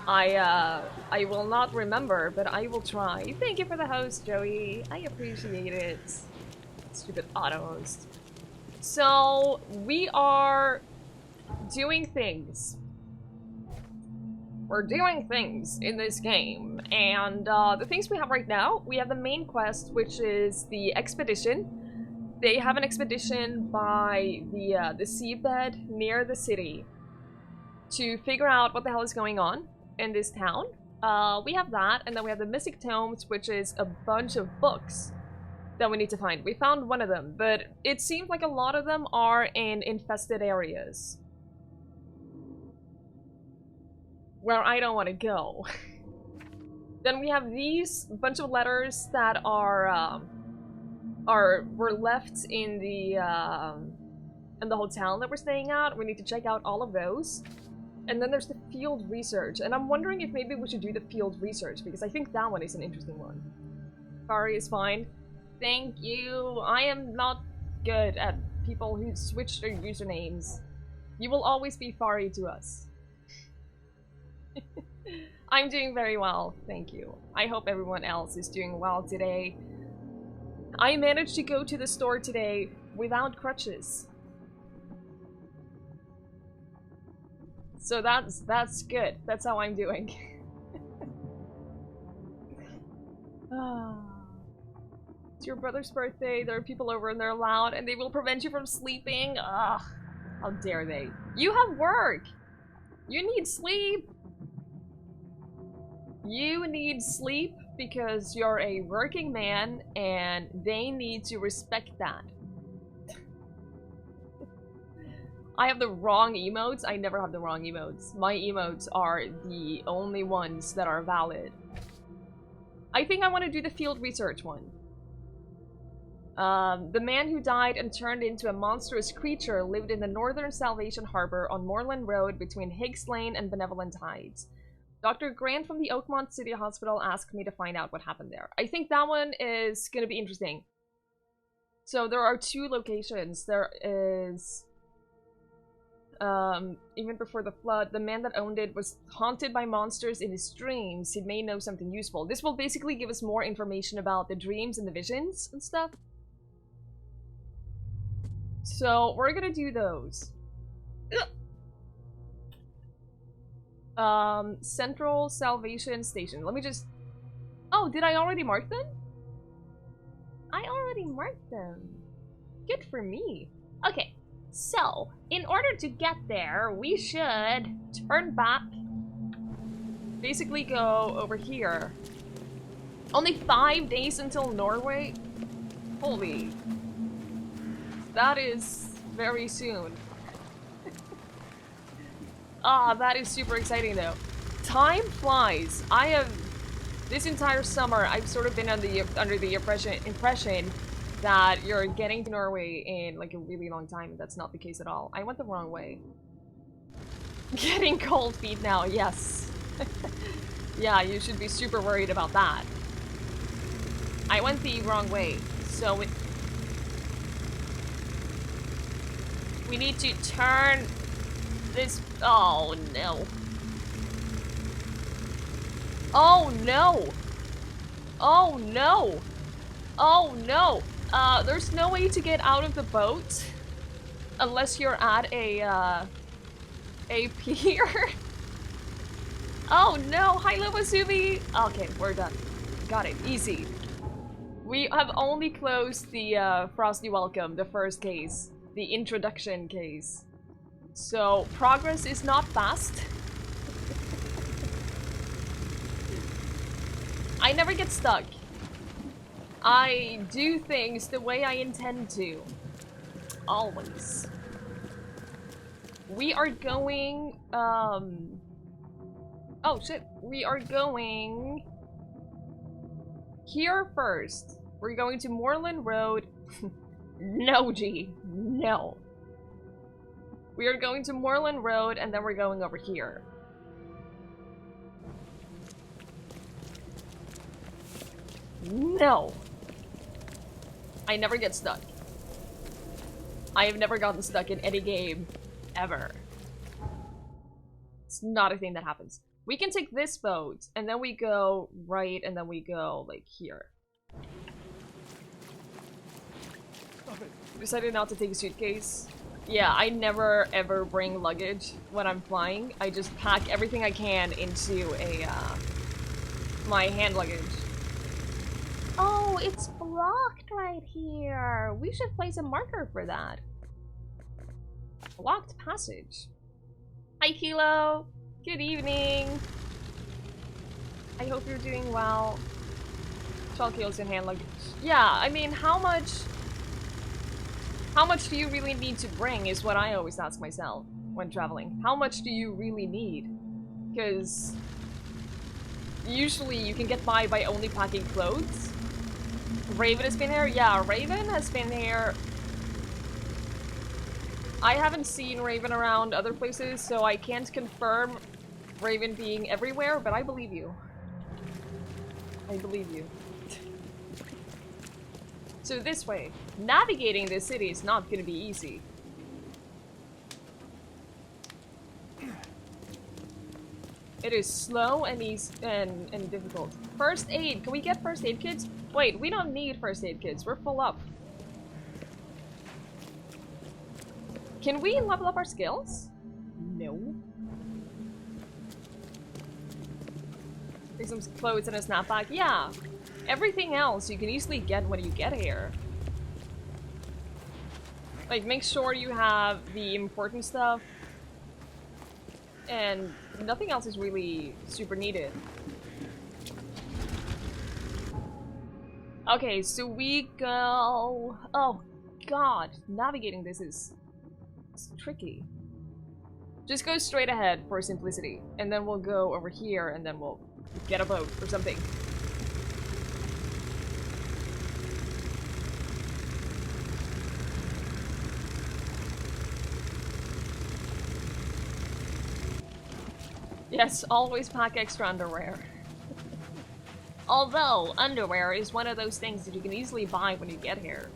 I will not remember, but I will try. Thank you for the host, Joey. I appreciate it. Stupid auto host. So, we are doing things. We're doing things in this game, and the things we have right now, we have the main quest, which is the expedition. They have an expedition by the seabed near the city to figure out what the hell is going on in this town. We have that, and then we have the Mystic Tomes, which is a bunch of books that we need to find. We found one of them, but it seems like a lot of them are in infested areas where I don't want to go. Then we have these bunch of letters that were left in the hotel that we're staying at. We need to check out all of those. And then there's the field research, and I'm wondering if maybe we should do the field research, because I think that one is an interesting one. Fari is fine. Thank you. I am not good at people who switch their usernames. You will always be Fari to us. I'm doing very well, thank you. I hope everyone else is doing well today. I managed to go to the store today without crutches. So that's good. That's how I'm doing. It's your brother's birthday, there are people over and they're loud and they will prevent you from sleeping. Ugh. How dare they? You have work! You need sleep! You need sleep because you're a working man and they need to respect that. I have the wrong emotes. I never have the wrong emotes. My emotes are the only ones that are valid. I think I want to do the field research one. The man who died and turned into a monstrous creature lived in the northern Salvation Harbor on Moreland Road between Higgs Lane and Benevolent Heights. Dr. Grant from the Oakmont City Hospital asked me to find out what happened there. I think that one is going to be interesting. So there are two locations. There is... even before the flood, the man that owned it was haunted by monsters in his dreams. He may know something useful. This will basically give us more information about the dreams and the visions and stuff. So, we're gonna do those. Central Salvation Station. Let me just... Oh, did I already mark them? I already marked them. Good for me. Okay. So, in order to get there, we should turn back. Basically go over here. Only 5 days until Norway? Holy. That is very soon. That is super exciting though. Time flies. I have... This entire summer, I've sort of been under the impression that you're getting to Norway in like a really long time. That's not the case at all. I went the wrong way. Getting cold feet now, yes. Yeah, you should be super worried about that. I went the wrong way, so we need to turn this... Oh no. Oh no! Oh no! Oh no! There's no way to get out of the boat unless you're at a pier. Oh no! Hi, Lobosumi! Okay, we're done. Got it. Easy. We have only closed the Frosty Welcome, the first case. The introduction case. So, progress is not fast. I never get stuck. I do things the way I intend to. Always. We are going, Oh shit. We are going... here first. We're going to Moreland Road. No, G. No. We are going to Moreland Road, and then we're going over here. No. I never get stuck. I have never gotten stuck in any game, ever. It's not a thing that happens. We can take this boat, and then we go right, and then we go, like, here. Decided not to take a suitcase. Yeah, I never ever bring luggage when I'm flying. I just pack everything I can into a, my hand luggage. Oh, it's blocked right here. We should place a marker for that. Blocked passage. Hi, Kilo. Good evening. I hope you're doing well. Chalkios in hand luggage. Yeah, I mean, how much do you really need to bring is what I always ask myself when traveling. How much do you really need? Because usually you can get by only packing clothes. Raven has been here? Yeah, Raven has been here. I haven't seen Raven around other places, so I can't confirm Raven being everywhere, but I believe you. I believe you. So this way, navigating this city is not gonna be easy. It is slow and easy and difficult. First aid, can we get first aid kits? Wait, we don't need first aid kits, we're full up. Can we level up our skills? No. Take some clothes and a snapback, yeah. Everything else you can easily get when you get here. Like, make sure you have the important stuff. And nothing else is really super needed. Okay, so we go... Oh, God. Navigating this is... It's tricky. Just go straight ahead for simplicity. And then we'll go over here and then we'll get a boat or something. Yes, always pack extra underwear. Although, underwear is one of those things that you can easily buy when you get here.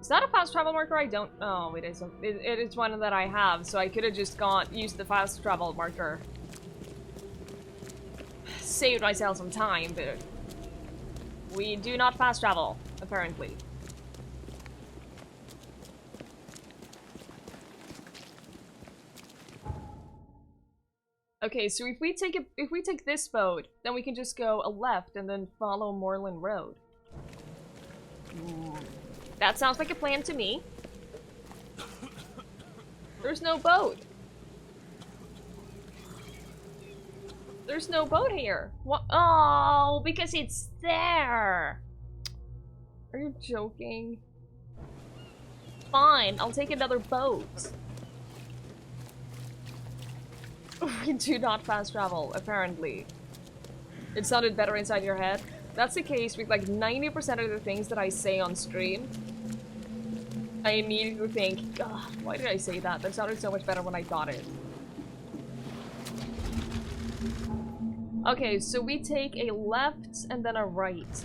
Is that a fast travel marker? I don't... Oh, it is. It is one that I have, so I could have just used the fast travel marker. Saved myself some time, but... We do not fast travel, apparently. Okay, so if we take this boat, then we can just go a left and then follow Moreland Road. That sounds like a plan to me. There's no boat. There's no boat here. What? Oh, because it's there. Are you joking? Fine, I'll take another boat. We do not fast travel, apparently. It sounded better inside your head. That's the case with like 90% of the things that I say on stream. I immediately think, God, why did I say that? That sounded so much better when I thought it. Okay, so we take a left and then a right.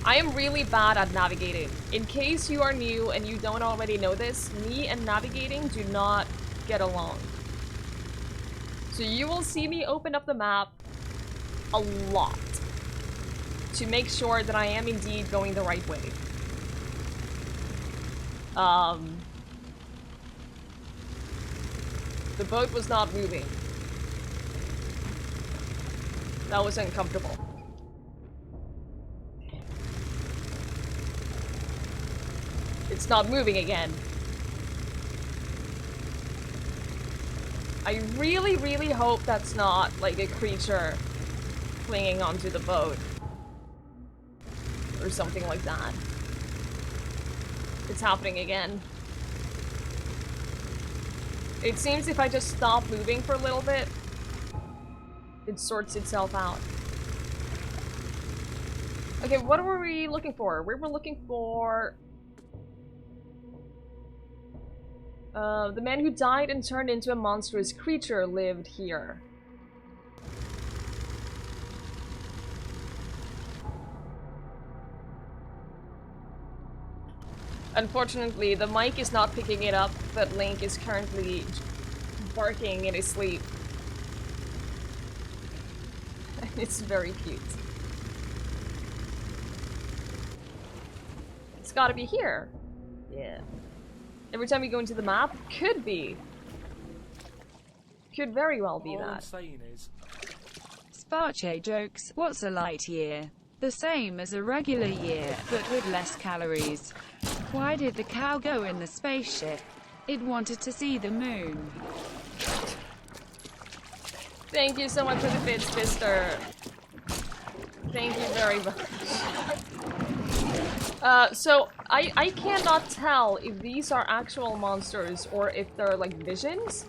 I am really bad at navigating. In case you are new and you don't already know this, me and navigating do not get along. So you will see me open up the map a lot to make sure that I am indeed going the right way. The boat was not moving. That was uncomfortable. It's not moving again. I really, really hope that's not like a creature clinging onto the boat. Or something like that. It's happening again. It seems if I just stop moving for a little bit, it sorts itself out. Okay, what were we looking for? We were looking for... the man who died and turned into a monstrous creature lived here. Unfortunately, the mic is not picking it up, but Link is currently barking in his sleep. It's very cute. It's gotta be here. Yeah. Every time you go into the map, could be. Could very well be All I'm that. saying is, Sparche jokes, what's a light year? The same as a regular year, but with less calories. Why did the cow go in the spaceship? It wanted to see the moon. Thank you so much for the bits, Mister. Thank you very much. So I cannot tell if these are actual monsters or if they're like visions.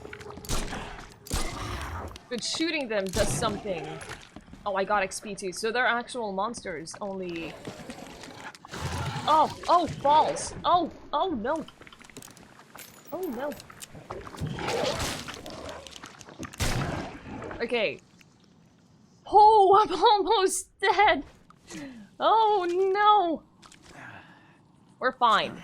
But shooting them does something. Oh, I got XP too. So they're actual monsters, only... Oh, falls. Oh no. Oh no. Okay. Oh, I'm almost dead. Oh no. We're fine.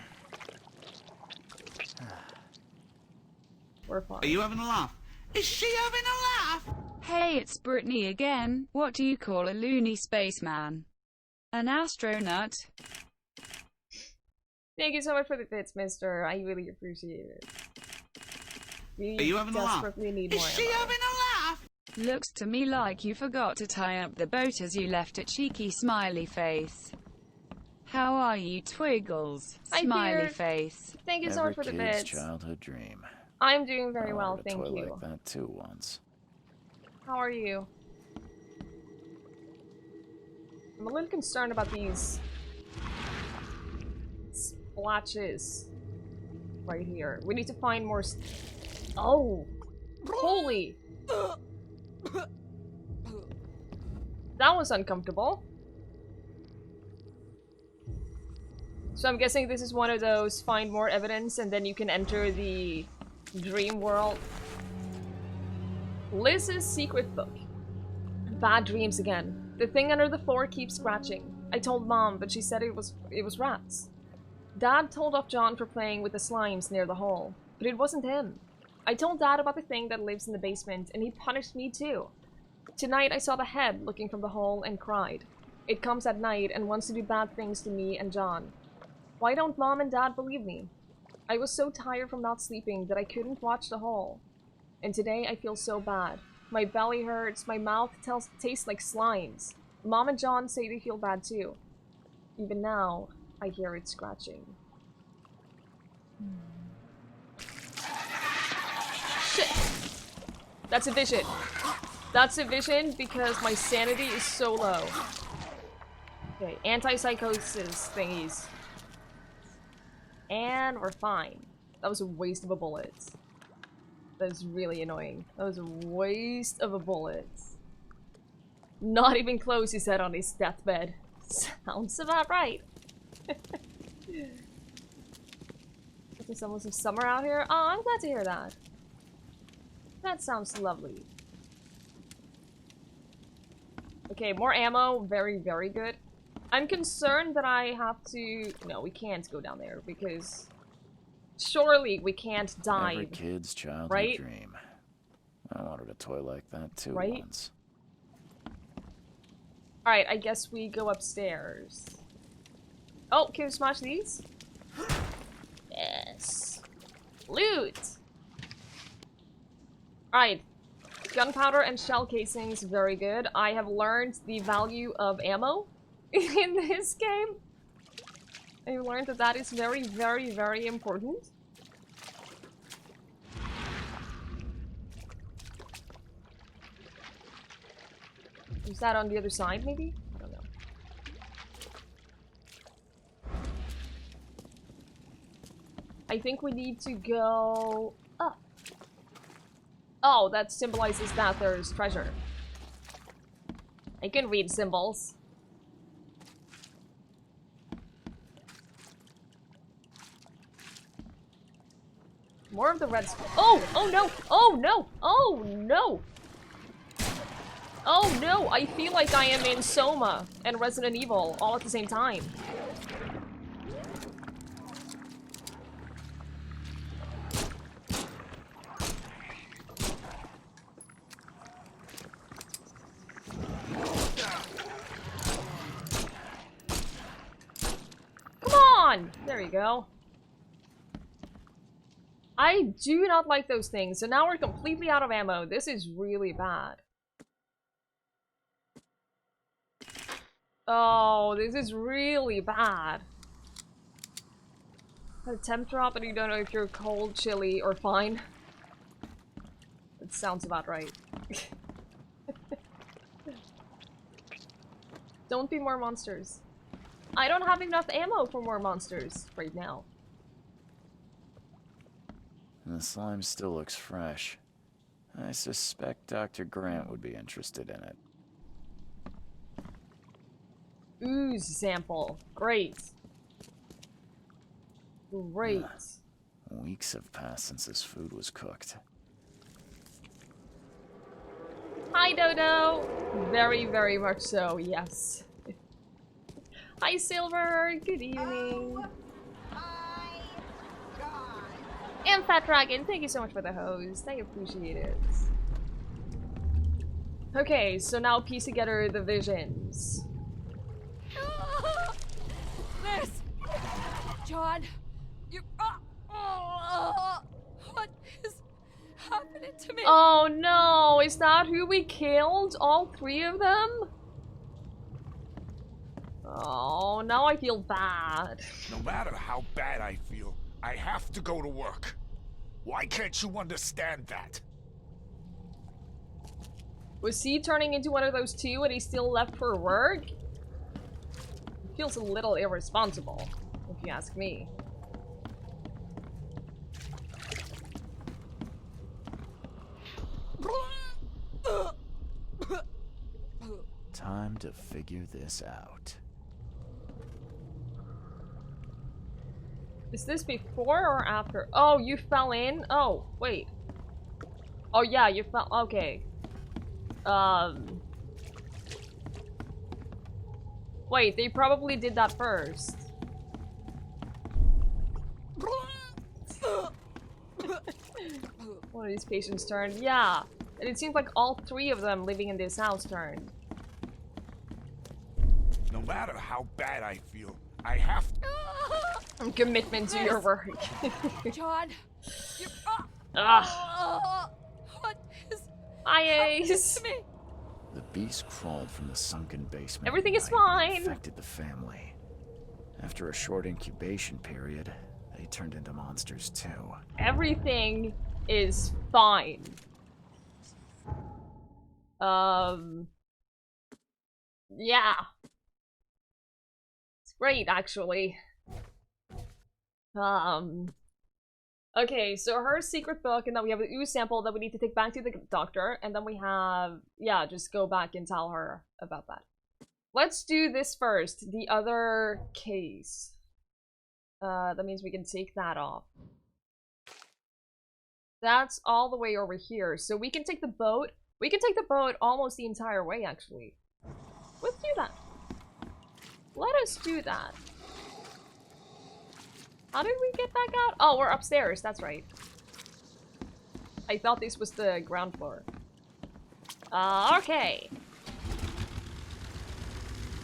We're fine. Are you having a laugh? Is she having a laugh? Hey, it's Brittany again. What do you call a loony spaceman? An astronaut? Thank you so much for the bits, mister. I really appreciate it. We Are you having a laugh? desperately need Is more she ammo. having a laugh? Looks to me like you forgot to tie up the boat as you left it. Cheeky smiley face. How are you, Twiggles? Hi, Smiley Peter. face. Thank you so much for the Every kid's bits. childhood dream. I'm doing very I well, wanted a thank toy you. like that too once. How are you? I'm a little concerned about these splotches right here. We need to find more oh! Holy! That was uncomfortable. So I'm guessing this is one of those find more evidence and then you can enter the dream world. Liz's secret book. Bad dreams again. The thing under the floor keeps scratching. I told Mom, but she said it was rats. Dad told off John for playing with the slimes near the hole, but it wasn't him. I told Dad about the thing that lives in the basement, and he punished me too. Tonight I saw the head looking from the hole and cried. It comes at night and wants to do bad things to me and John. Why don't Mom and Dad believe me? I was so tired from not sleeping that I couldn't watch the hole. And today I feel so bad. My belly hurts, my mouth tastes like slimes. Mom and John say they feel bad too. Even now, I hear it scratching. Shit! That's a vision. That's a vision because my sanity is so low. Okay, anti-psychosis thingies. And we're fine. That was a waste of a bullet. That is really annoying. That was a waste of a bullet. Not even close, he said on his deathbed. Sounds about right. There's some summer out here. Oh, I'm glad to hear that. That sounds lovely. Okay, more ammo. Very, very good. I'm concerned that I have to... No, we can't go down there because... Surely we can't dive. Every kid's childhood right? dream. I wanted a toy like that too Right? once. Alright, I guess we go upstairs. Oh, can we smash these? Yes. Loot! Alright. Gunpowder and shell casings, very good. I have learned the value of ammo in this game. I learned that that is very, very, very important. Is that on the other side, maybe? I don't know. I think we need to go up. Oh, that symbolizes that there's treasure. I can read symbols. More of the red skull. Oh! Oh no! Oh no! Oh no! Oh no! I feel like I am in Soma and Resident Evil all at the same time. we go. I do not like those things. So now we're completely out of ammo. This is really bad. Oh, this is really bad. A temp drop and you don't know if you're cold, chilly, or fine. That sounds about right. Don't be more monsters. I don't have enough ammo for more monsters right now. And the slime still looks fresh. I suspect Dr. Grant would be interested in it. Ooze sample. Great. Great. Weeks have passed since this food was cooked. Hi, Dodo! Very, very much so, yes. Hi, Silver! Good evening. And Fat Dragon, thank you so much for the host. I appreciate it. Okay, so now piece together the visions. Liz! John! You... what is happening to me? Oh no! Is that who we killed? All three of them? Oh, now I feel bad. No matter how bad I feel, I have to go to work. Why can't you understand that? Was he turning into one of those two and he still left for work? Feels a little irresponsible, if you ask me. Time to figure this out. Is this before or after? Oh, you fell in? Oh, wait. Oh yeah, you fell. Okay. Wait, they probably did that first. One of these patients turned. Yeah. And it seems like all three of them living in this house turned. No matter how bad I feel, I have to. Commitment to your work. John! You... what is happening Ace. to me? The beast crawled from the sunken basement. Everything is at night and fine. Infected the family. After a short incubation period, they turned into monsters too. Everything is fine. Yeah. It's great, actually. Okay, so her secret book, and then we have the ooze sample that we need to take back to the doctor, and then we have, yeah, just go back and tell her about that. Let's do this first, the other case. That means we can take that off. That's all the way over here, so we can take the boat. We can take the boat almost the entire way, actually. Let's do that. Let us do that. How did we get back out? Oh, we're upstairs. That's right. I thought this was the ground floor. Okay.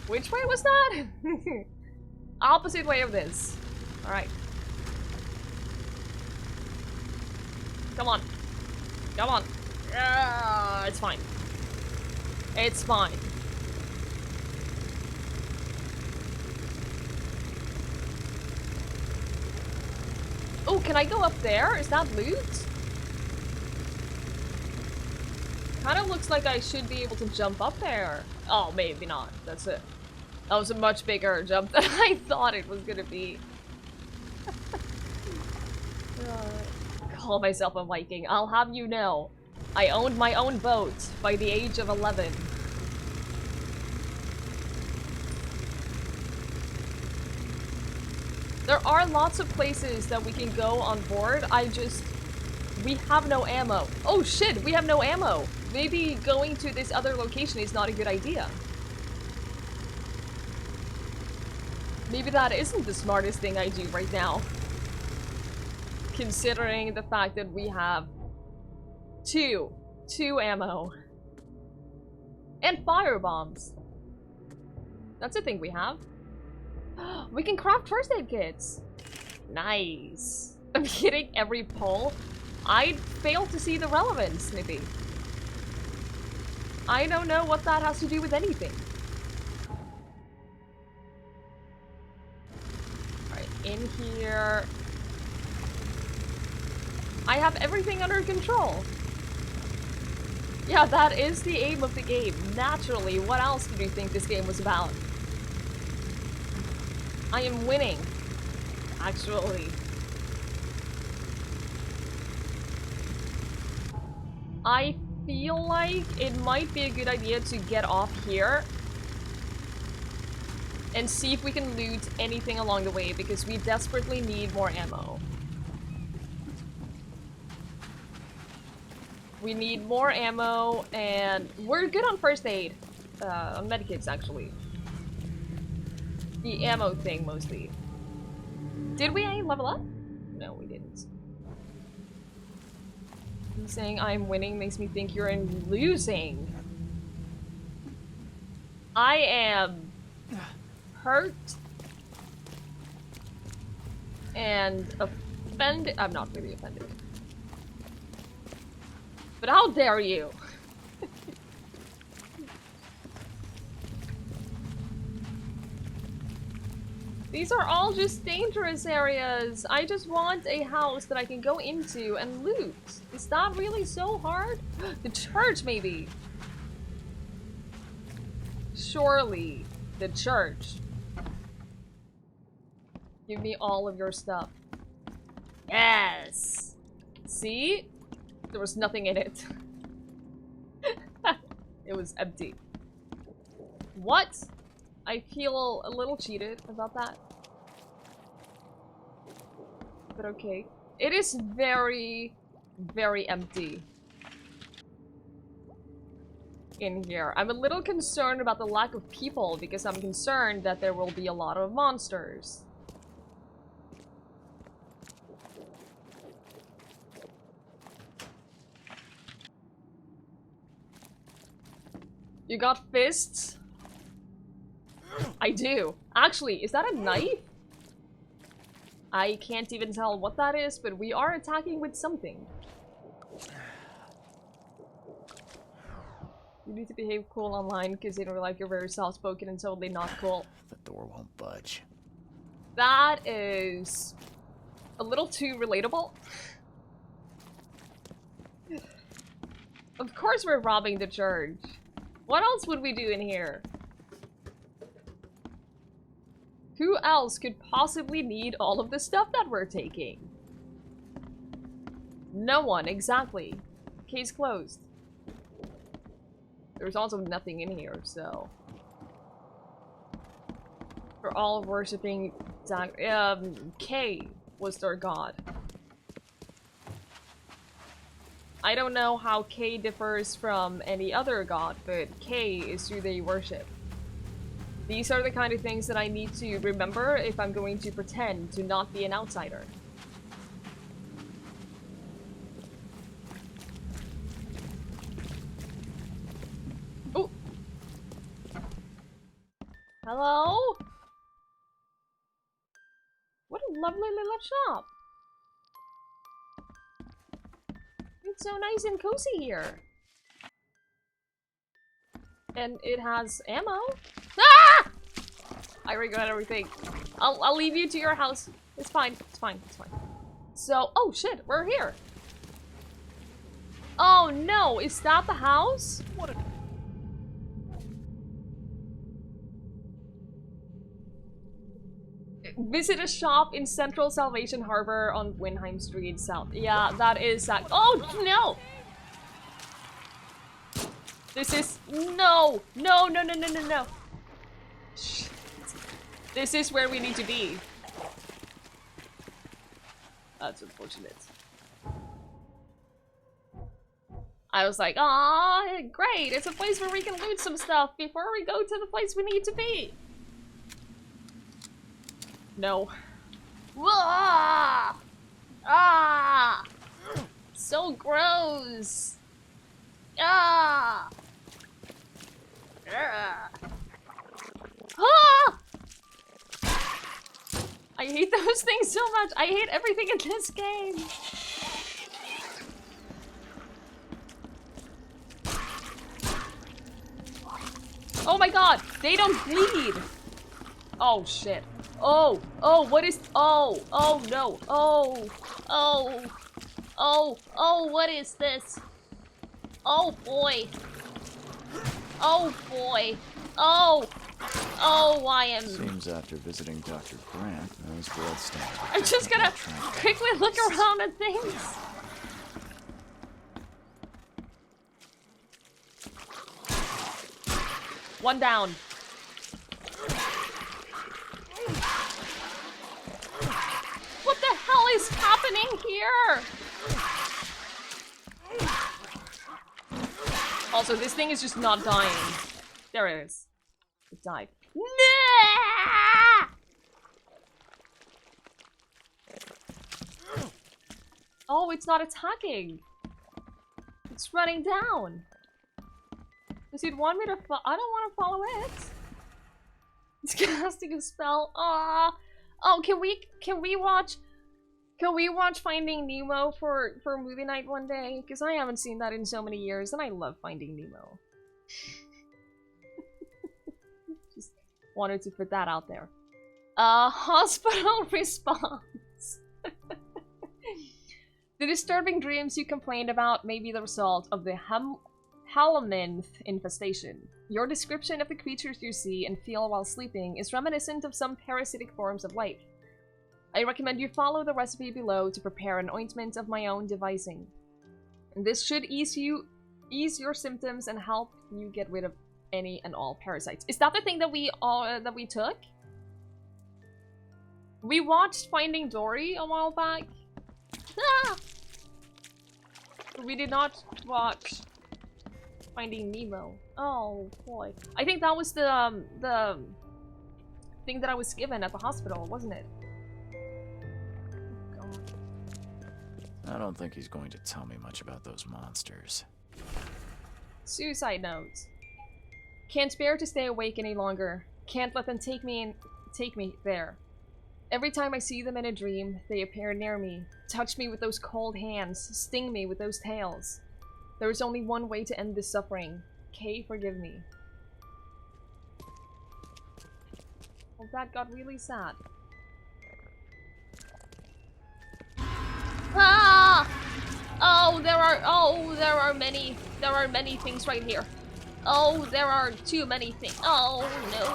Which way was that? Opposite way of this. Alright. Come on. Come on. It's fine. It's fine. Oh, can I go up there? Is that loot? Kind of looks like I should be able to jump up there. Oh, maybe not. That's it. That was a much bigger jump than I thought it was gonna be. Call myself a Viking. I'll have you know, I owned my own boat by the age of 11. There are lots of places that we can go on board. We have no ammo. Oh shit, we have no ammo. Maybe going to this other location is not a good idea. Maybe that isn't the smartest thing I do right now. Considering the fact that we have two ammo. And fire bombs. That's a thing we have. We can craft first aid kits. Nice. I'm hitting every pole. I failed to see the relevance, Snippy. I don't know what that has to do with anything. Alright, in here. I have everything under control. Yeah, that is the aim of the game. Naturally, what else did you think this game was about? I am winning. Actually. I feel like it might be a good idea to get off here and see if we can loot anything along the way, because we desperately need more ammo. We need more ammo, and we're good on first aid. On medikits, actually. The ammo thing, mostly. Did we level up? No, we didn't. You saying I'm winning makes me think you're in losing. I am hurt and offended. I'm not really offended. But how dare you? These are all just dangerous areas. I just want a house that I can go into and loot. Is that really so hard? The church, maybe. Surely, the church. Give me all of your stuff. Yes! See? There was nothing in it. It was empty. What? I feel a little cheated about that. But okay. It is very, very empty in here. I'm a little concerned about the lack of people because I'm concerned that there will be a lot of monsters. You got fists? I do. Actually, is that a knife? I can't even tell what that is, but we are attacking with something. You need to behave cool online because they don't like you're very soft-spoken and totally not cool. The door won't budge. That is a little too relatable. Of course we're robbing the church. What else would we do in here? Who else could possibly need all of the stuff that we're taking? No one, exactly. Case closed. There's also nothing in here, so... We're all worshipping... K was their god. I don't know how K differs from any other god, but K is who they worship. These are the kind of things that I need to remember if I'm going to pretend to not be an outsider. Oh! Hello? What a lovely little shop! It's so nice and cozy here. And it has ammo. Ah! I regret everything. I'll leave you to your house. It's fine. It's fine. It's fine. So, oh shit, we're here. Oh no, is that the house? What a... Visit a shop in Central Salvation Harbor on Windheim Street South. Yeah, that is that. Oh no! This is no, no, no, no, no, no, no. Shit. This is where we need to be. That's unfortunate. I was like, ah, great! It's a place where we can loot some stuff before we go to the place we need to be. No. Wah! Ah! So gross. Ah! Ah! I hate those things so much. I hate everything in this game. Oh my god, they don't bleed. Oh shit. Oh, what is, oh no. Oh, what is this? Oh boy. Oh boy. Oh, I am... Seems after visiting Dr. Grant, those bloodstains. I'm just gonna quickly look around at things. One down. What the hell is happening here? Also, this thing is just not dying. There it is. It died. Nah! Oh, it's not attacking. It's running down. Does it want me to follow? I don't want to follow it. It's casting a spell. Ah. Oh, can we watch Finding Nemo for movie night one day? Because I haven't seen that in so many years, and I love Finding Nemo. Just wanted to put that out there. Hospital response. The disturbing dreams you complained about may be the result of the Halaminth infestation. Your description of the creatures you see and feel while sleeping is reminiscent of some parasitic forms of life. I recommend you follow the recipe below to prepare an ointment of my own devising. This should ease your symptoms and help you get rid of any and all parasites. Is that the thing that we took? We watched Finding Dory a while back. Ah! We did not watch Finding Nemo. Oh boy. I think that was the thing that I was given at the hospital, wasn't it? Oh, God. I don't think he's going to tell me much about those monsters. Suicide notes. Can't bear to stay awake any longer. Can't let them take me there. Every time I see them in a dream, they appear near me, touch me with those cold hands, sting me with those tails. There is only one way to end this suffering. Kay, forgive me. Well, that got really sad. Ah! Oh, there are many things right here. Oh, there are too many things. Oh, no.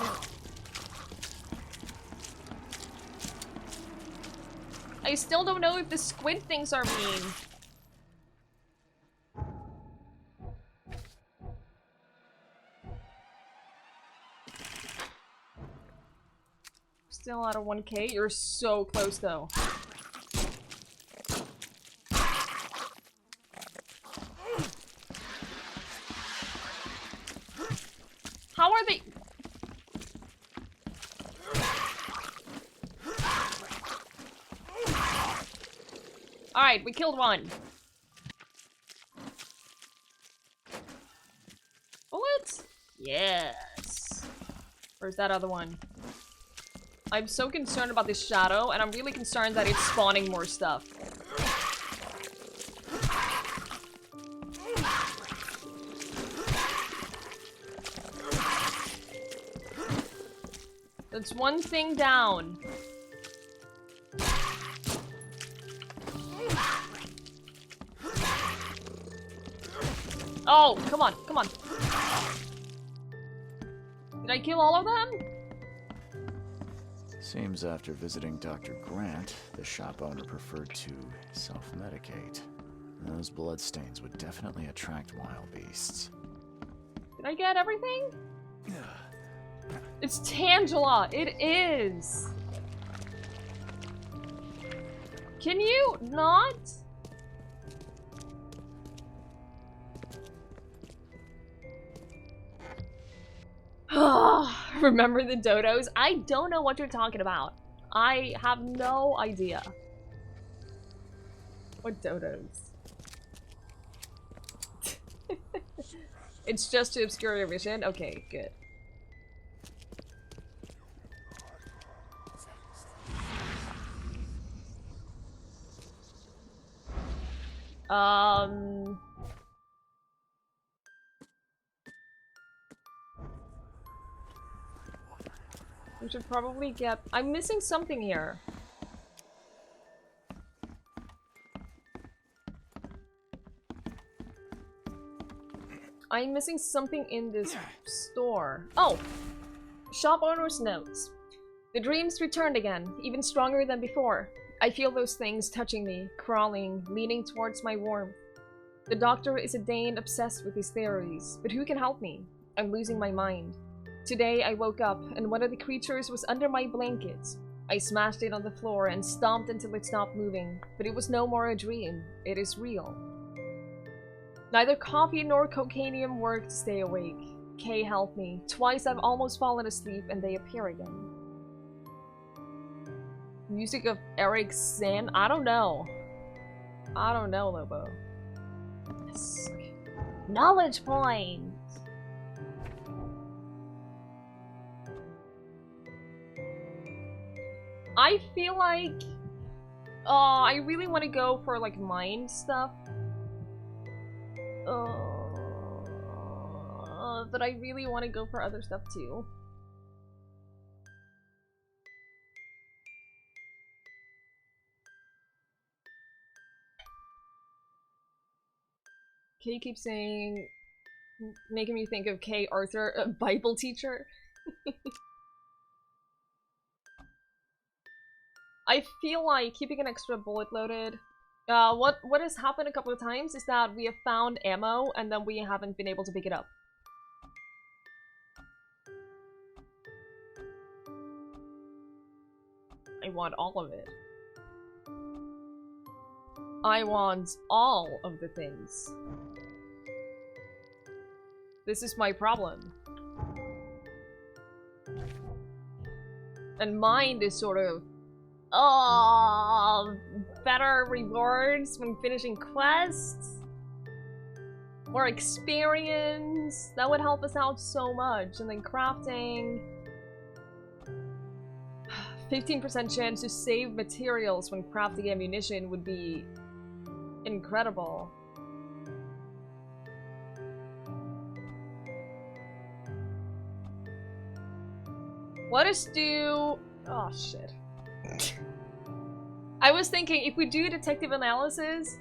I still don't know if the squid things are mean. Still out of 1K? You're so close, though. How are they? Alright, we killed one. Bullets? Yes. Where's that other one? I'm so concerned about this shadow, and I'm really concerned that it's spawning more stuff. That's one thing down. Oh, come on, come on. Did I kill all of them? Seems after visiting Dr. Grant, the shop owner preferred to self-medicate. Those bloodstains would definitely attract wild beasts. Did I get everything? It's Tangela! It is! Can you not? Remember the dodos? I don't know what you're talking about. I have no idea. What dodos? It's just to obscure your vision? Okay, good. We should probably get... I'm missing something here. I'm missing something in this store. Oh! Shop owner's notes. The dreams returned again, even stronger than before. I feel those things touching me, crawling, leaning towards my warmth. The doctor is a Dane obsessed with his theories, but who can help me? I'm losing my mind. Today I woke up, and one of the creatures was under my blankets. I smashed it on the floor and stomped until it stopped moving, but it was no more a dream. It is real. Neither coffee nor cocainium work to stay awake. Kay, help me. Twice I've almost fallen asleep and they appear again. Music of Eric Zan? I don't know. I don't know, Lobo. Yes. Knowledge point! I feel like... I really want to go for, like, mind stuff. But I really want to go for other stuff too. Kay keeps saying, making me think of Kay Arthur, a Bible teacher. I feel like keeping an extra bullet loaded. What has happened a couple of times is that we have found ammo and then we haven't been able to pick it up. I want all of it. I want all of the things. This is my problem. And mind is sort of... Oh, better rewards when finishing quests. More experience. That would help us out so much. And then crafting. 15% chance to save materials when crafting ammunition would be incredible. Let us do... Oh, shit. I was thinking if we do detective analysis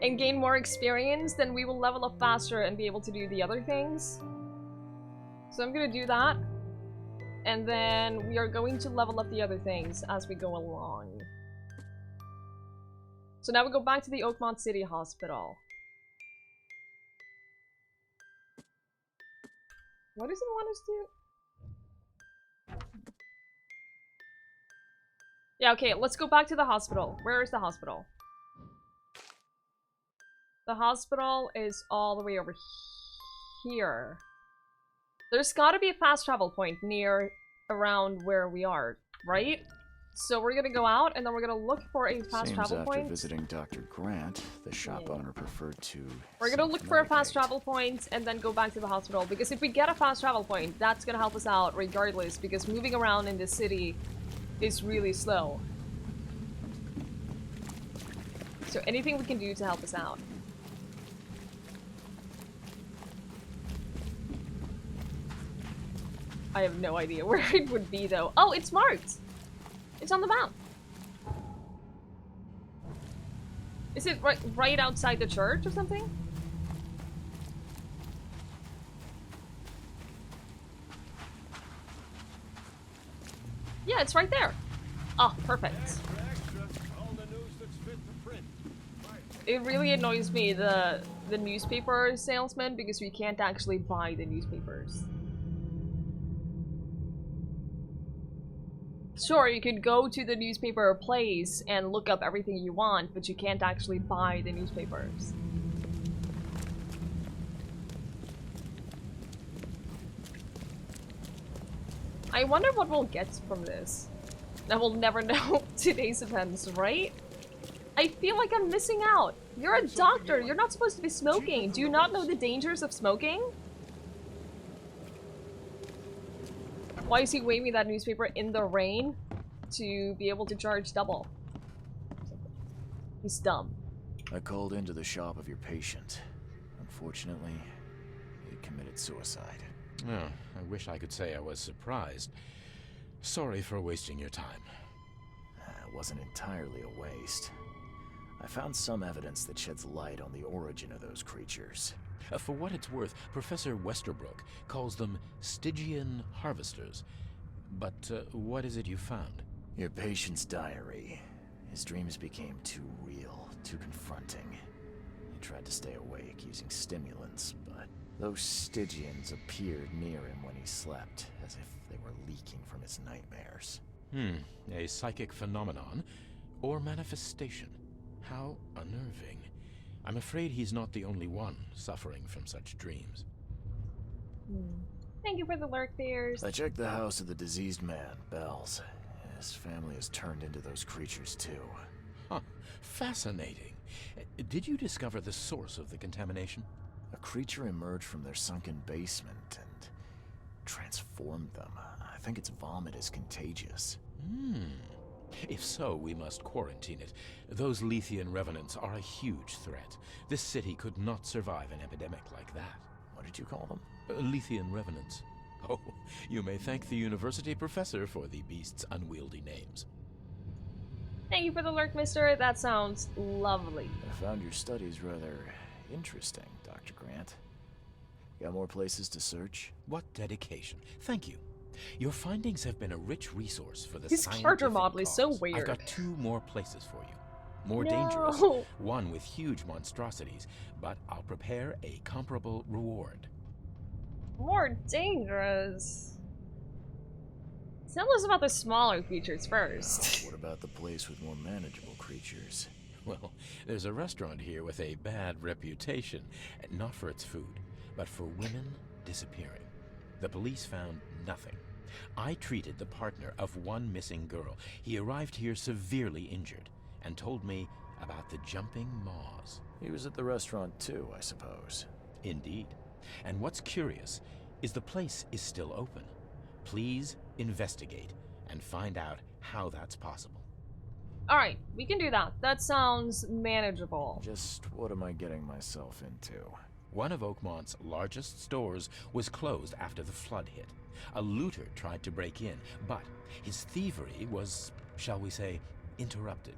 and gain more experience, then we will level up faster and be able to do the other things. So I'm gonna do that. And then we are going to level up the other things as we go along. So now we go back to the Oakmont City Hospital. What does it want us to do? Yeah, okay, let's go back to the hospital. Where is the hospital? The hospital is all the way over here. There's gotta be a fast travel point near around where we are, right? So we're gonna go out and then we're gonna look for a fast travel after point. Visiting Dr. Grant, the shop owner preferred to... We're gonna look for a fast travel point and then go back to the hospital, because if we get a fast travel point, that's gonna help us out regardless, because moving around in this city is really slow. So anything we can do to help us out. I have no idea where it would be though. Oh, it's marked! It's on the map. Is it right outside the church or something? Yeah, it's right there. Oh, perfect. It really annoys me, the newspaper salesman, because we can't actually buy the newspapers. Sure, you could go to the newspaper place and look up everything you want, but you can't actually buy the newspapers. I wonder what we'll get from this. I will never know today's events, right? I feel like I'm missing out. You're a doctor. You're not supposed to be smoking. Do you not know the dangers of smoking? Why is he waving that newspaper in the rain? To be able to charge double. He's dumb. I called into the shop of your patient. Unfortunately, he committed suicide. Oh, I wish I could say I was surprised. Sorry for wasting your time. It wasn't entirely a waste. I found some evidence that sheds light on the origin of those creatures. For what it's worth, Professor Westerbrook calls them Stygian harvesters. But what is it you found? Your patient's diary. His dreams became too real, too confronting. He tried to stay awake using stimulants, but those Stygians appeared near him when he slept, as if they were leaking from his nightmares. A psychic phenomenon or manifestation. How unnerving. I'm afraid he's not the only one suffering from such dreams. Thank you for the lurk, Bears. I checked the house of the diseased man, Bells. His family has turned into those creatures too. Huh. Fascinating. Did you discover the source of the contamination? A creature emerged from their sunken basement and transformed them. I think its vomit is contagious. If so, we must quarantine it. Those Lethian revenants are a huge threat. This city could not survive an epidemic like that. What did you call them? Lethian revenants. Oh, you may thank the university professor for the beast's unwieldy names. Thank you for the lurk, mister. That sounds lovely. I found your studies rather interesting, Dr. Grant. Got more places to search? What dedication. Thank you. Your findings have been a rich resource for the His scientific character model is so cause. weird. I've got 2 more places for you. More No. dangerous. One with huge monstrosities, but I'll prepare a comparable reward. More dangerous. Tell us about the smaller creatures first. What about the place with more manageable creatures? Well, there's a restaurant here with a bad reputation, not for its food, but for women disappearing. The police found nothing. I treated the partner of one missing girl. He arrived here severely injured and told me about the jumping maws. He was at the restaurant too, I suppose. Indeed. And what's curious is the place is still open. Please investigate and find out how that's possible. Alright, we can do that. That sounds manageable. Just what am I getting myself into? One of Oakmont's largest stores was closed after the flood hit. A looter tried to break in, but his thievery was, shall we say, interrupted.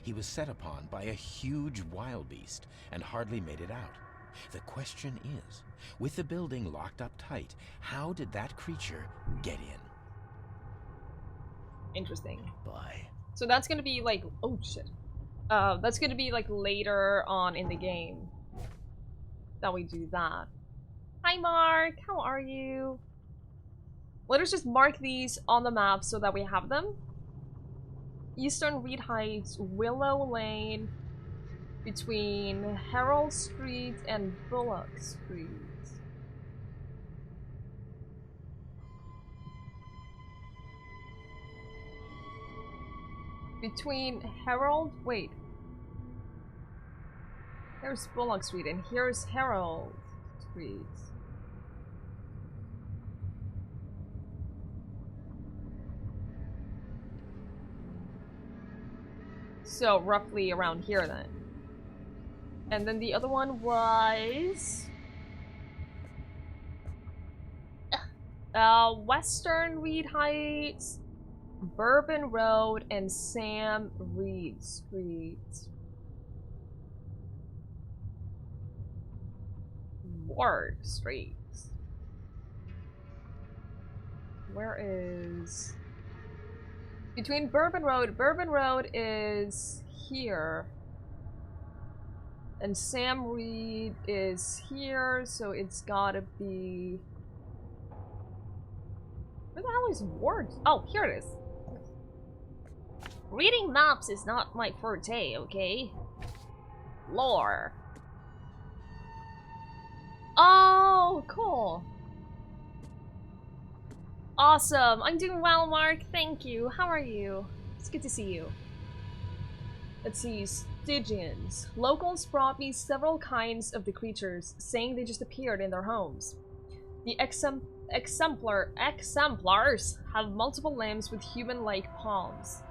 He was set upon by a huge wild beast and hardly made it out. The question is, with the building locked up tight, how did that creature get in? Interesting. Bye. So that's gonna be like, oh shit. That's gonna be like later on in the game that we do that. Hi Mark, how are you? Let us just mark these on the map so that we have them. Eastern Reed Heights, Willow Lane, between Herald Street and Bullock Street. Between Herald, wait. Here's Bullock Street and here's Herald Street. So roughly around here then. And then the other one was Western Reed Heights, Bourbon Road, and Sam Reed Street. Ward Street. Where is... Between Bourbon Road is here. And Sam Reed is here, so it's gotta be... Where the hell is Ward? Oh, here it is. Reading maps is not my forte, okay? Lore. Oh, cool. Awesome. I'm doing well, Mark. Thank you. How are you? It's good to see you. Let's see. Stygians. Locals brought me several kinds of the creatures, saying they just appeared in their homes. The exemplars have multiple limbs with human-like palms.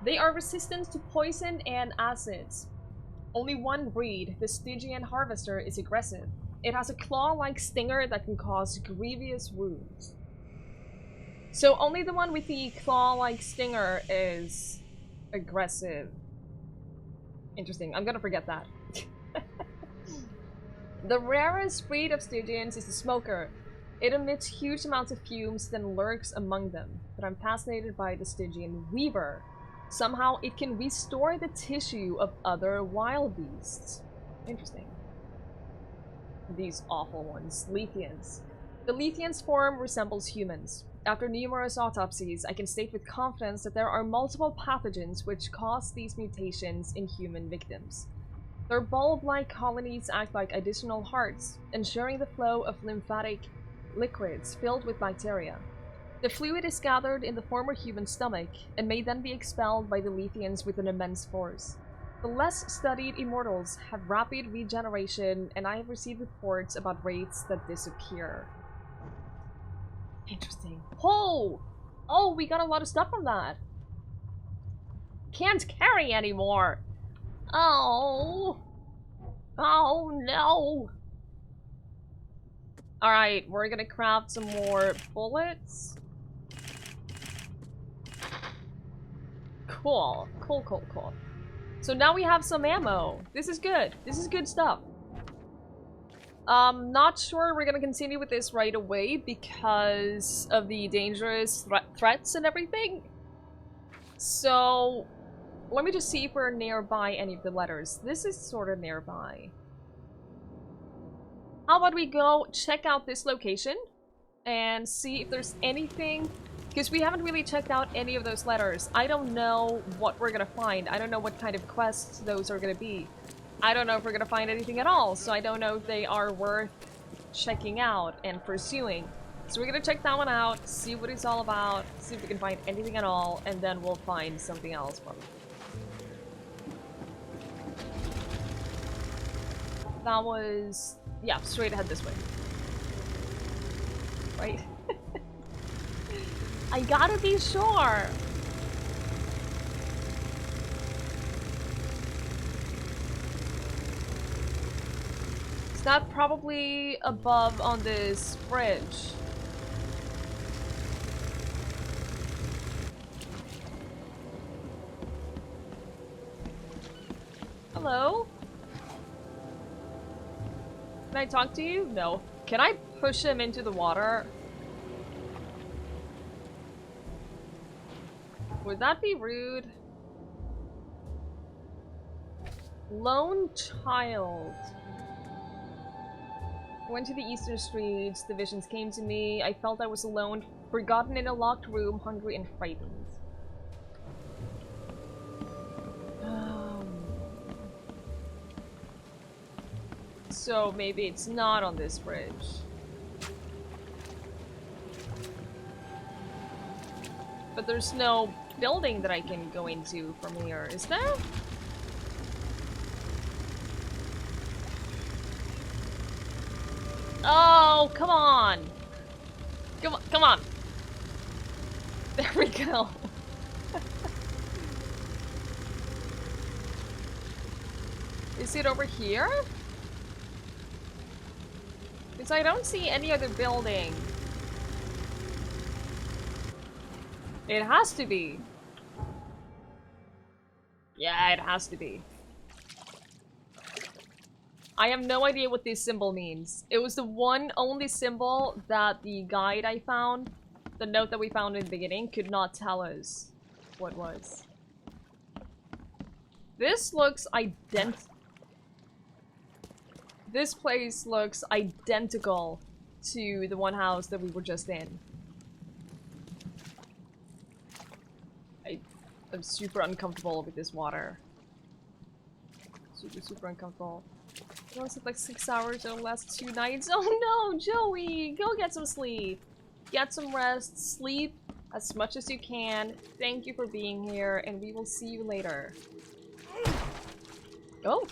They are resistant to poison and acids. Only one breed, the Stygian Harvester, is aggressive. It has a claw-like stinger that can cause grievous wounds. So only the one with the claw-like stinger is aggressive. Interesting. I'm gonna forget that. The rarest breed of Stygians is the Smoker. It emits huge amounts of fumes, then lurks among them. But I'm fascinated by the Stygian Weaver. Somehow it can restore the tissue of other wild beasts. Interesting. These awful ones. Lethians. The Lethian's form resembles humans. After numerous autopsies, I can state with confidence that there are multiple pathogens which cause these mutations in human victims. Their bulb-like colonies act like additional hearts, ensuring the flow of lymphatic liquids filled with bacteria. The fluid is gathered in the former human stomach, and may then be expelled by the Lethians with an immense force. The less studied immortals have rapid regeneration, and I have received reports about wraiths that disappear. Interesting. Oh! Oh, we got a lot of stuff from that! Can't carry anymore! Oh! Oh no! Alright, we're gonna craft some more bullets. Cool. Cool, cool, cool. So now we have some ammo. This is good. This is good stuff. Not sure we're gonna continue with this right away because of the dangerous threats and everything. So, let me just see if we're nearby any of the letters. This is sort of nearby. How about we go check out this location and see if there's anything, because we haven't really checked out any of those letters. I don't know what we're gonna find. I don't know what kind of quests those are gonna be. I don't know if we're gonna find anything at all, so I don't know if they are worth checking out and pursuing. So we're gonna check that one out, see what it's all about, see if we can find anything at all, and then we'll find something else from it. That was... yeah, straight ahead this way. Right? I gotta be sure! Is that probably above on this bridge? Hello? Can I talk to you? No. Can I push him into the water? Would that be rude? Lone child. I went to the eastern streets, the visions came to me, I felt I was alone, forgotten in a locked room, hungry and frightened. So maybe it's not on this bridge. But there's no building that I can go into from here, is there? Oh, come on! Come on, come on! There we go. Is it over here? Because I don't see any other building. It has to be. Yeah, it has to be. I have no idea what this symbol means. It was the only symbol that the guide I found, the note that we found in the beginning, could not tell us what was. This looks identical. This place looks identical to the one house that we were just in. I'm super uncomfortable with this water. Super uncomfortable. It only took like 6 hours, it'll last 2 nights. Oh no, Joey! Go get some sleep! Get some rest, sleep as much as you can. Thank you for being here, and we will see you later. Oh!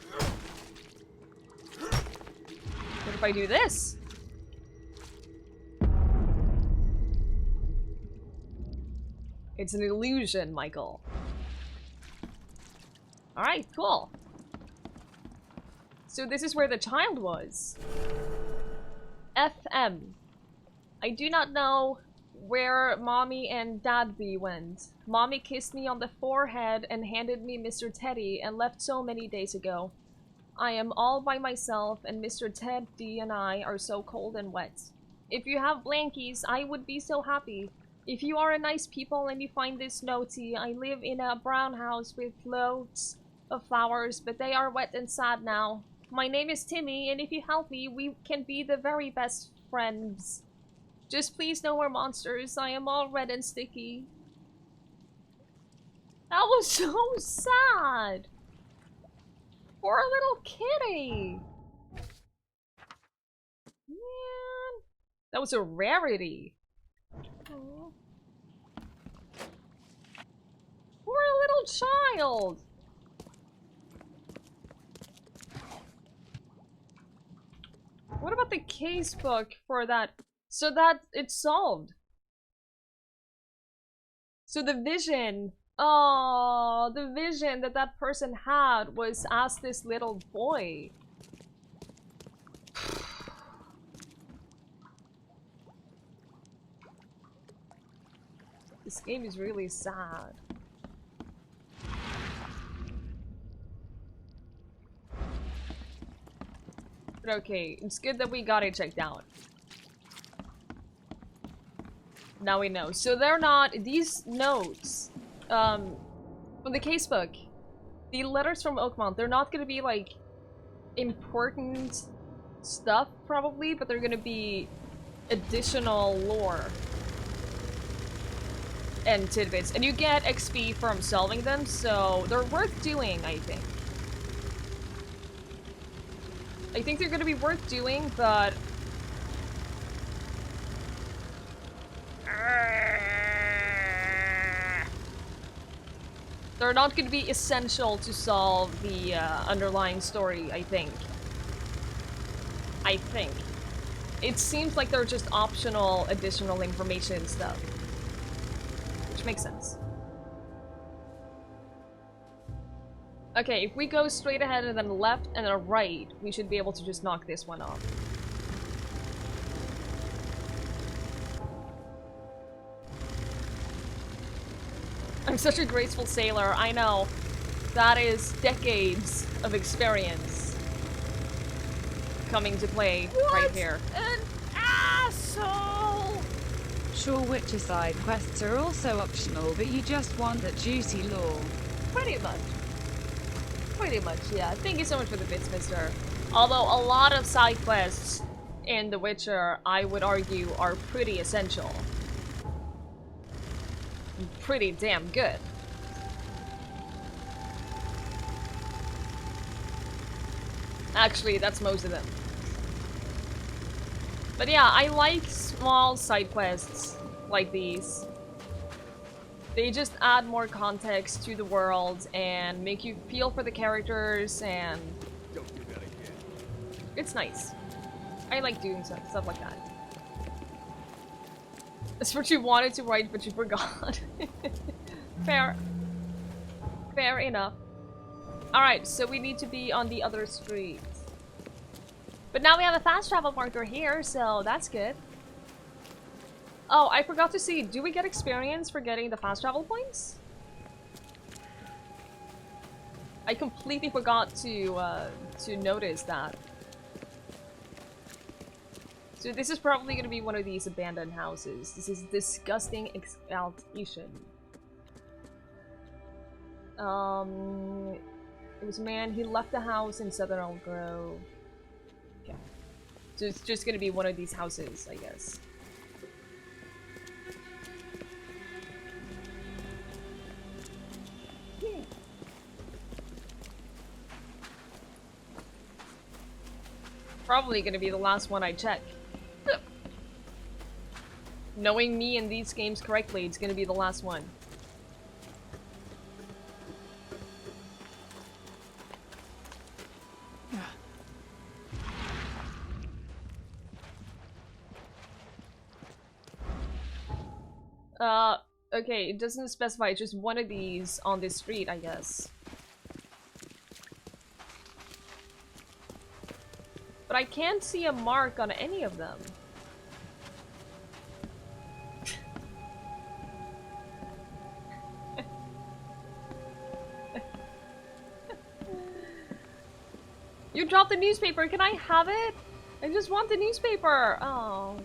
What if I do this? It's an illusion, Michael. Alright, cool. So this is where the child was. FM. I do not know where Mommy and Dad B went. Mommy kissed me on the forehead and handed me Mr. Teddy and left so many days ago. I am all by myself and Mr. Ted D and I are so cold and wet. If you have blankies, I would be so happy. If you are a nice people and you find this notey, I live in a brown house with loads of flowers, but they are wet and sad now. My name is Timmy, and if you help me, we can be the very best friends. Just please no more monsters. I am all red and sticky. That was so sad. Poor little kitty. Man. That was a rarity. Aww. Poor little child. What about the case book for that? So that it's solved. So the vision, oh, the vision that that person had was as this little boy. This game is really sad. But okay, it's good that we got it checked out. Now we know. So they're not, these notes, from the casebook, the letters from Oakmont, they're not gonna be like important stuff probably, but they're gonna be additional lore and tidbits. And you get XP from solving them, so they're worth doing, I think. I think they're gonna be worth doing, but they're not going to be essential to solve the underlying story, I think. It seems like they're just optional, additional information and stuff. Which makes sense. Okay, if we go straight ahead and then left and then right, we should be able to just knock this one off. I'm such a graceful sailor, I know. That is decades of experience coming to play right here. An asshole! Sure, Witcher side quests are also optional, but you just want that juicy lore. Pretty much. Pretty much, yeah. Thank you so much for the bits, mister. Although a lot of side quests in The Witcher, I would argue, are pretty essential. Pretty damn good. Actually, that's most of them. But yeah, I like small side quests like these. They just add more context to the world and make you feel for the characters, and Don't do that again. it's nice. I like doing stuff like that. That's what you wanted to write, but you forgot. Fair. Fair enough. Alright, so we need to be on the other street. But now we have a fast travel marker here, so that's good. Oh, I forgot to see, do we get experience for getting the fast travel points? I completely forgot to notice that. So this is probably going to be one of these abandoned houses. This is disgusting exaltation. It was a man, he left the house in Southern Elm Grove. Okay. So it's just going to be one of these houses, I guess. Probably going to be the last one I check. Knowing me in these games correctly, it's gonna be the last one. Okay, it doesn't specify, it's just one of these on this street, I guess. But I can't see a mark on any of them. You dropped the newspaper, can I have it? I just want the newspaper! Oh.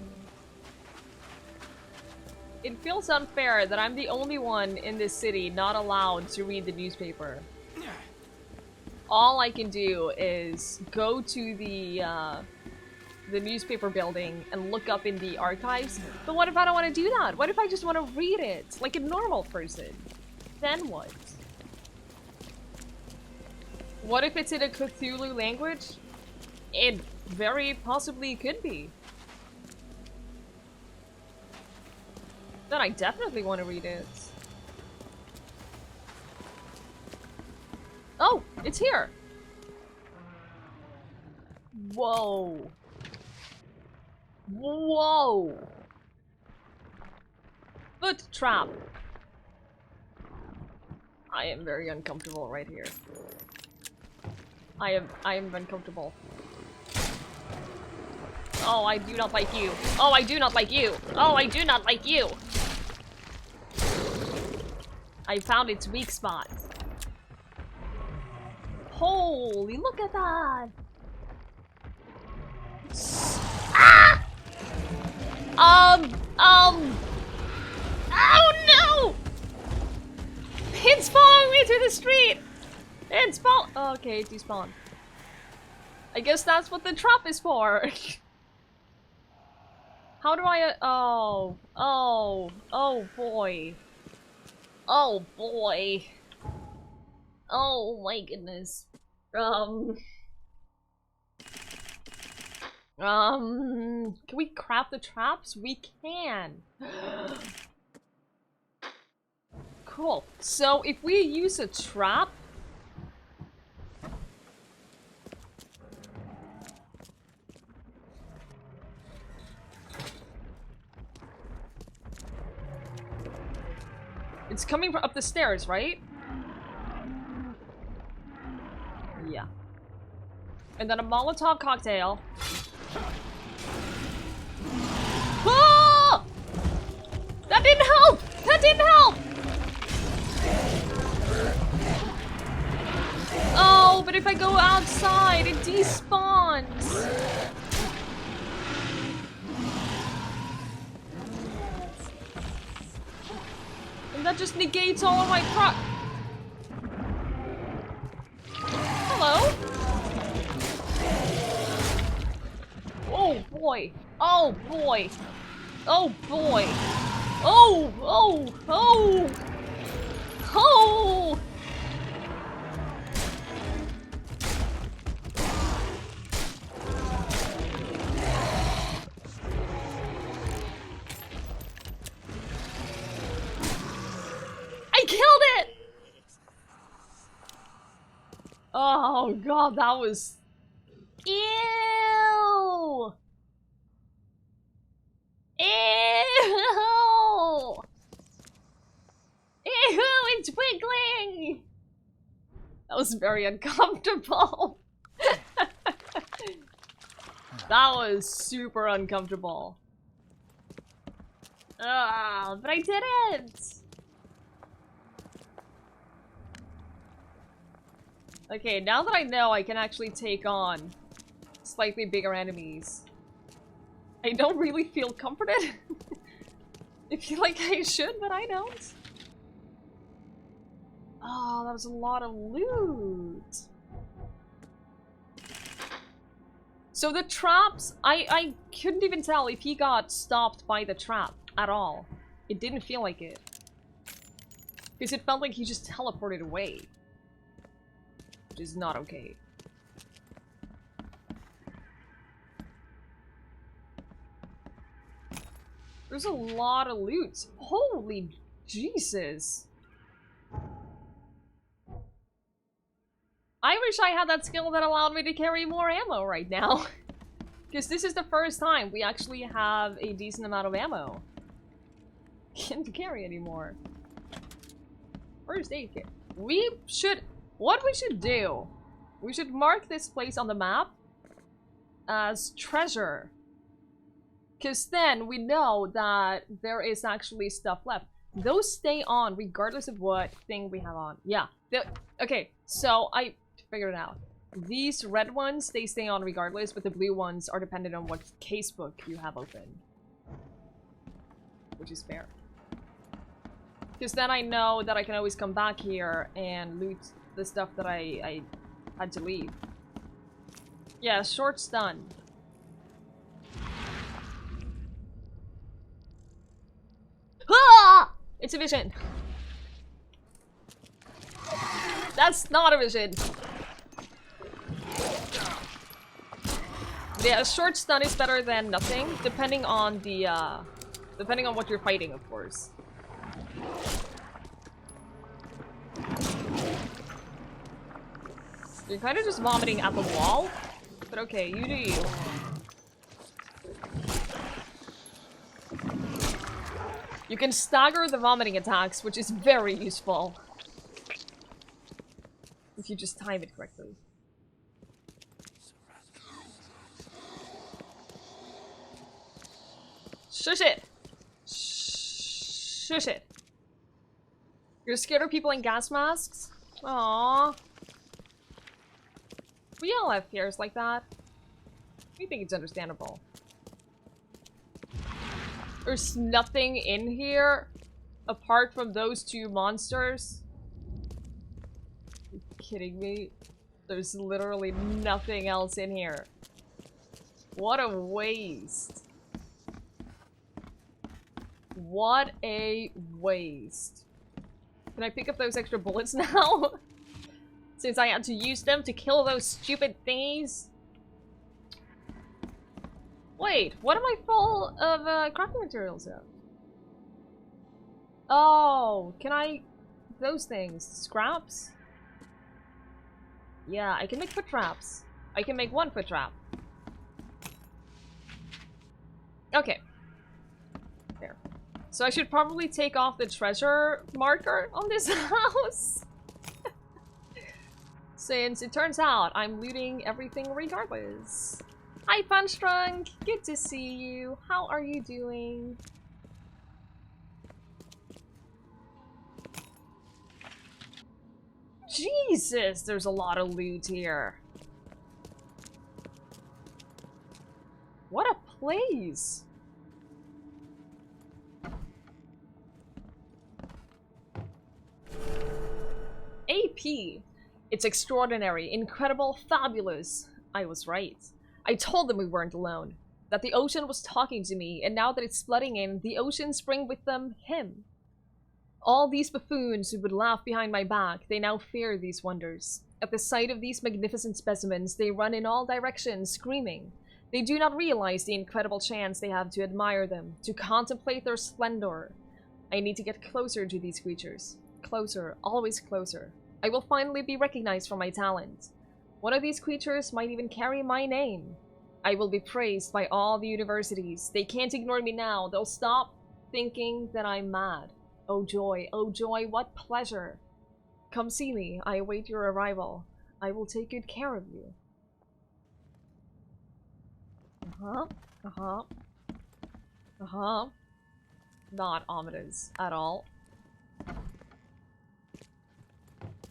It feels unfair that I'm the only one in this city not allowed to read the newspaper. All I can do is go to the newspaper building and look up in the archives. But what if I don't want to do that? What if I just want to read it like a normal person? Then what? What if it's in a Cthulhu language? It very possibly could be. Then I definitely want to read it. Oh, it's here! Whoa. Whoa! Foot trap! I am very uncomfortable right here. I am uncomfortable. Oh, I do not like you. Oh, I do not like you. Oh, I do not like you. I found its weak spot. Holy, look at that. Ah! Oh no! It's following me through the street! It's okay, it despawned. I guess that's what the trap is for. How do I, oh boy. Oh boy. Oh my goodness. Can we craft the traps? We can. Cool. So if we use a trap, it's coming from up the stairs, right? Yeah. And then a Molotov cocktail. Ah! That didn't help! That didn't help! Oh, but if I go outside, it despawns. And that just negates all of my Hello? Oh boy. Oh boy. Oh boy. Oh, oh, oh. Oh. I killed it! Oh god, that was... Ew! Ew! Ew, it's wiggling! That was very uncomfortable. That was super uncomfortable. But I did it! Okay, now that I know I can actually take on slightly bigger enemies, I don't really feel comforted. I feel like I should, but I don't. Oh, that was a lot of loot. So the traps, I couldn't even tell if he got stopped by the trap at all. It didn't feel like it. Because it felt like he just teleported away. Which is not okay. There's a lot of loot. Holy Jesus. I wish I had that skill that allowed me to carry more ammo right now. Because this is the first time we actually have a decent amount of ammo. Can't carry anymore. First aid kit. We should... What we should do, we should mark this place on the map as treasure. Because then we know that there is actually stuff left. Those stay on regardless of what thing we have on. Yeah. Okay, so I figured it out. These red ones, they stay on regardless, but the blue ones are dependent on what casebook you have open. Which is fair. Because then I know that I can always come back here and loot the stuff that I had to leave. Yeah, short stun. Ah! It's a vision. That's not a vision. Yeah, a short stun is better than nothing, depending on the depending on what you're fighting, of course. You're kind of just vomiting at the wall, but okay, you do you. You can stagger the vomiting attacks, which is very useful. If you just time it correctly. Shush it! Shush it. You're scared of people in gas masks? Aww. We all have fears like that. We think it's understandable. There's nothing in here apart from those two monsters. Are you kidding me? There's literally nothing else in here. What a waste. What a waste. Can I pick up those extra bullets now? Since I had to use them to kill those stupid thingies? Wait, what am I full of crafting materials of? Oh, can I... those things. Scraps? Yeah, I can make foot traps. I can make 1 foot trap. Okay. There. So I should probably take off the treasure marker on this house. Since it turns out I'm looting everything regardless. Hi Punch Drunk! Good to see you. How are you doing? Jesus, there's a lot of loot here. What a place! AP. It's extraordinary, incredible, fabulous. I was right. I told them we weren't alone. That the ocean was talking to me, and now that it's flooding in, the oceans bring with them him. All these buffoons who would laugh behind my back, they now fear these wonders. At the sight of these magnificent specimens, they run in all directions, screaming. They do not realize the incredible chance they have to admire them, to contemplate their splendor. I need to get closer to these creatures. Closer, always closer. I will finally be recognized for my talent. One of these creatures might even carry my name. I will be praised by all the universities. They can't ignore me now. They'll stop thinking that I'm mad. Oh joy, what pleasure. Come see me. I await your arrival. I will take good care of you. Not ominous at all.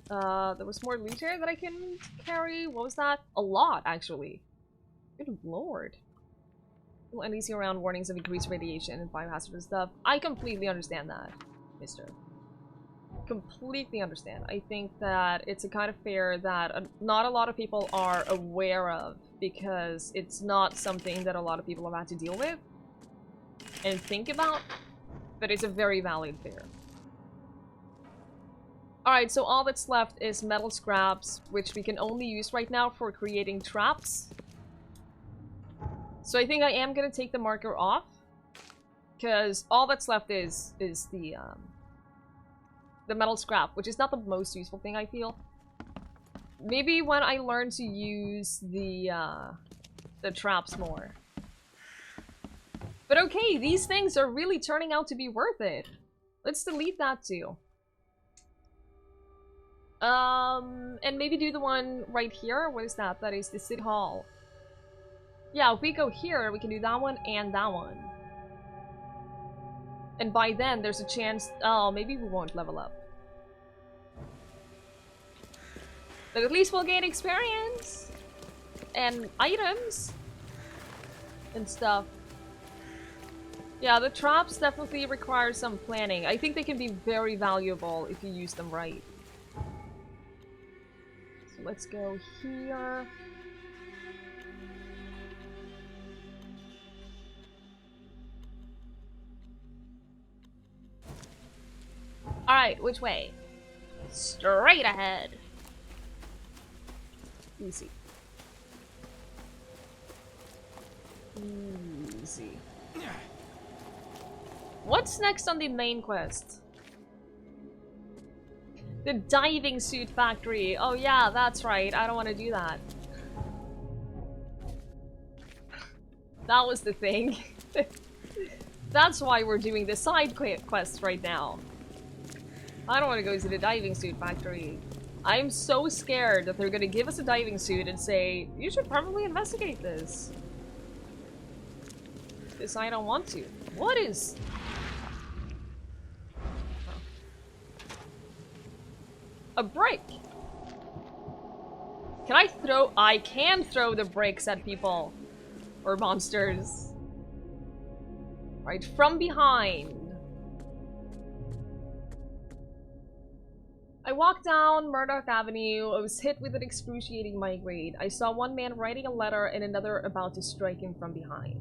There was more loot here that I can carry. What was that? A lot, actually. Good lord. Well, at least around warnings of increased radiation and biohazardous stuff. I completely understand that, mister. Completely understand. I think that it's a kind of fear that not a lot of people are aware of, because it's not something that a lot of people have had to deal with and think about, but it's a very valid fear. Alright, so all that's left is metal scraps, which we can only use right now for creating traps. So I think I am gonna take the marker off, because all that's left is the metal scrap, which is not the most useful thing, I feel. Maybe when I learn to use the traps more. But okay, these things are really turning out to be worth it. Let's delete that too. And maybe do the one right here. What is that? That is the City Hall. Yeah, if we go here, we can do that one and that one. And by then, there's a chance... Oh, maybe we won't level up. But at least we'll gain experience! And items! And stuff. Yeah, the traps definitely require some planning. I think they can be very valuable if you use them right. So let's go here. Alright, which way? Straight ahead. Easy. Easy. What's next on the main quest? The diving suit factory. Oh yeah, that's right. I don't want to do that. That was the thing. That's why we're doing the side quest right now. I don't want to go to the diving suit factory. I'm so scared that they're gonna give us a diving suit and say, you should probably investigate this. Because I don't want to. What is... A brick! Can I throw- I can throw the bricks at people. Or monsters. Right, from behind. I walked down Murdoch Avenue. I was hit with an excruciating migraine. I saw one man writing a letter and another about to strike him from behind.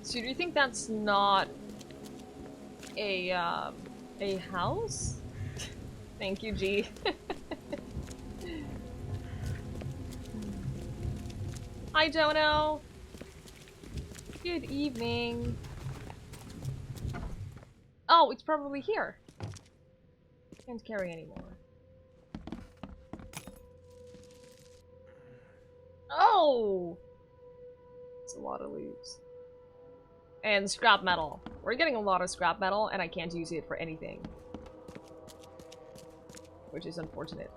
So do you think that's not a house? Thank you, G. Hi, Jono. Good evening. Oh, it's probably here. Can't carry anymore. Oh! It's a lot of loops. And scrap metal. We're getting a lot of scrap metal, and I can't use it for anything. Which is unfortunate.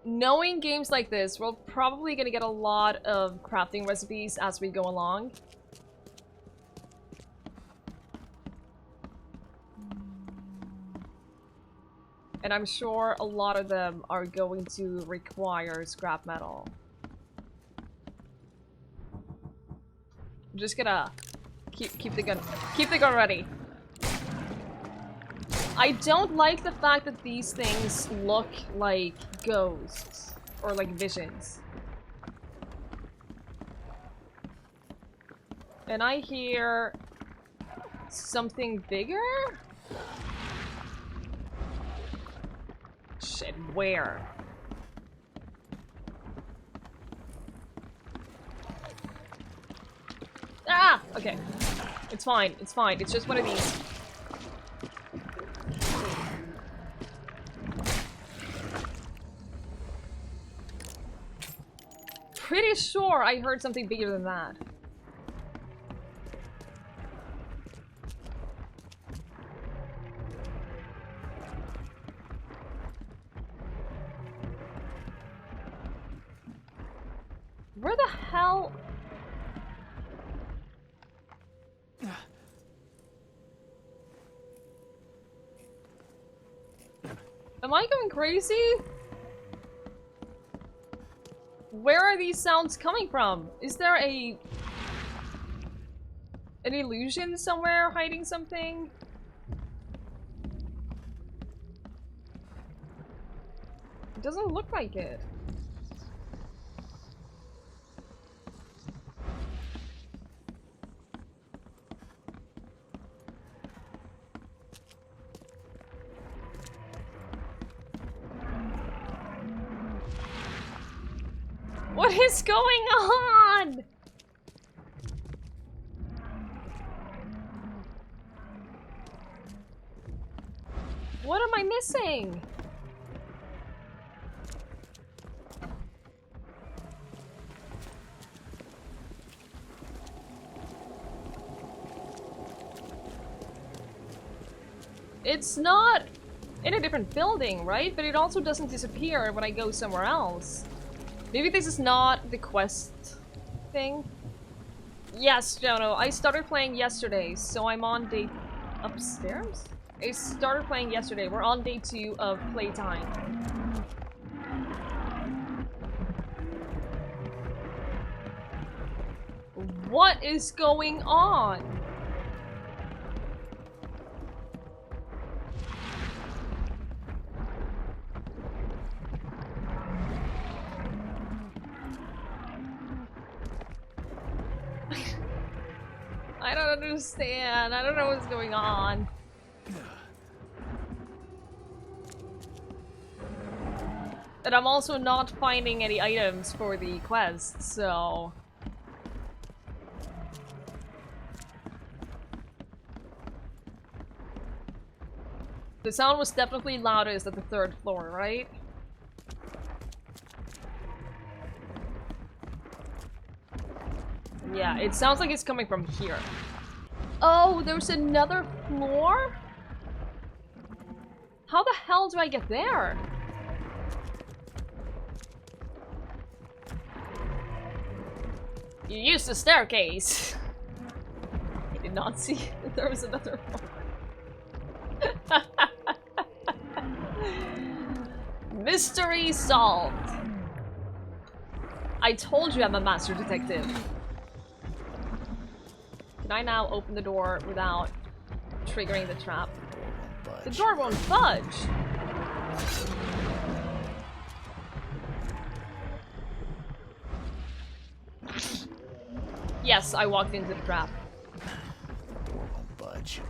Knowing games like this, we're probably gonna get a lot of crafting recipes as we go along. And I'm sure a lot of them are going to require scrap metal. I'm just gonna keep the gun ready. I don't like the fact that these things look like ghosts or like visions. And I hear something bigger? Shit, where? Ah! Okay. It's fine, it's fine. It's just one of these. Pretty sure I heard something bigger than that. Where the hell? Am I going crazy? Where are these sounds coming from? Is there an illusion somewhere hiding something? It doesn't look like it. What is going on? What am I missing? It's not in a different building, right? But it also doesn't disappear when I go somewhere else. Maybe this is not the quest thing. Yes, Jono, I started playing yesterday, so I'm on day... upstairs? I started playing yesterday. We're on day 2 of playtime. What is going on? I don't understand. I don't know what's going on. And I'm also not finding any items for the quest, so... The sound was definitely loudest at the 3rd floor, right? Yeah, it sounds like it's coming from here. Oh, there's another floor? How the hell do I get there? You used the staircase. I did not see that there was another floor. Mystery solved. I told you I'm a master detective. Can I now open the door without triggering the trap? The door won't budge. Yes, I walked into the trap. The door won't budge.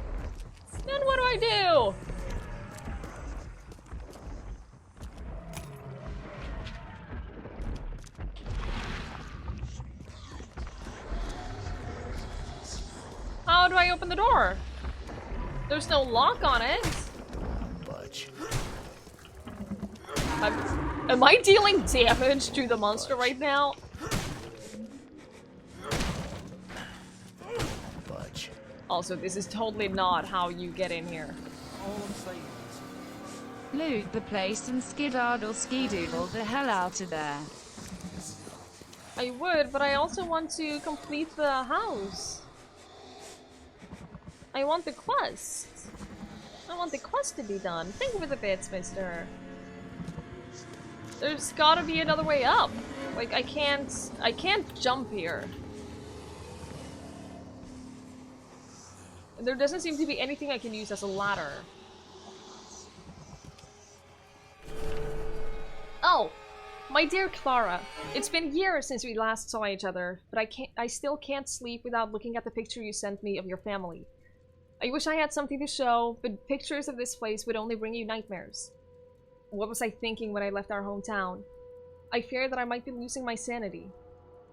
Then what do I do? How do I open the door? There's no lock on it. Budge. Am I dealing damage to the monster right now? Budge. Also, this is totally not how you get in here. All I'm saying is... Loot the place and skedaddle skidoodle the hell out of there. I would, but I also want to complete the house. I want the quest. I want the quest to be done. Think with the bits, mister. There's gotta be another way up. Like, I can't jump here. There doesn't seem to be anything I can use as a ladder. Oh! My dear Clara, it's been years since we last saw each other, but I still can't sleep without looking at the picture you sent me of your family. I wish I had something to show, but pictures of this place would only bring you nightmares. What was I thinking when I left our hometown? I fear that I might be losing my sanity.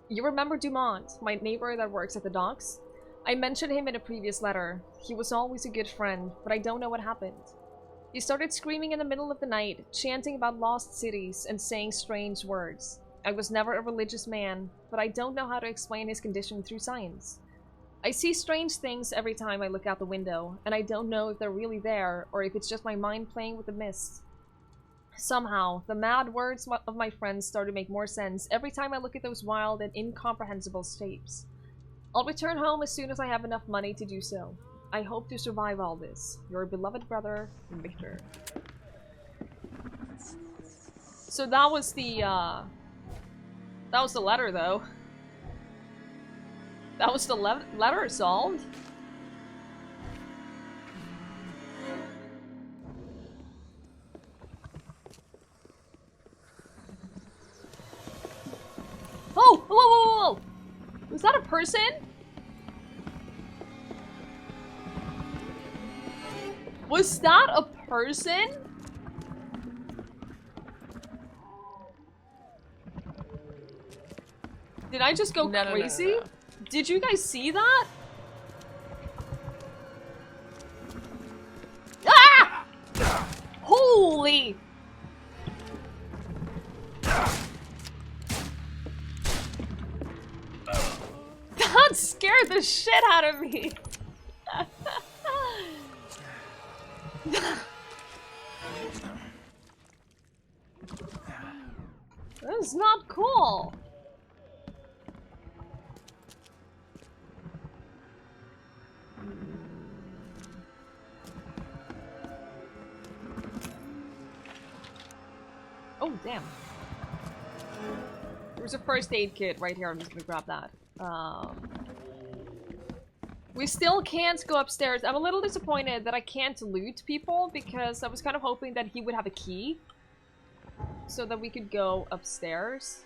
You remember Dumont, my neighbor that works at the docks? I mentioned him in a previous letter. He was always a good friend, but I don't know what happened. He started screaming in the middle of the night, chanting about lost cities and saying strange words. I was never a religious man, but I don't know how to explain his condition through science. I see strange things every time I look out the window, and I don't know if they're really there or if it's just my mind playing with the mist. Somehow, the mad words of my friends start to make more sense every time I look at those wild and incomprehensible shapes. I'll return home as soon as I have enough money to do so. I hope to survive all this. Your beloved brother, Victor. So that was the letter, though. That was the letter solved. Oh! Whoa, whoa, whoa, whoa! Was that a person? Was that a person? Did I just go crazy? No. Did you guys see that? Ah! Holy! That scared the shit out of me. That damn. There's a first aid kit right here. I'm just gonna grab that. We still can't go upstairs. I'm a little disappointed that I can't loot people because I was kind of hoping that he would have a key so that we could go upstairs.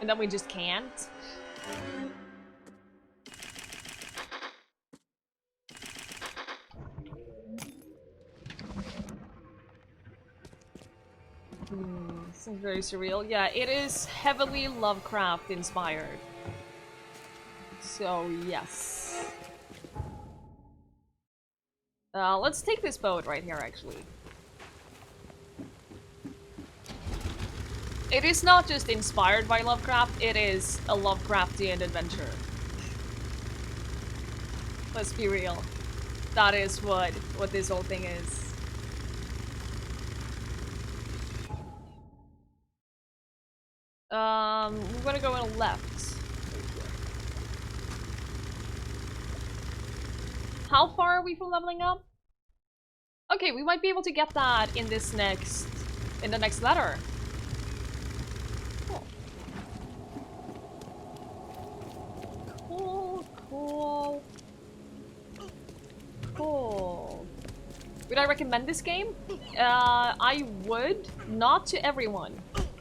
And then we just can't. Seems very surreal. Yeah, it is heavily Lovecraft inspired. So, yes. Let's take this boat right here, actually. It is not just inspired by Lovecraft, it is a Lovecraftian adventure. Let's be real. That is what this whole thing is. We're gonna go on a left. How far are we from leveling up? Okay, we might be able to get that in this in the next letter. Cool. Cool. Cool. Would I recommend this game? I would. Not to everyone.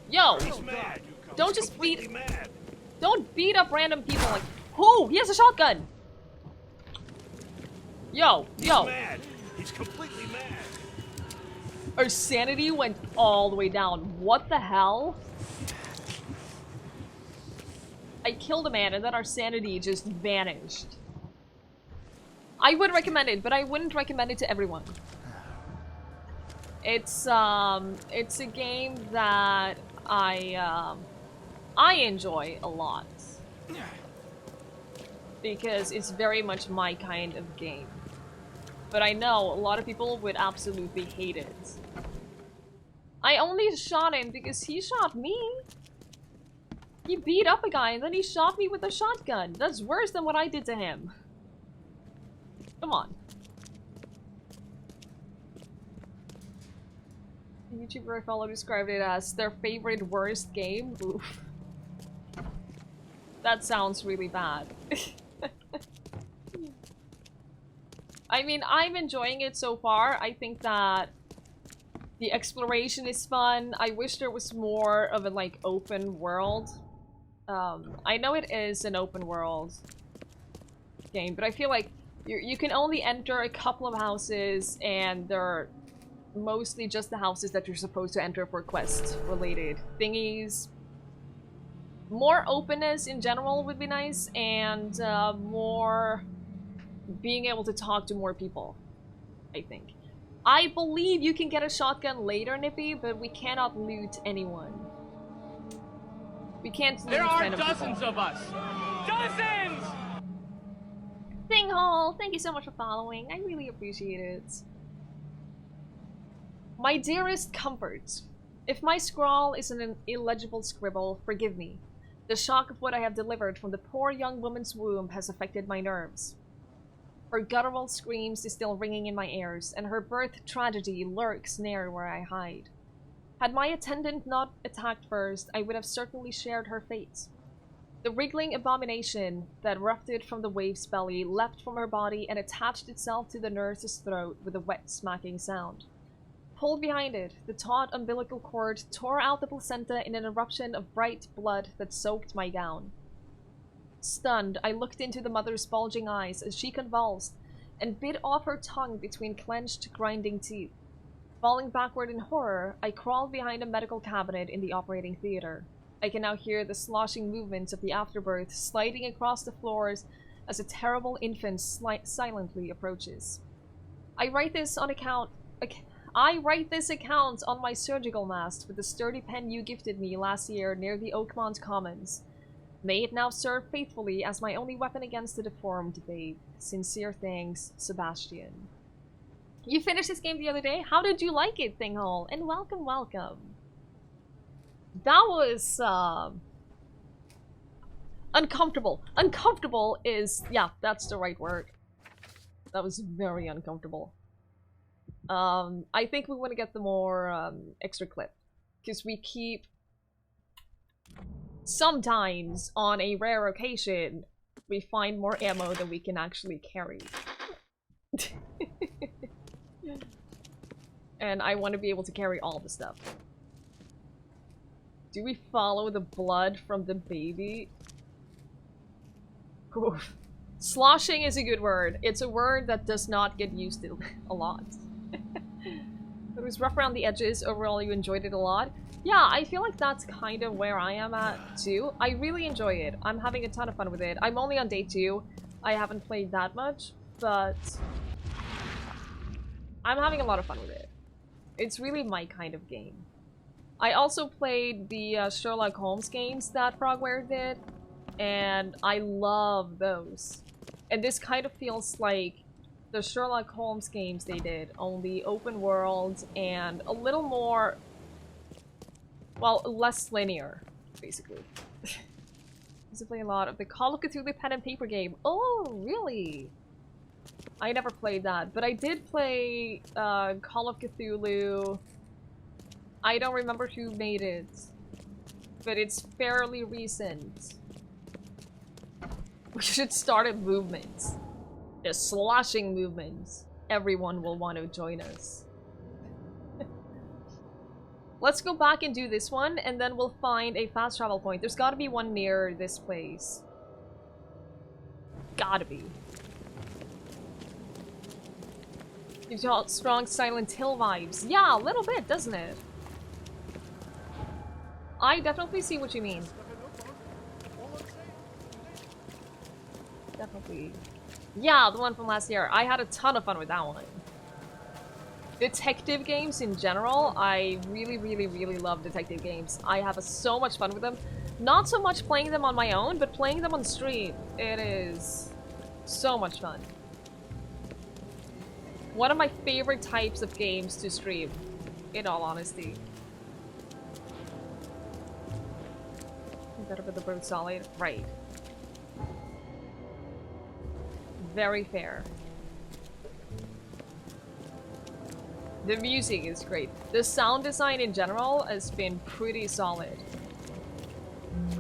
Yo! Don't just beat... Don't beat up random people like... Who? He has a shotgun! Yo! He's completely mad. Our sanity went all the way down. What the hell? I killed a man and then our sanity just vanished. I would recommend it, but I wouldn't recommend it to everyone. It's a game that I enjoy a lot. Because it's very much my kind of game. But I know a lot of people would absolutely hate it. I only shot him because he shot me. He beat up a guy and then he shot me with a shotgun. That's worse than what I did to him. Come on. The YouTuber I follow described it as their favorite worst game. Oof. That sounds really bad. I mean, I'm enjoying it so far. I think that the exploration is fun. I wish there was more of a, like, open world. I know it is an open world game, but I feel like you can only enter a couple of houses, and they're mostly just the houses that you're supposed to enter for quest-related thingies. More openness in general would be nice, and more being able to talk to more people, I think. I believe you can get a shotgun later, Nippy, but we cannot loot anyone. We can't loot random people. There are dozens of us! Dozens! Thinghole, thank you so much for following. I really appreciate it. My dearest comfort. If my scrawl is an illegible scribble, forgive me. The shock of what I have delivered from the poor young woman's womb has affected my nerves. Her guttural screams is still ringing in my ears, and her birth tragedy lurks near where I hide. Had my attendant not attacked first, I would have certainly shared her fate. The wriggling abomination that erupted from the waif's belly leapt from her body and attached itself to the nurse's throat with a wet smacking sound. Pulled behind it, the taut umbilical cord tore out the placenta in an eruption of bright blood that soaked my gown. Stunned, I looked into the mother's bulging eyes as she convulsed and bit off her tongue between clenched, grinding teeth. Falling backward in horror, I crawled behind a medical cabinet in the operating theater. I can now hear the sloshing movements of the afterbirth sliding across the floors as a terrible infant silently approaches. I write this account on my surgical mask with the sturdy pen you gifted me last year near the Oakmont Commons. May it now serve faithfully as my only weapon against the deformed babe. Sincere thanks, Sebastian. You finished this game the other day? How did you like it, Thinghole? And welcome, welcome. That was, uncomfortable. Uncomfortable is, yeah, that's the right word. That was very uncomfortable. I think we want to get the more extra clip. Because we keep... Sometimes, on a rare occasion, we find more ammo than we can actually carry. And I want to be able to carry all the stuff. Do we follow the blood from the baby? Oof. Sloshing is a good word. It's a word that does not get used a lot. It was rough around the edges. Overall, you enjoyed it a lot. Yeah, I feel like that's kind of where I am at, too. I really enjoy it. I'm having a ton of fun with it. I'm only on day 2. I haven't played that much, but... I'm having a lot of fun with it. It's really my kind of game. I also played the Sherlock Holmes games that Frogware did, and I love those. And this kind of feels like the Sherlock Holmes games they did, only open world and a little more... well, less linear, basically. I used to play a lot of the Call of Cthulhu pen and paper game. Oh, really? I never played that, but I did play Call of Cthulhu. I don't remember who made it, but it's fairly recent. We should start a movement. The sloshing movement. Everyone will want to join us. Let's go back and do this one, and then we'll find a fast travel point. There's gotta be one near this place. Gotta be. Gives you all strong Silent Hill vibes. Yeah, a little bit, doesn't it? I definitely see what you mean. Definitely. Yeah, the one from last year. I had a ton of fun with that one. Detective games in general, I really, really, really love detective games. I have so much fun with them. Not so much playing them on my own, but playing them on stream. It is so much fun. One of my favorite types of games to stream, in all honesty. Better with the bird solid. Right. Very fair. The music is great. The sound design in general has been pretty solid.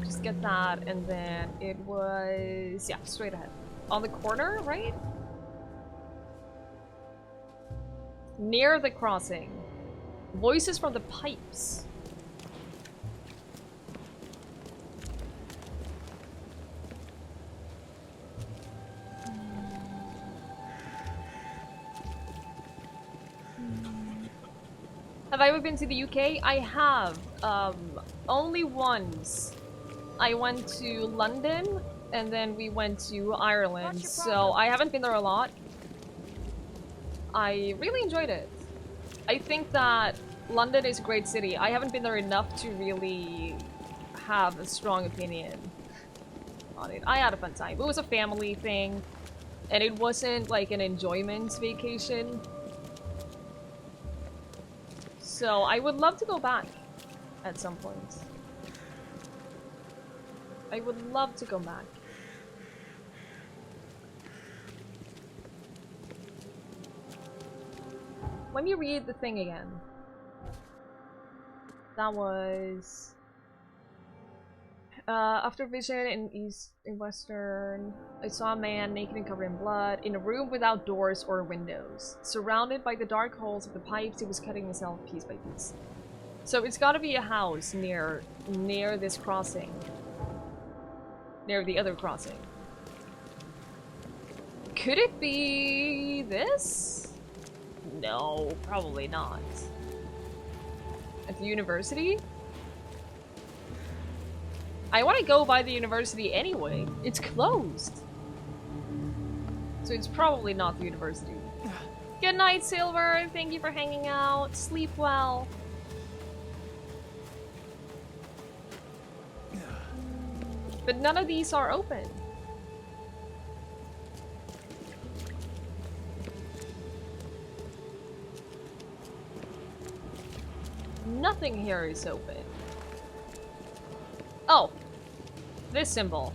Just get that, and then it was... yeah, straight ahead. On the corner, right? Near the crossing. Voices from the pipes. Have I ever been to the UK? I have. Only once. I went to London, and then we went to Ireland, so I haven't been there a lot. I really enjoyed it. I think that London is a great city. I haven't been there enough to really have a strong opinion on it. I had a fun time. It was a family thing, and it wasn't like an enjoyment vacation. So I would love to go back at some point. I would love to go back. Let me read the thing again. That was... after vision in Western, I saw a man naked and covered in blood, in a room without doors or windows. Surrounded by the dark holes of the pipes, he was cutting himself piece by piece. So it's gotta be a house near this crossing. Near the other crossing. Could it be this? No, probably not. At the university? I want to go by the university anyway. It's closed. So it's probably not the university. Good night, Silver. Thank you for hanging out. Sleep well. But none of these are open. Nothing here is open. Oh. This symbol.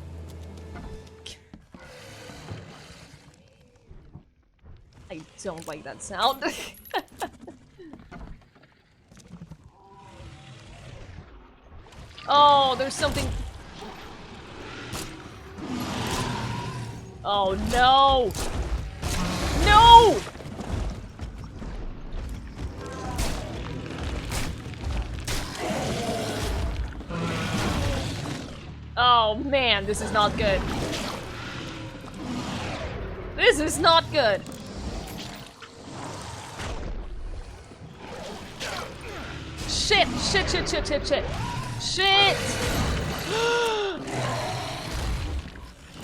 I don't like that sound. Oh, there's something. Oh no! No! Oh man, this is not good. This is not good. Shit, shit, shit, shit, shit, shit. Shit!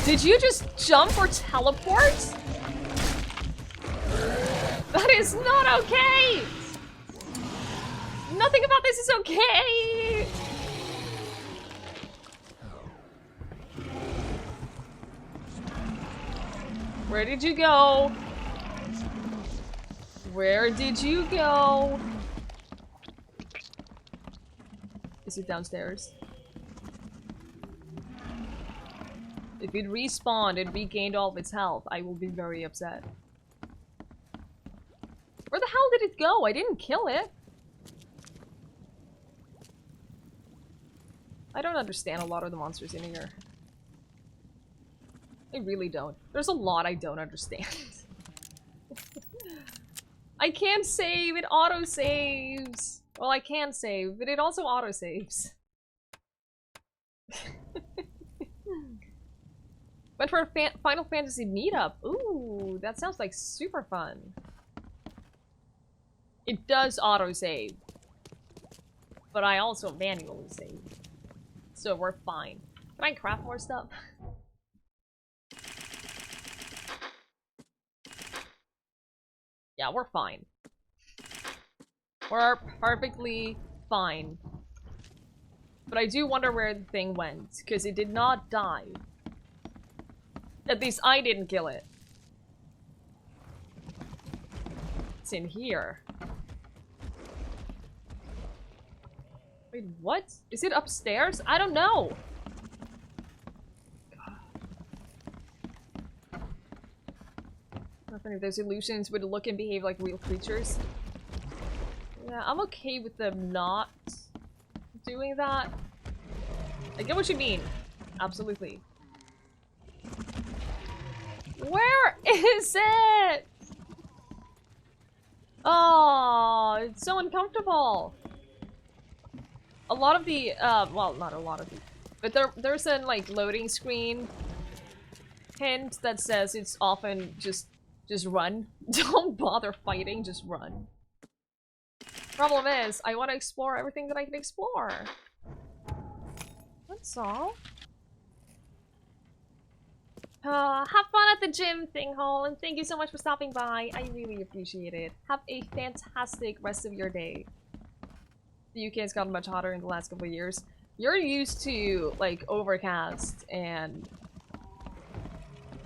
Did you just jump or teleport? That is not okay! Nothing about this is okay! Where did you go? Where did you go? Is it downstairs? If it respawned and regained all of its health, I will be very upset. Where the hell did it go? I didn't kill it. I don't understand a lot of the monsters in here. I really don't. There's a lot I don't understand. I can't save, it auto-saves. Well, I can save, but it also auto-saves. Went for a Final Fantasy meetup. Ooh, that sounds like super fun. It does auto-save. But I also manually save. So we're fine. Can I craft more stuff? Yeah, we're fine. We're perfectly fine. But I do wonder where the thing went, because it did not die. At least I didn't kill it. It's in here. Wait, what? Is it upstairs? I don't know! Not funny if those illusions would look and behave like real creatures. Yeah, I'm okay with them not doing that. I get what you mean. Absolutely. Where is it? Oh, it's so uncomfortable. A lot of the, well, not a lot of the, but there's a, like, loading screen hint that says it's often just run. Don't bother fighting, just run. Problem is, I want to explore everything that I can explore. That's all. Have fun at the gym, Thinghole, and thank you so much for stopping by. I really appreciate it. Have a fantastic rest of your day. The UK has gotten much hotter in the last couple of years. You're used to, like, overcast and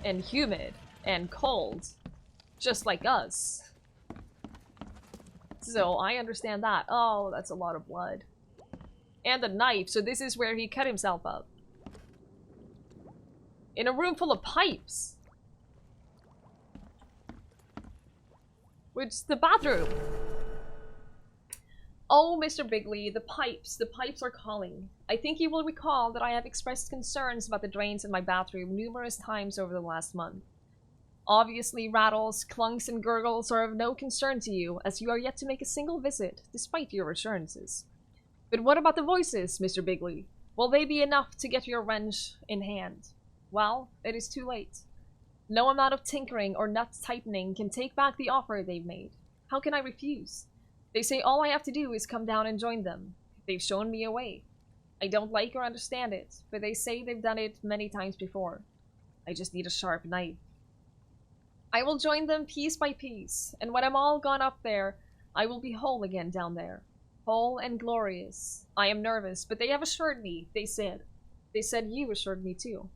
humid and cold, just like us. So I understand that. Oh, that's a lot of blood. And a knife, so this is where he cut himself up. In a room full of pipes. Which is the bathroom. Oh, Mr. Bigley, the pipes are calling. I think you will recall that I have expressed concerns about the drains in my bathroom numerous times over the last month. Obviously, rattles, clunks, and gurgles are of no concern to you, as you are yet to make a single visit, despite your assurances. But what about the voices, Mr. Bigley? Will they be enough to get your wrench in hand? Well, it is too late. No amount of tinkering or nut tightening can take back the offer they've made. How can I refuse? They say all I have to do is come down and join them. They've shown me a way. I don't like or understand it, but they say they've done it many times before. I just need a sharp knife. I will join them piece by piece, and when I'm all gone up there, I will be whole again down there. Whole and glorious. I am nervous, but they have assured me, they said. They said you assured me too.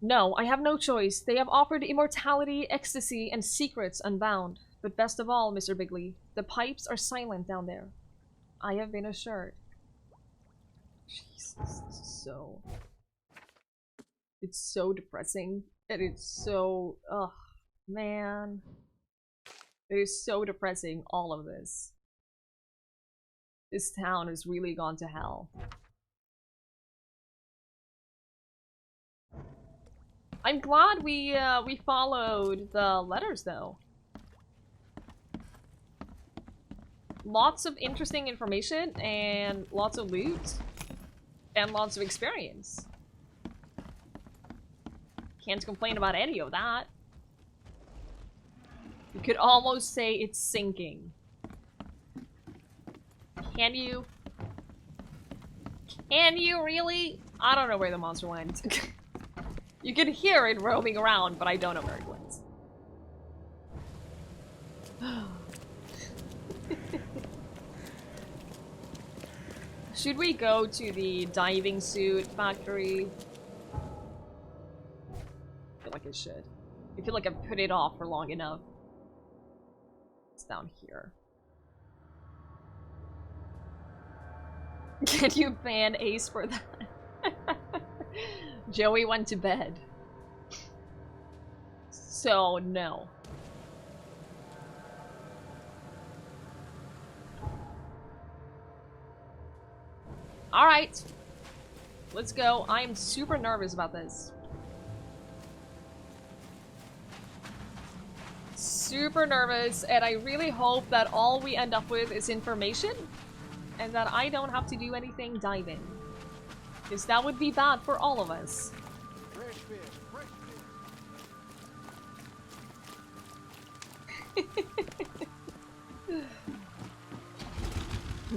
No, I have no choice. They have offered immortality, ecstasy, and secrets unbound. But best of all, Mr. Bigley, the pipes are silent down there. I have been assured. Jesus, this is so... It's so depressing. And it's so... Ugh, man. It is so depressing, all of this. This town has really gone to hell. I'm glad we followed the letters though. Lots of interesting information and lots of loot and lots of experience. Can't complain about any of that. You could almost say it's sinking. Can you? Can you really? I don't know where the monster went. You can hear it roaming around, but I don't know where it went. Should we go to the diving suit factory? I feel like I should. I feel like I've put it off for long enough. It's down here. Can you ban Ace for that? Joey went to bed. So, no. Alright. Let's go. I am super nervous about this. Super nervous, and I really hope that all we end up with is information, and that I don't have to do anything diving. Because that would be bad for all of us.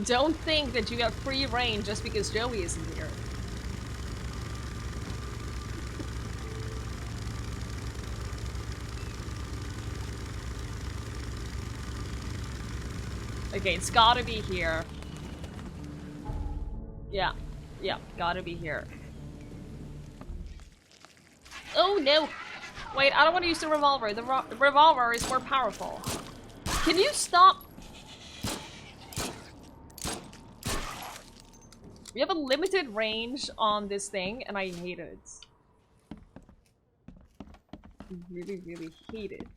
Don't think that you got free reign just because Joey isn't here. Okay, it's gotta be here. Yeah. Yeah, gotta be here. Oh no! Wait, I don't want to use the revolver. The revolver is more powerful. Can you stop? We have a limited range on this thing, and I hate it. I really, really hate it.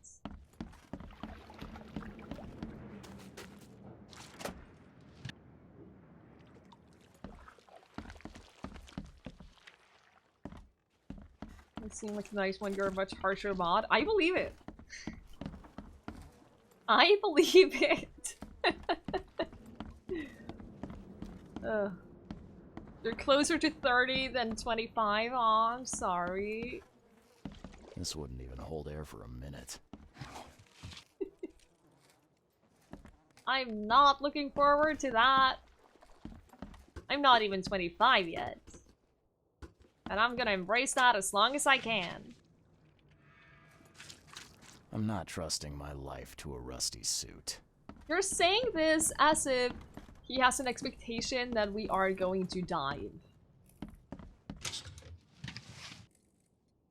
It seems like nice when you're a much harsher mod. I believe it. I believe it. You're closer to 30 than 25. Aw, I'm sorry. This wouldn't even hold air for a minute. I'm not looking forward to that. I'm not even 25 yet. And I'm gonna embrace that as long as I can. I'm not trusting my life to a rusty suit. You're saying this as if he has an expectation that we are going to dive.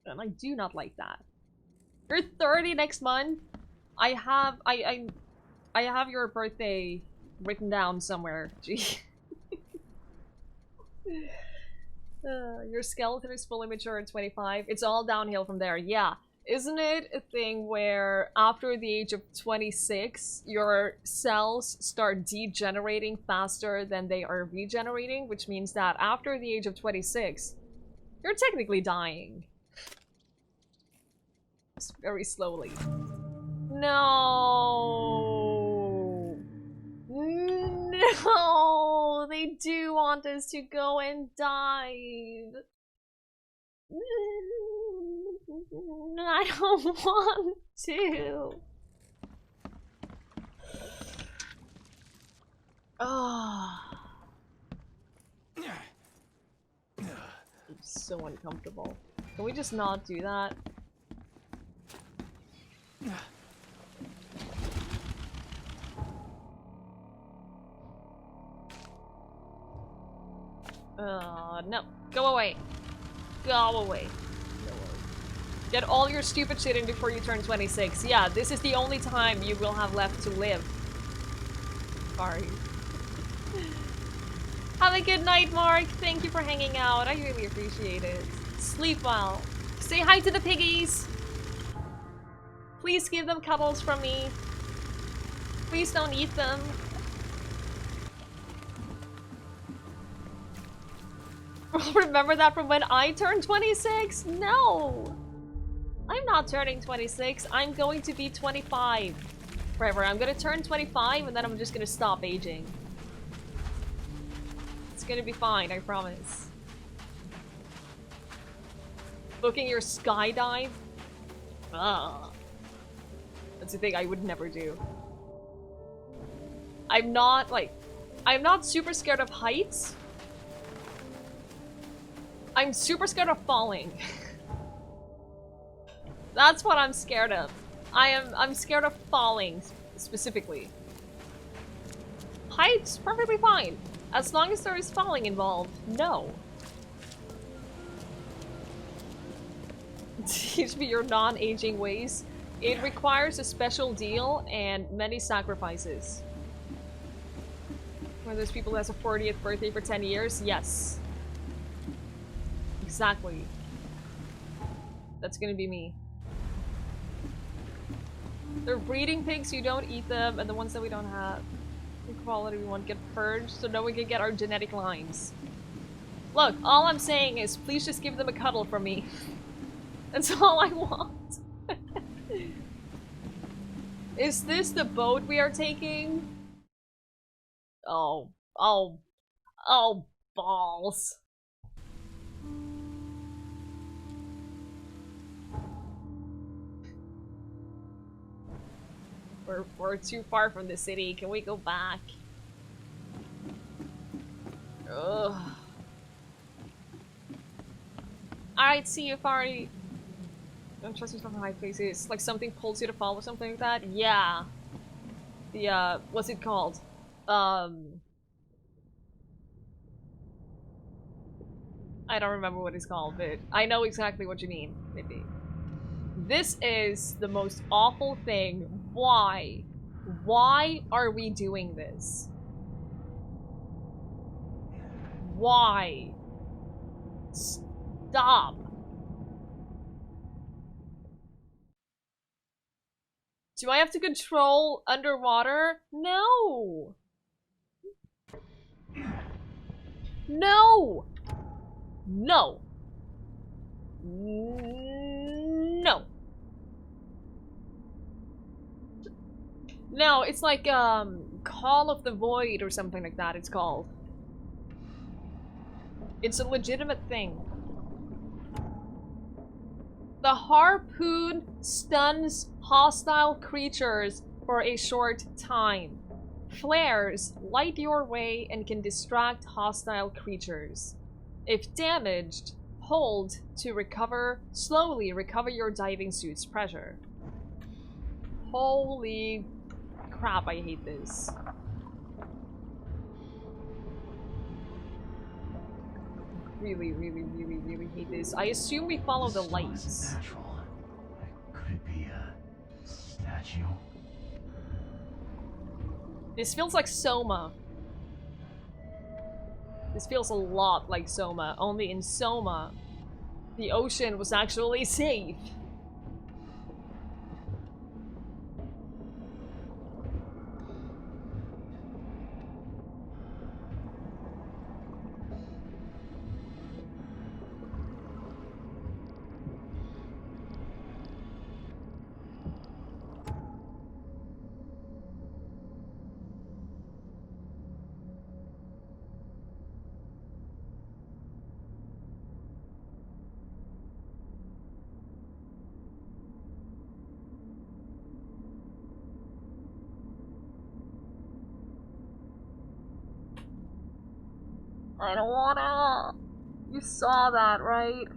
And I do not like that. You're 30 next month. I have your birthday written down somewhere. Gee. Your skeleton is fully mature at 25. It's all downhill from there. Yeah. Isn't it a thing where after the age of 26, your cells start degenerating faster than they are regenerating? Which means that after the age of 26, you're technically dying. Just very slowly. No! No! They do want us to go and dive. I don't want to. Oh. It's so uncomfortable. Can we just not do that? No. Go away. Go away. Get all your stupid shit in before you turn 26. Yeah, this is the only time you will have left to live. Sorry. Have a good night, Mark. Thank you for hanging out. I really appreciate it. Sleep well. Say hi to the piggies. Please give them cuddles from me. Please don't eat them. Remember that from when I turned 26? No. I'm not turning 26. I'm going to be 25. Forever. I'm gonna turn 25 and then I'm just gonna stop aging. It's gonna be fine, I promise. Booking your skydive? Ugh. That's the thing I would never do. I'm not super scared of heights. I'm super scared of falling. That's what I'm scared of. I'm scared of falling, specifically. Heights, perfectly fine. As long as there is falling involved, no. Teach me your non-aging ways. It requires a special deal and many sacrifices. One of those people who has a 40th birthday for 10 years? Yes. Exactly. That's gonna be me. They're breeding pigs, you don't eat them, and the ones that we don't have, the quality we want get purged so no one can get our genetic lines. Look, all I'm saying is please just give them a cuddle from me. That's all I want. Is this the boat we are taking? Oh, balls. We're too far from the city. Can we go back? Ugh. Alright, see if already. Don't trust yourself in high places. Like something pulls you to fall or something like that? Yeah. The, what's it called? I don't remember what it's called, but I know exactly what you mean, maybe. This is the most awful thing. Why? Why are we doing this? Why? Stop. Do I have to control underwater? No! No! No! No! No, it's like, Call of the Void or something like that, it's called. It's a legitimate thing. The harpoon stuns hostile creatures for a short time. Flares light your way and can distract hostile creatures. If damaged, hold to slowly recover your diving suit's pressure. Holy crap, I hate this. Really, really, really, really hate this. I assume we follow the lights. Could it be a statue? This feels like Soma. This feels a lot like Soma, only in Soma, the ocean was actually safe. I don't wanna. You saw that, right?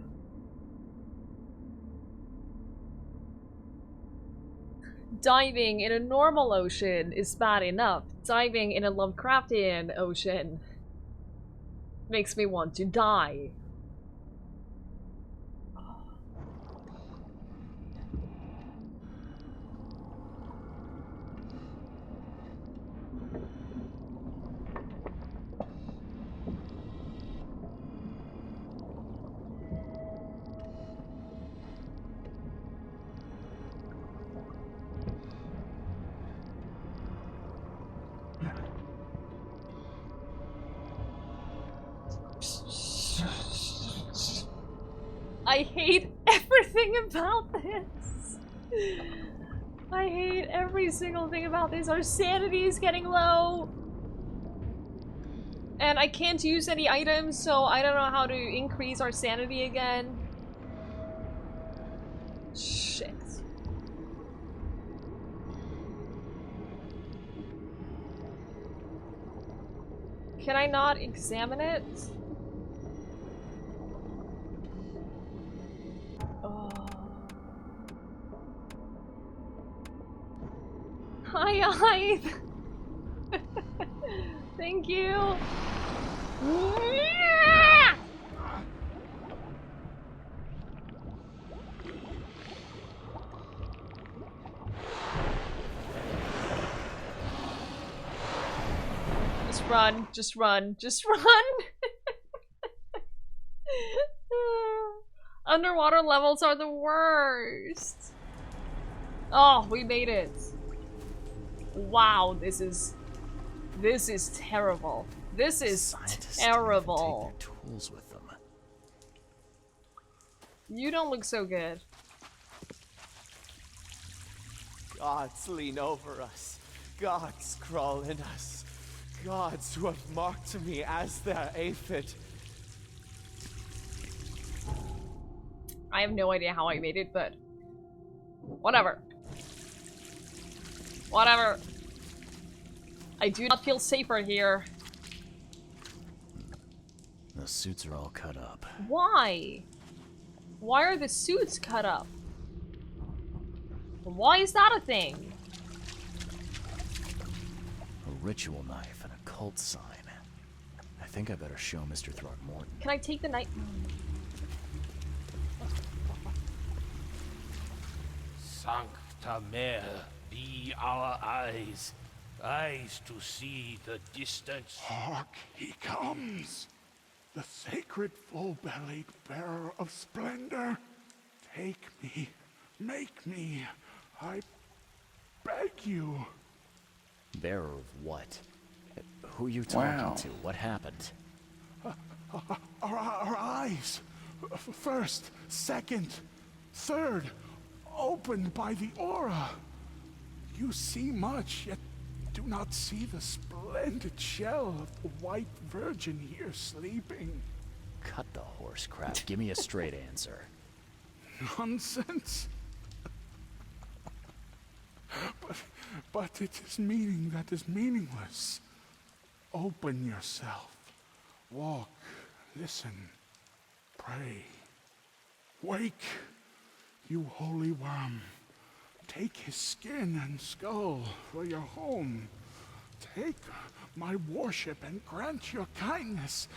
Diving in a normal ocean is bad enough. Diving in a Lovecraftian ocean makes me want to die. I hate everything about this. I hate every single thing about this. Our sanity is getting low. And I can't use any items, so I don't know how to increase our sanity again. Shit. Can I not examine it? Oh. Hi. Thank you. Just run. Underwater levels are the worst. Oh, we made it. Wow, this is terrible. This is Scientists terrible. Take their tools with them. You don't look so good. Gods lean over us. Gods crawl in us. Gods who have marked me as their aphid. I have no idea how I made it, but whatever. Whatever. I do not feel safer here. The suits are all cut up. Why? Why are the suits cut up? Why is that a thing? A ritual knife and a cult sign. I think I better show Mr. Throckmorton. Can I take the knife? Sancta Mare, be our eyes. Eyes to see the distance. Hark, he comes. The sacred full-bellied bearer of splendor. Take me, make me, I beg you. Bearer of what? Who are you talking to? What happened? Our eyes. First, second, third, opened by the aura. You see much, yet do not see the splendid shell of the white virgin here sleeping. Cut the horse crap. Give me a straight answer. Nonsense. But it is meaning that is meaningless. Open yourself. Walk, listen, pray. Wake, you holy worm. Take his skin and skull for your home. Take my worship and grant your kindness.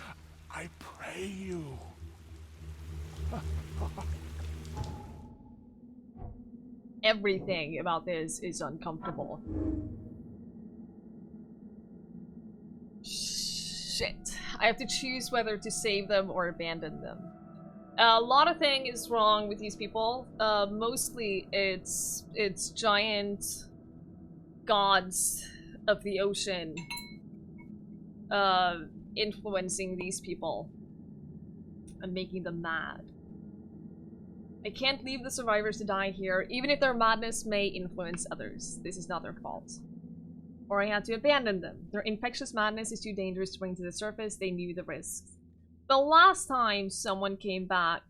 I pray you. Everything about this is uncomfortable. Shit. I have to choose whether to save them or abandon them. A lot of things is wrong with these people. Mostly it's giant gods of the ocean influencing these people and making them mad. I can't leave the survivors to die here, even if their madness may influence others. This is not their fault. Or I had to abandon them. Their infectious madness is too dangerous to bring to the surface. They knew the risks. The last time someone came back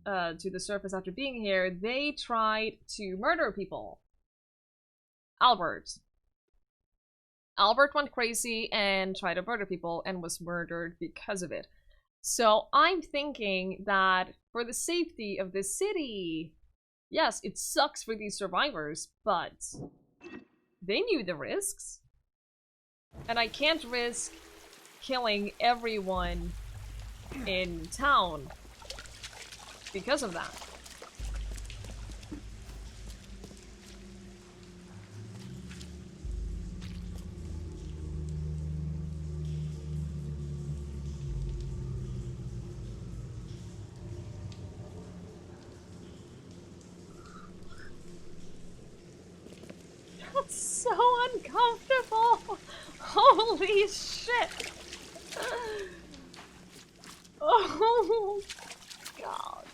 to the surface after being here, they tried to murder people. Albert. Albert went crazy and tried to murder people and was murdered because of it. So I'm thinking that for the safety of the city, yes, it sucks for these survivors, but they knew the risks. And I can't risk killing everyone in town because of that. That's so uncomfortable. Holy shit. Oh god.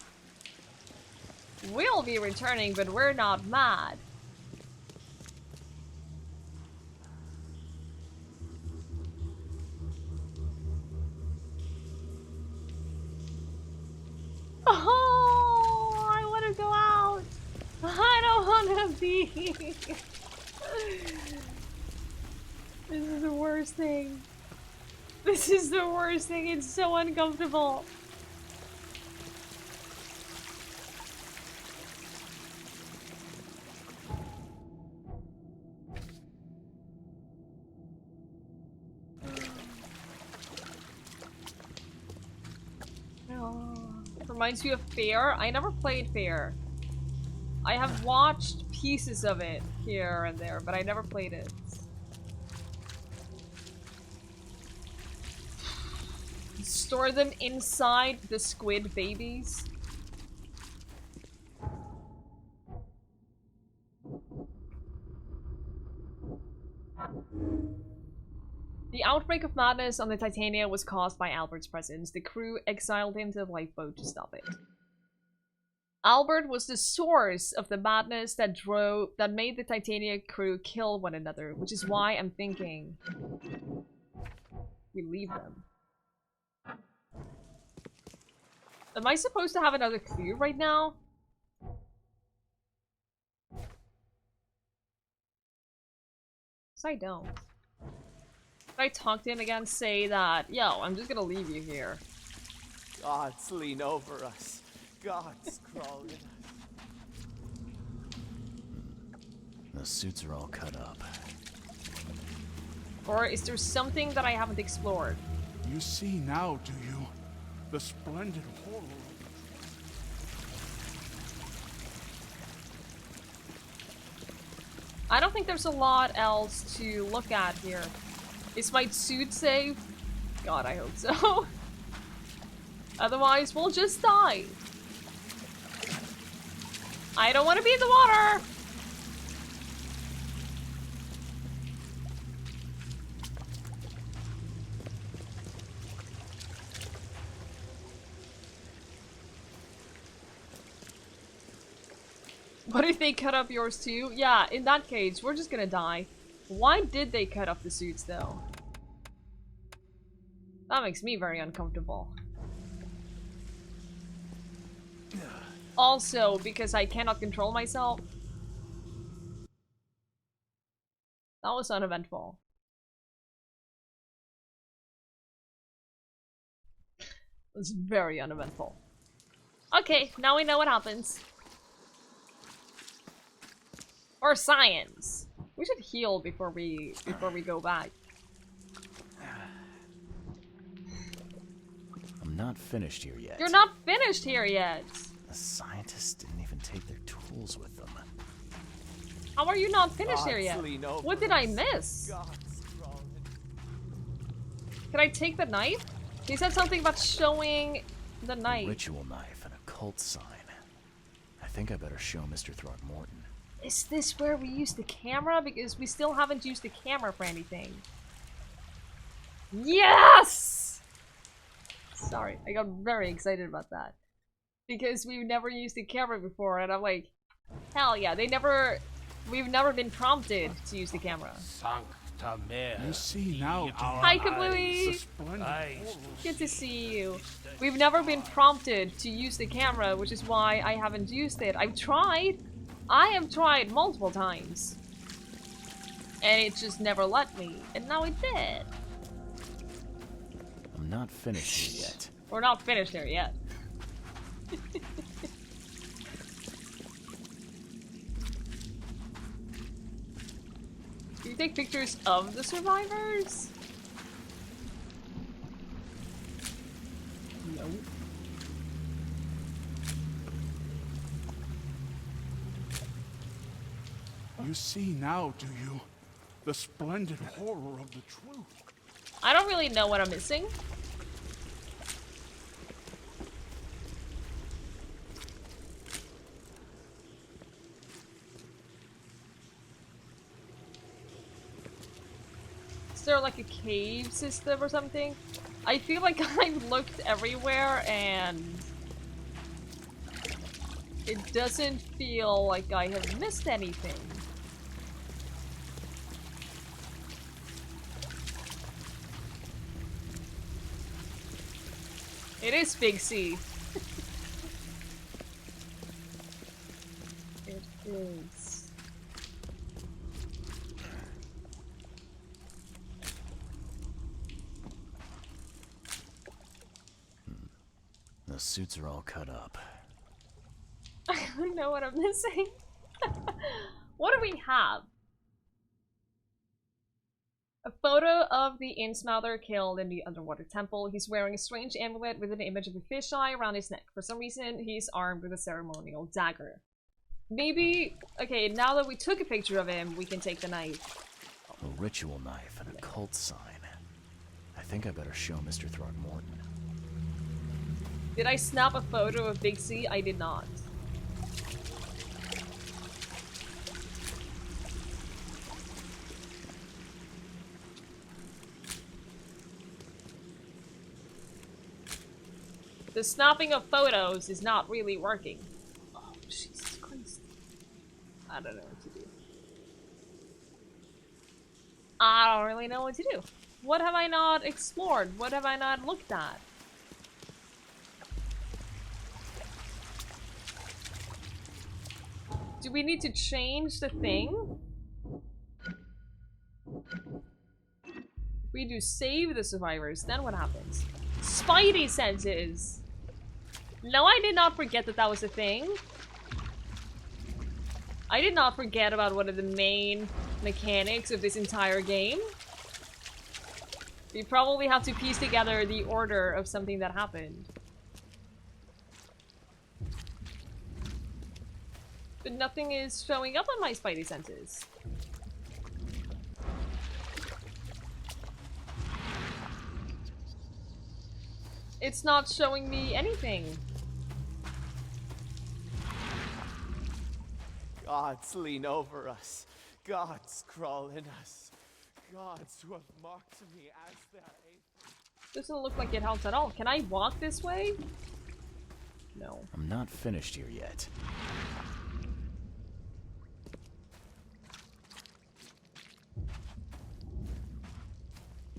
We'll be returning, but we're not mad. Oh, I want to go out. I don't want to be. This is the worst thing. This is the worst thing. It's so uncomfortable. Reminds me of Fair. I never played Fair. I have watched pieces of it here and there, but I never played it. Store them inside the squid babies. The outbreak of madness on the Titania was caused by Albert's presence. The crew exiled him to the lifeboat to stop it. Albert was the source of the madness that made the Titania crew kill one another, which is why I'm thinking we leave them. Am I supposed to have another clue right now? Yes, I don't. If I talk to him again, say that, yo, I'm just gonna leave you here. Gods lean over us. Gods crawl in us. The suits are all cut up. Or is there something that I haven't explored? You see now, do you? The splendid horror. I don't think there's a lot else to look at here. Is my suit safe? God, I hope so. Otherwise, we'll just die. I don't want to be in the water! What if they cut up yours too? Yeah, in that case, we're just gonna die. Why did they cut off the suits though? That makes me very uncomfortable. Also, because I cannot control myself. That was uneventful. It was very uneventful. Okay, now we know what happens. Or science. We should heal before we go back. I'm not finished here yet. You're not finished here yet. The scientists didn't even take their tools with them. How are you not finished here yet? What did I miss? Can I take the knife? He said something about showing the knife. A ritual knife and a cult sign. I think I better show Mr. Throckmorton. Is this where we use the camera? Because we still haven't used the camera for anything. Yes! Sorry, I got very excited about that. Because we've never used the camera before, and I'm like, hell yeah, we've never been prompted to use the camera. You see now, hi Kablooey! Good to see you. We've never been prompted to use the camera, which is why I haven't used it. I've tried! I have tried multiple times. And it just never let me. And now it did. I'm not finished here yet. We're not finished here yet. Do you take pictures of the survivors? No. You see now, do you? The splendid horror of the truth. I don't really know what I'm missing. Is there like a cave system or something? I feel like I've looked everywhere and It doesn't feel like I have missed anything. It is Big C. It is. The suits are all cut up. I don't know what I'm missing. What do we have? A photo of the Innsmouther killed in the underwater temple. He's wearing a strange amulet with an image of a fisheye around his neck. For some reason, he's armed with a ceremonial dagger. Maybe... Okay, now that we took a picture of him, we can take the knife. A ritual knife and a cult sign. I think I better show Mr. Throckmorton. Did I snap a photo of Big C? I did not. The snapping of photos is not really working. Oh, Jesus Christ. I don't know what to do. I don't really know what to do. What have I not explored? What have I not looked at? Do we need to change the thing? If we do save the survivors, then what happens? Spidey senses! No, I did not forget that that was a thing. I did not forget about one of the main mechanics of this entire game. We probably have to piece together the order of something that happened. But nothing is showing up on my Spidey senses. It's not showing me anything. Gods lean over us. Gods crawl in us. Gods who have marked me as their agent. Doesn't look like it helps at all. Can I walk this way? No. I'm not finished here yet.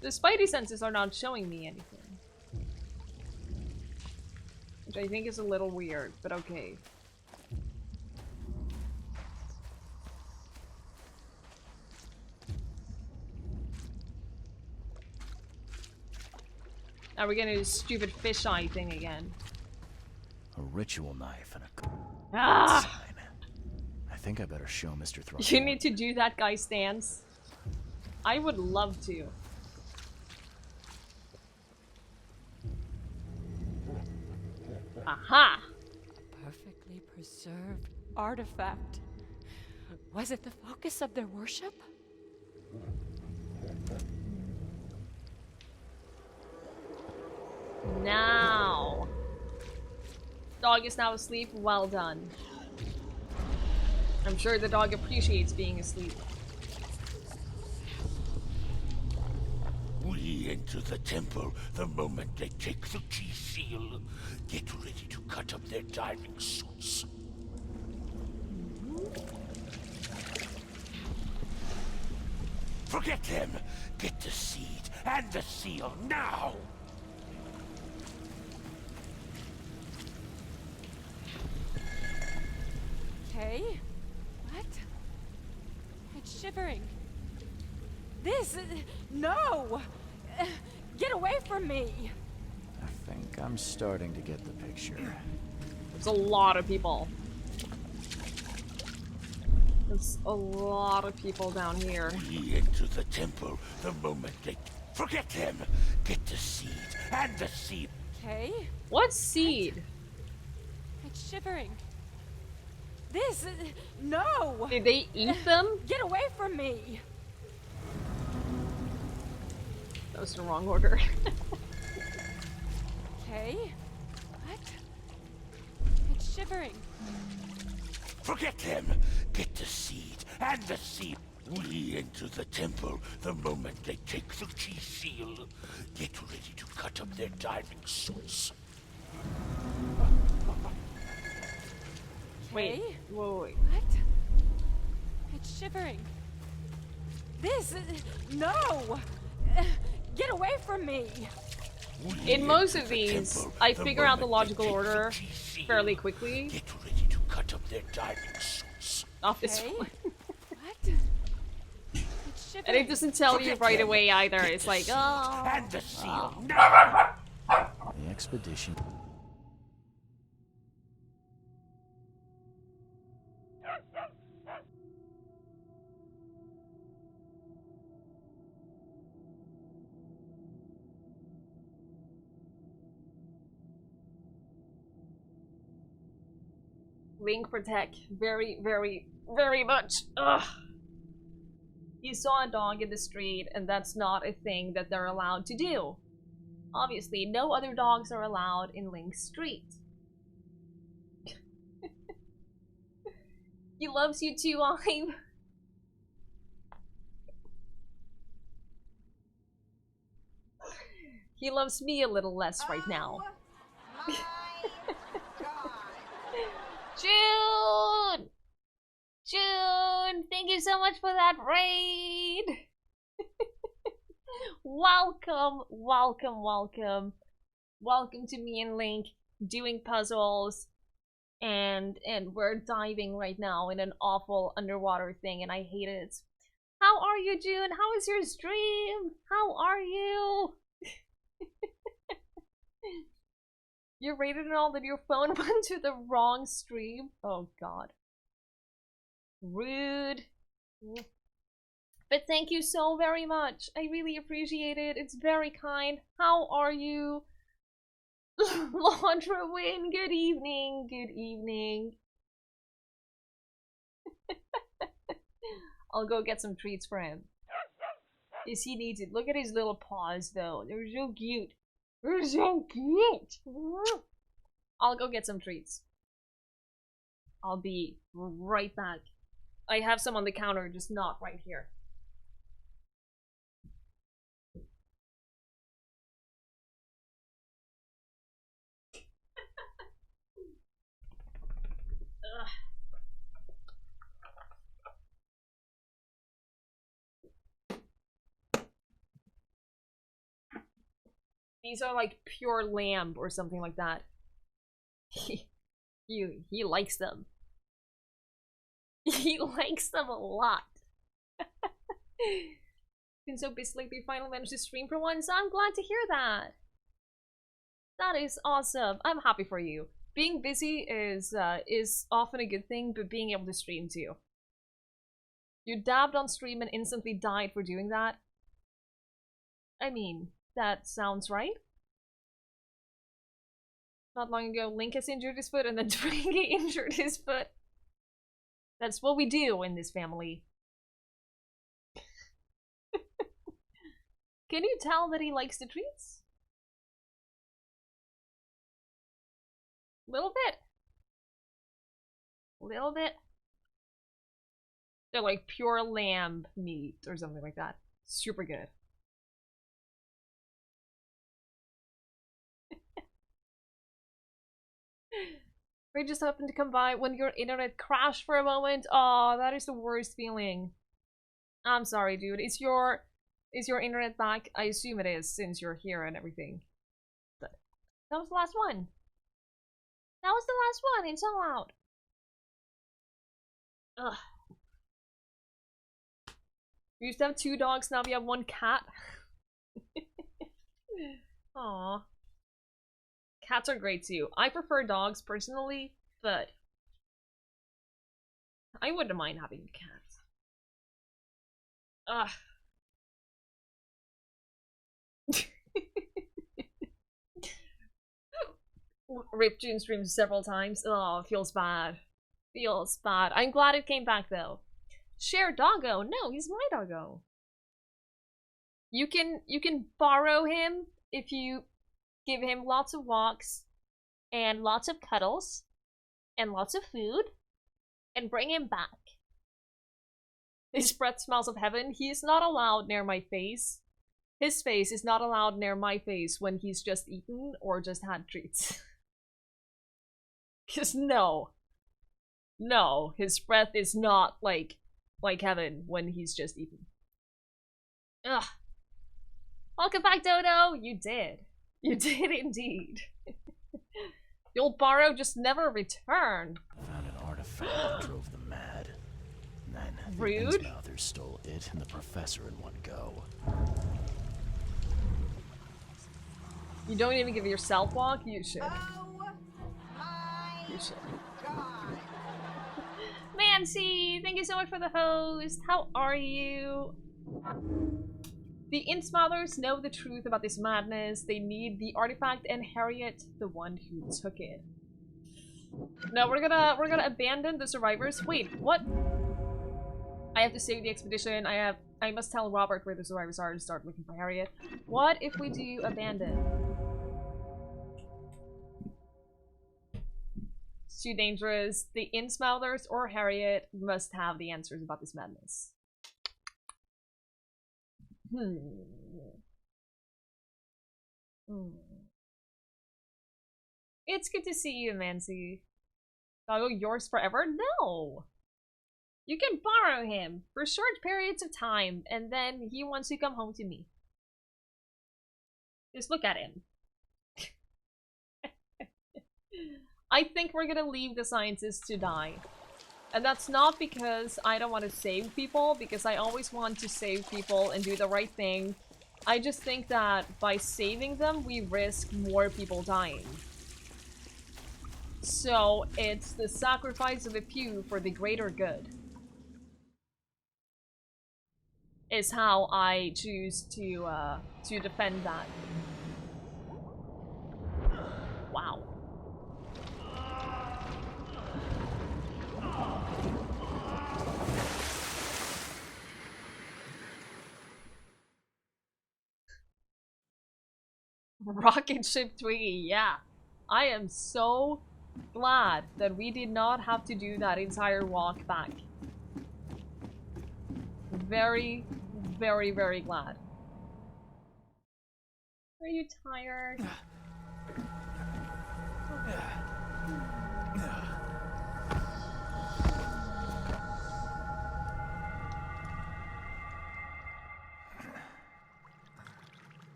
The Spidey senses are not showing me anything. Which I think is a little weird, but okay. Now we're gonna do this stupid fisheye thing again. A ritual knife and a Ah! sign. I think I better show Mr. Throckmorton. You need to do that guy's stance. I would love to. Aha! Perfectly preserved artifact. Was it the focus of their worship? Now. Dog is now asleep. Well done. I'm sure the dog appreciates being asleep. We enter the temple the moment they take the key seal. Get ready to cut up their diving suits. Forget them! Get the seed and the seal now! Okay. What? It's shivering. This... no! Get away from me! I think I'm starting to get the picture. There's a lot of people. There's a lot of people down here. We enter the temple the moment they... Forget them! Get the seed and the seal. Okay. What seed? It's shivering. This... no! Did they eat them? Get away from me! That was the wrong order. Okay. What? It's shivering. Forget them! Get the seed and the seal. We enter the temple the moment they take the key seal. Get ready to cut up their diving suits. Wait, wait. What? It's shivering. This... No! Get away from me! In most of these, I figure out the logical order fairly quickly. Get ready to cut up their diving suits. Off this one. What? It's shivering. And it doesn't tell you right away either. It's like, oh. And the seal. The expedition. Link protect very, very, very much. Ugh. You saw a dog in the street, and that's not a thing that they're allowed to do. Obviously, no other dogs are allowed in Link's street. He loves you too, I'm. He loves me a little less right now. June! June! Thank you so much for that raid! Welcome, welcome, welcome. Welcome to me and Link doing puzzles. And we're diving right now in an awful underwater thing and I hate it. How are you, June? How is your stream? How are you? You rated it all that your phone went to the wrong stream? Oh god. Rude. But thank you so very much. I really appreciate it. It's very kind. How are you? Laundra Win, good evening. Good evening. I'll go get some treats for him. Yes, he needs it. Look at his little paws though. They're so cute. They're so cute. I'll go get some treats. I'll be right back. I have some on the counter, just not right here. These are like pure lamb or something like that. He likes them. He likes them a lot. Been so busy lately, finally managed to stream for once. I'm glad to hear that. That is awesome. I'm happy for you. Being busy is often a good thing, but being able to stream too. You dabbed on stream and instantly died for doing that. I mean, that sounds right. Not long ago, Link has injured his foot and then Twiggie injured his foot. That's what we do in this family. Can you tell that he likes the treats? Little bit. Little bit. They're like pure lamb meat or something like that. Super good. Ray just happened to come by when your internet crashed for a moment. Oh, that is the worst feeling. I'm sorry, dude. Is your internet back? I assume it is, since you're here and everything. But that was the last one. That was the last one. It's all out. Ugh. We used to have 2 dogs, now we have 1 cat. Aww. Cats are great too. I prefer dogs personally, but I wouldn't mind having a cat. Ugh. Ripped June streams several times. Oh, feels bad. Feels bad. I'm glad it came back though. Share doggo. No, he's my doggo. You can borrow him if you give him lots of walks and lots of cuddles and lots of food and bring him back. His breath smells of heaven. He is not allowed near my face. His face is not allowed near my face when he's just eaten or just had treats. Because no. No, his breath is not like heaven when he's just eaten. Ugh. Welcome back, Dodo! You did. You did indeed. The old Borrow just never returned. Found an artifact that drove them mad. And then Rude. the Innsmouthers stole it and the professor in one go. You don't even give yourself walk? You should. You should. Mancy, thank you so much for the host. How are you? The Innsmouthers know the truth about this madness. They need the artifact and Harriet, the one who took it. No, we're gonna abandon the survivors. Wait, what? I have to save the expedition. I must tell Robert where the survivors are to start looking for Harriet. What if we do abandon? It's too dangerous. The Innsmouthers or Harriet must have the answers about this madness. It's good to see you, Mancy. Doggo, yours forever? No! You can borrow him for short periods of time, and then he wants to come home to me. Just look at him. I think we're gonna leave the scientists to die. And that's not because I don't want to save people, because I always want to save people and do the right thing. I just think that by saving them, we risk more people dying. So it's the sacrifice of a few for the greater good. Is how I choose to defend that. Wow. Rocket ship Twiggie, yeah. I am so glad that we did not have to do that entire walk back. Very, very, very glad. Are you tired?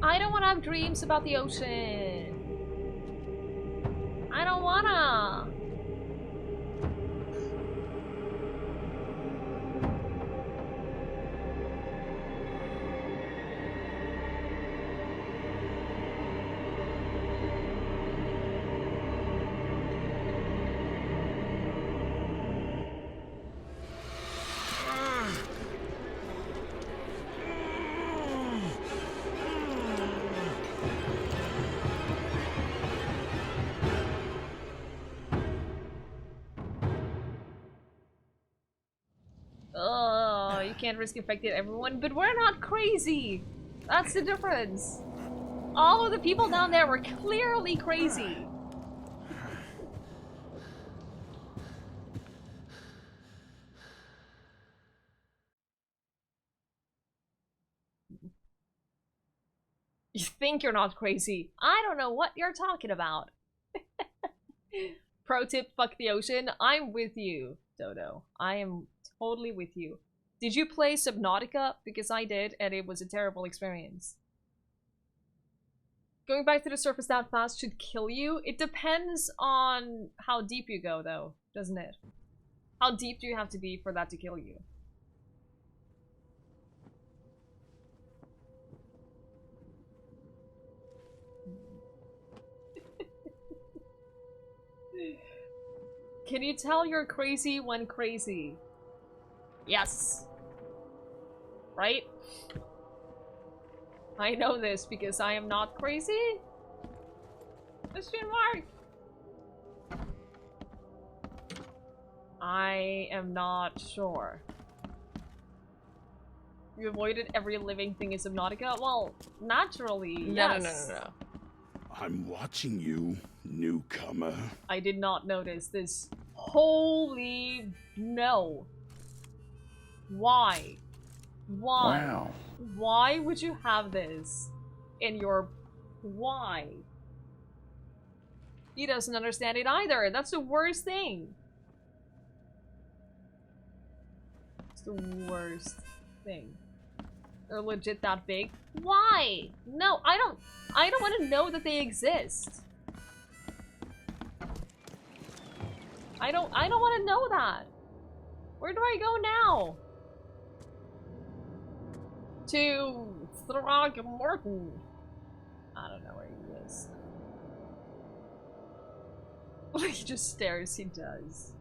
I don't want to have dreams about the ocean. I don't wanna. Oh, you can't risk infecting everyone, but we're not crazy. That's the difference. All of the people down there were clearly crazy. You think you're not crazy. I don't know what you're talking about. Pro tip, fuck the ocean. I'm with you, Dodo. I am totally with you. Did you play Subnautica? Because I did, and it was a terrible experience. Going back to the surface that fast should kill you? It depends on how deep you go, though, doesn't it? How deep do you have to be for that to kill you? Can you tell you're crazy when crazy? Yes. Right? I know this because I am not crazy. Question mark. I am not sure. You avoided every living thing in Subnautica? Well, naturally, yes. No. I'm watching you, newcomer. I did not notice this. Holy no. Why? Why? Wow. Why would you have this in your... Why? He doesn't understand it either. That's the worst thing. It's the worst thing. They're legit that big. Why? No, I don't want to know that they exist. I don't want to know that. Where do I go now? To Throgmorton. I don't know where he is. He just stares, he does.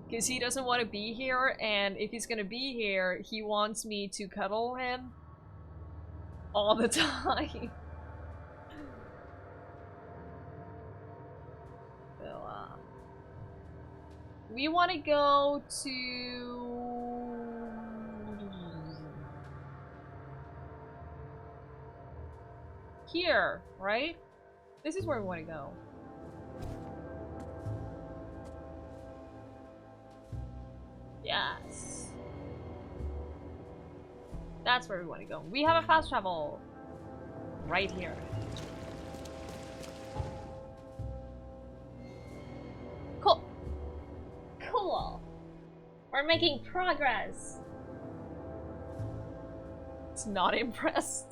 Because he doesn't want to be here, and if he's gonna be here, he wants me to cuddle him all the time. So, we want to go to... here, right? This is where we want to go. Yes. That's where we want to go. We have a fast travel right here. Cool. Cool. We're making progress. It's not impressed.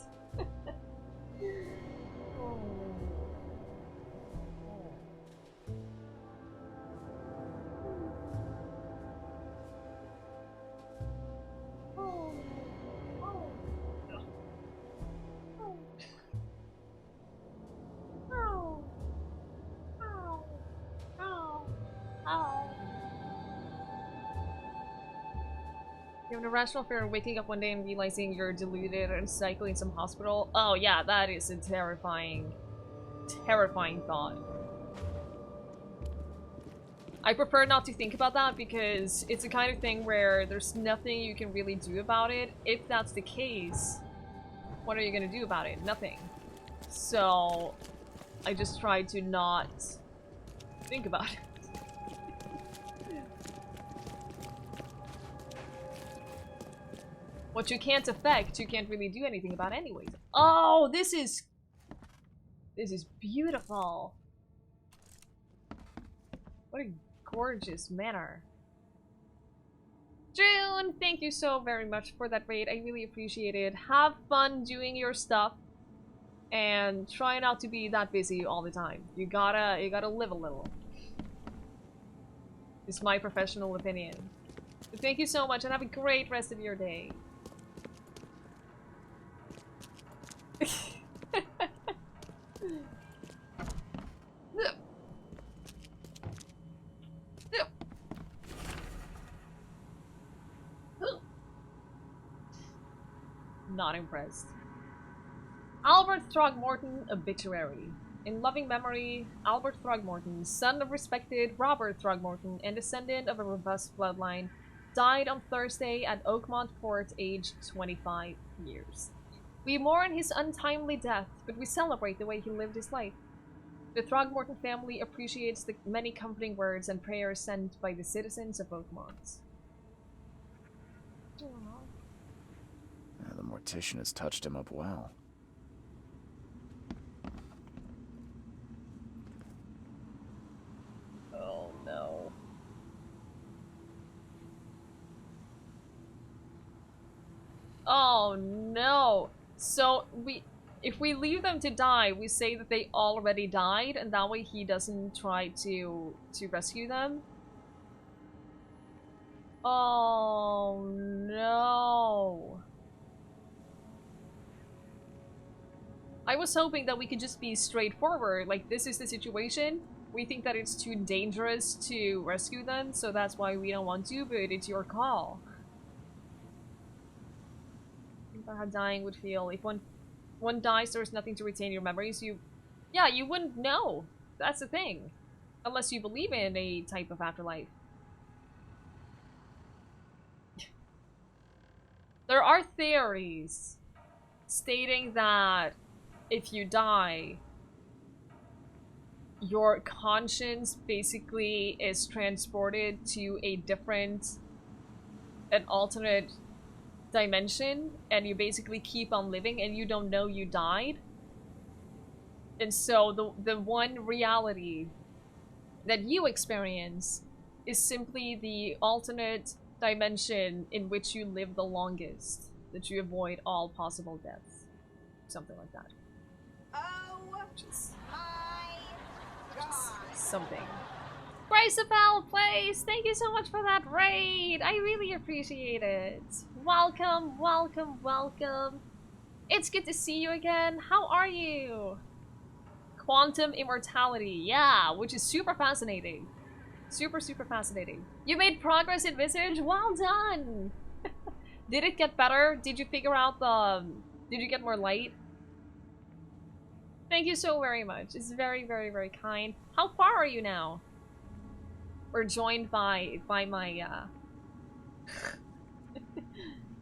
You have an irrational fear of waking up one day and realizing you're deluded and cycling in some hospital. Oh yeah, that is a terrifying, terrifying thought. I prefer not to think about that because it's the kind of thing where there's nothing you can really do about it. If that's the case, what are you gonna do about it? Nothing. So, I just try to not think about it. What you can't affect, you can't really do anything about anyways. Oh, this is beautiful. What a gorgeous manor. June, thank you so very much for that raid. I really appreciate it. Have fun doing your stuff and try not to be that busy all the time. You gotta live a little. It's my professional opinion. But thank you so much and have a great rest of your day. Not impressed. Albert Throgmorton obituary. In loving memory, Albert Throgmorton, son of respected Robert Throgmorton and descendant of a robust bloodline, died on Thursday at Oakmont Port, aged 25 years. We mourn his untimely death, but we celebrate the way he lived his life. The Throgmorton family appreciates the many comforting words and prayers sent by the citizens of Oakmont. The mortician has touched him up well. Oh no. Oh no. So if we leave them to die, we say that they already died, and that way he doesn't try to rescue them. Oh no. I was hoping that we could just be straightforward, like this is the situation. We think that it's too dangerous to rescue them, so that's why we don't want to, but it's your call. Think about how dying would feel. If one dies, there's nothing to retain your memories. Yeah, you wouldn't know. That's the thing. Unless you believe in a type of afterlife. There are theories stating that if you die, your conscience basically is transported to an alternate dimension and you basically keep on living and you don't know you died. And so the one reality that you experience is simply the alternate dimension in which you live the longest, that you avoid all possible deaths. Something like that. Which is something. Graceabel Place, thank you so much for that raid. I really appreciate it. Welcome, welcome, welcome. It's good to see you again. How are you? Quantum immortality, yeah, which is super fascinating. Super, super fascinating. You made progress in Visage? Well done! Did it get better? Did you figure out the... Did you get more light? Thank you so very much. It's very, very, very kind. How far are you now? We're joined by my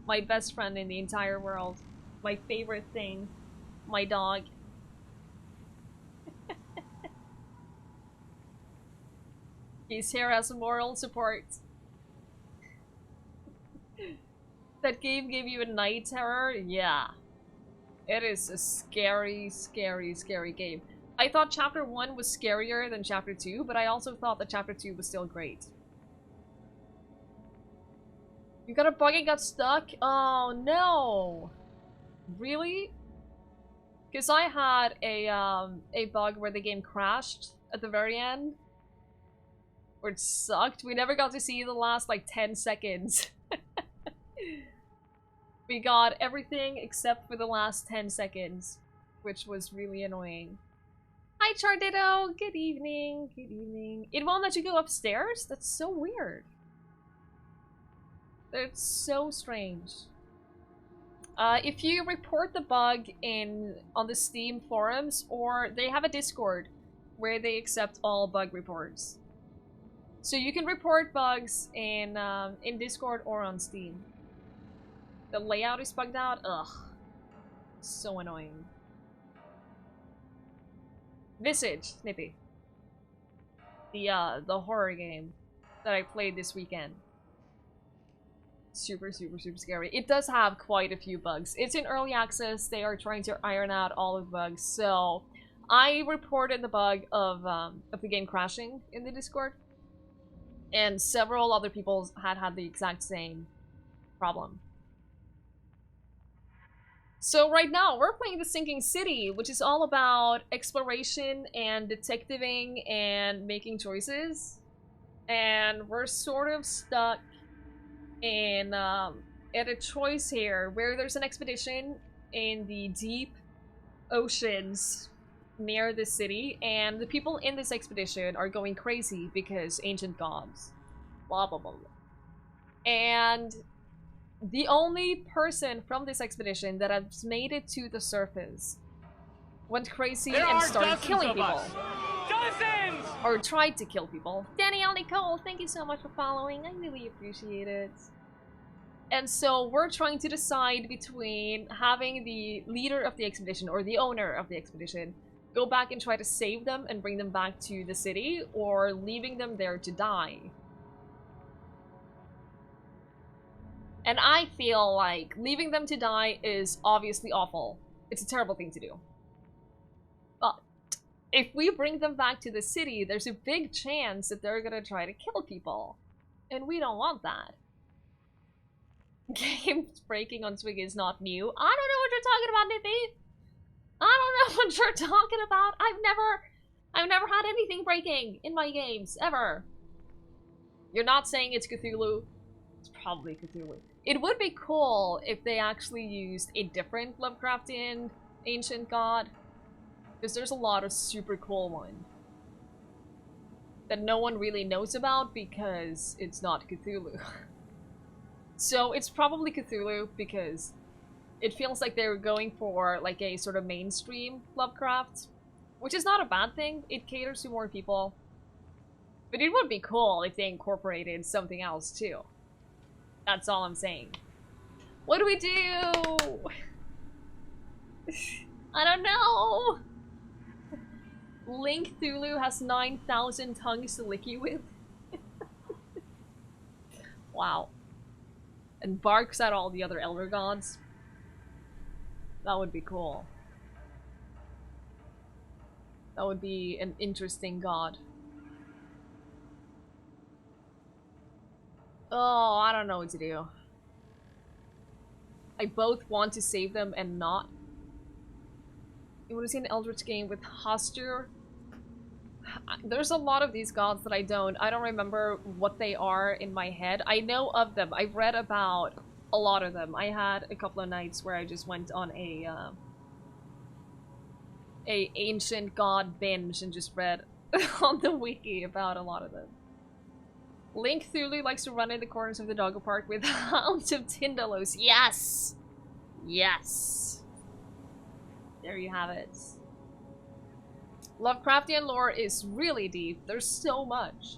my best friend in the entire world. My favorite thing. My dog. He's here as moral support. That game gave you a night terror? Yeah. It is a scary, scary, scary game. I thought Chapter 1 was scarier than Chapter 2, but I also thought that Chapter 2 was still great. You got a bug and got stuck? Oh no! Really? Because I had a bug where the game crashed at the very end. Where it sucked. We never got to see the last, like, 10 seconds. We got everything except for the last 10 seconds, which was really annoying. Hi, Charditto! Good evening, good evening. It won't let you go upstairs? That's so weird. That's so strange. If you report the bug on the Steam forums, or they have a Discord where they accept all bug reports. So you can report bugs in Discord or on Steam. The layout is bugged out? Ugh. So annoying. Visage, Snippy. The horror game that I played this weekend. Super, super, super scary. It does have quite a few bugs. It's in early access. They are trying to iron out all of the bugs. So I reported the bug of the game crashing in the Discord. And several other people had the exact same problem. So right now, we're playing The Sinking City, which is all about exploration and detectiving and making choices. And we're sort of stuck in at a choice here, where there's an expedition in the deep oceans near the city, and the people in this expedition are going crazy because ancient gods. Blah, blah, blah, blah. And the only person from this expedition that has made it to the surface went crazy and started killing people. Dozens! Or tried to kill people. Danielle Nicole, thank you so much for following. I really appreciate it. And so we're trying to decide between having the leader of the expedition, or the owner of the expedition, go back and try to save them and bring them back to the city, or leaving them there to die. And I feel like leaving them to die is obviously awful. It's a terrible thing to do. But if we bring them back to the city, there's a big chance that they're gonna try to kill people. And we don't want that. Games breaking on Twiggie is not new. I don't know what you're talking about, Nippy. I don't know what you're talking about. I've never had anything breaking in my games, ever. You're not saying it's Cthulhu. It's probably Cthulhu. It would be cool if they actually used a different Lovecraftian ancient god. Because there's a lot of super cool ones that no one really knows about because it's not Cthulhu. So it's probably Cthulhu because it feels like they're going for like a sort of mainstream Lovecraft, which is not a bad thing. It caters to more people. But it would be cool if they incorporated something else too. That's all I'm saying. What do we do? I don't know. Link Thulu has 9,000 tongues to lick you with. Wow. and barks at all the other Elder Gods. That would be cool. That would be an interesting god. Oh, I don't know what to do. I both want to save them and not. You want to see an Eldritch game with Hostur? There's a lot of these gods that I don't remember what they are in my head. I know of them. I've read about a lot of them. I had a couple of nights where I just went on a ancient god binge and just read on the wiki about a lot of them. Link Thulu likes to run in the corners of the doggo park with hounds of Tindalos. Yes! Yes! There you have it. Lovecraftian lore is really deep. There's so much.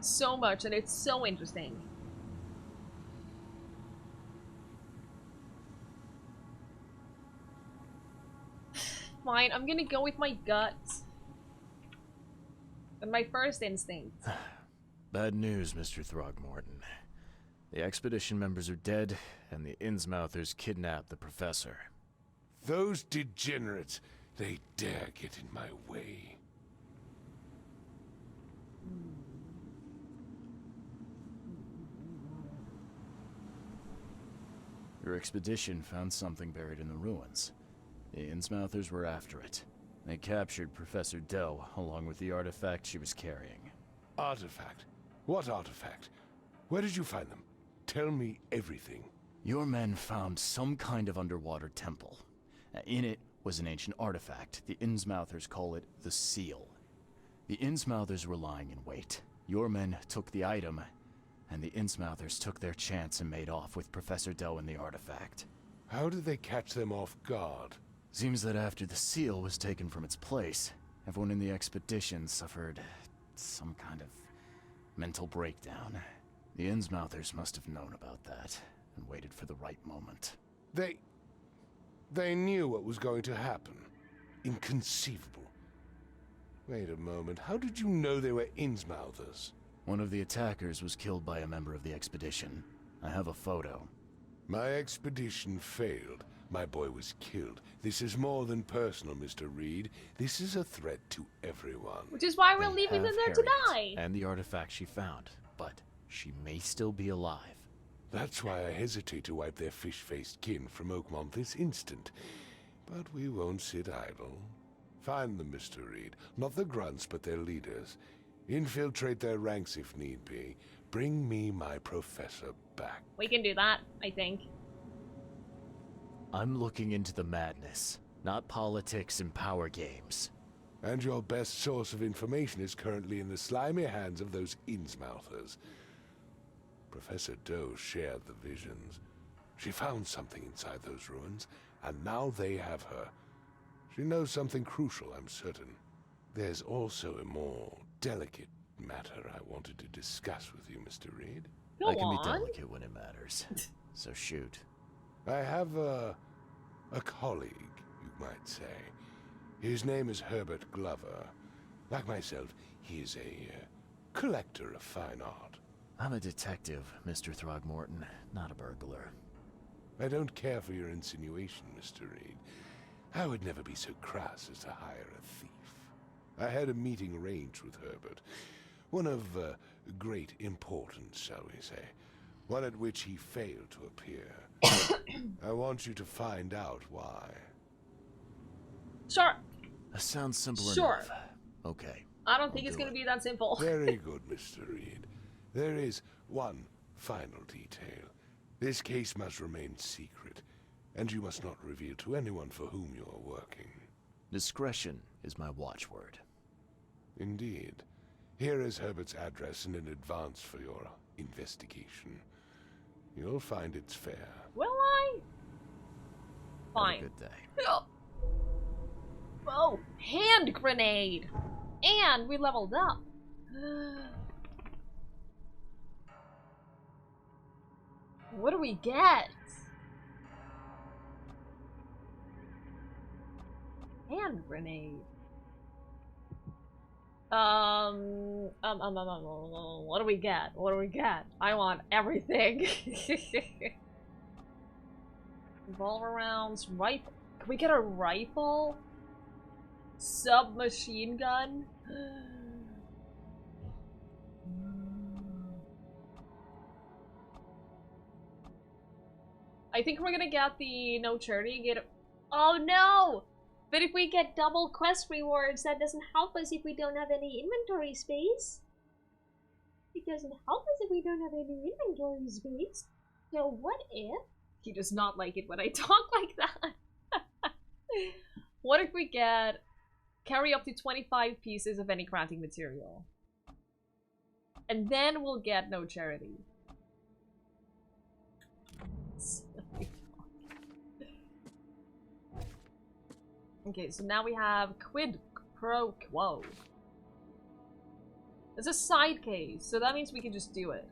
So much, and it's so interesting. Fine, I'm gonna go with my gut. And my first instinct. Bad news, Mr. Throgmorton. The expedition members are dead, and the Innsmouthers kidnapped the professor. Those degenerates, they dare get in my way. Your expedition found something buried in the ruins. The Innsmouthers were after it. They captured Professor Doe, along with the artifact she was carrying. Artifact? What artifact? Where did you find them? Tell me everything. Your men found some kind of underwater temple. In it was an ancient artifact. The Innsmouthers call it the Seal. The Innsmouthers were lying in wait. Your men took the item, and the Innsmouthers took their chance and made off with Professor Doe and the artifact. How did they catch them off guard? Seems that after the seal was taken from its place, everyone in the expedition suffered some kind of mental breakdown. The Innsmouthers must have known about that and waited for the right moment. They knew what was going to happen. Inconceivable. Wait a moment, how did you know they were Innsmouthers? One of the attackers was killed by a member of the expedition. I have a photo. My expedition failed. My boy was killed. This is more than personal, Mr. Reed. This is a threat to everyone. Which is why we're leaving them there to die. And the artifact she found, but she may still be alive. That's why I hesitate to wipe their fish-faced kin from Oakmont this instant. But we won't sit idle. Find them, Mr. Reed. Not the grunts, but their leaders. Infiltrate their ranks if need be. Bring me my professor back. We can do that, I think. I'm looking into the madness, not politics and power games. And your best source of information is currently in the slimy hands of those Innsmouthers. Professor Doe shared the visions. She found something inside those ruins, and now they have her. She knows something crucial, I'm certain. There's also a more delicate matter I wanted to discuss with you, Mr. Reed. I can be delicate when it matters. So shoot. I have a colleague, you might say. His name is Herbert Glover. Like myself, he is a collector of fine art. I'm a detective, Mr. Throgmorton, not a burglar. I don't care for your insinuation, Mr. Reed. I would never be so crass as to hire a thief. I had a meeting arranged with Herbert. One of great importance, shall we say. One at which he failed to appear. I want you to find out why. Sure. That sounds simple enough. Okay. I don't think it's going to be that simple. Very good, Mr. Reed. There is one final detail. This case must remain secret, and you must not reveal to anyone for whom you are working. Discretion is my watchword. Indeed. Here is Herbert's address and an advance for your investigation. You'll find it's fair. Will I? Fine. Have a good day. Oh, hand grenade! And we leveled up. What do we get? Hand grenade. What do we get? What do we get? I want everything. Revolver rounds, rifle. Can we get a rifle? Submachine gun? I think we're gonna get the no charity. Oh no! But if we get double quest rewards, that doesn't help us if we don't have any inventory space. It doesn't help us if we don't have any inventory space. So what if... He does not like it when I talk like that. What if we get... Carry up to 25 pieces of any crafting material. And then we'll get no charity. Okay, so now we have quid pro quo. It's a side case, so that means we can just do it.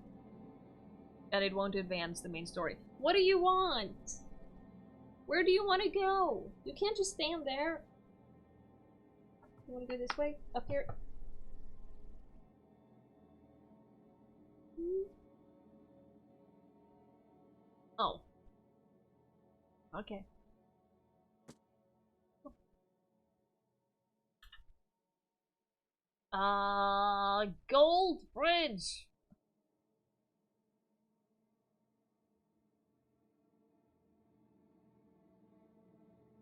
And it won't advance the main story. What do you want? Where do you want to go? You can't just stand there. You want to go this way? Up here? Oh. Okay. Gold Bridge.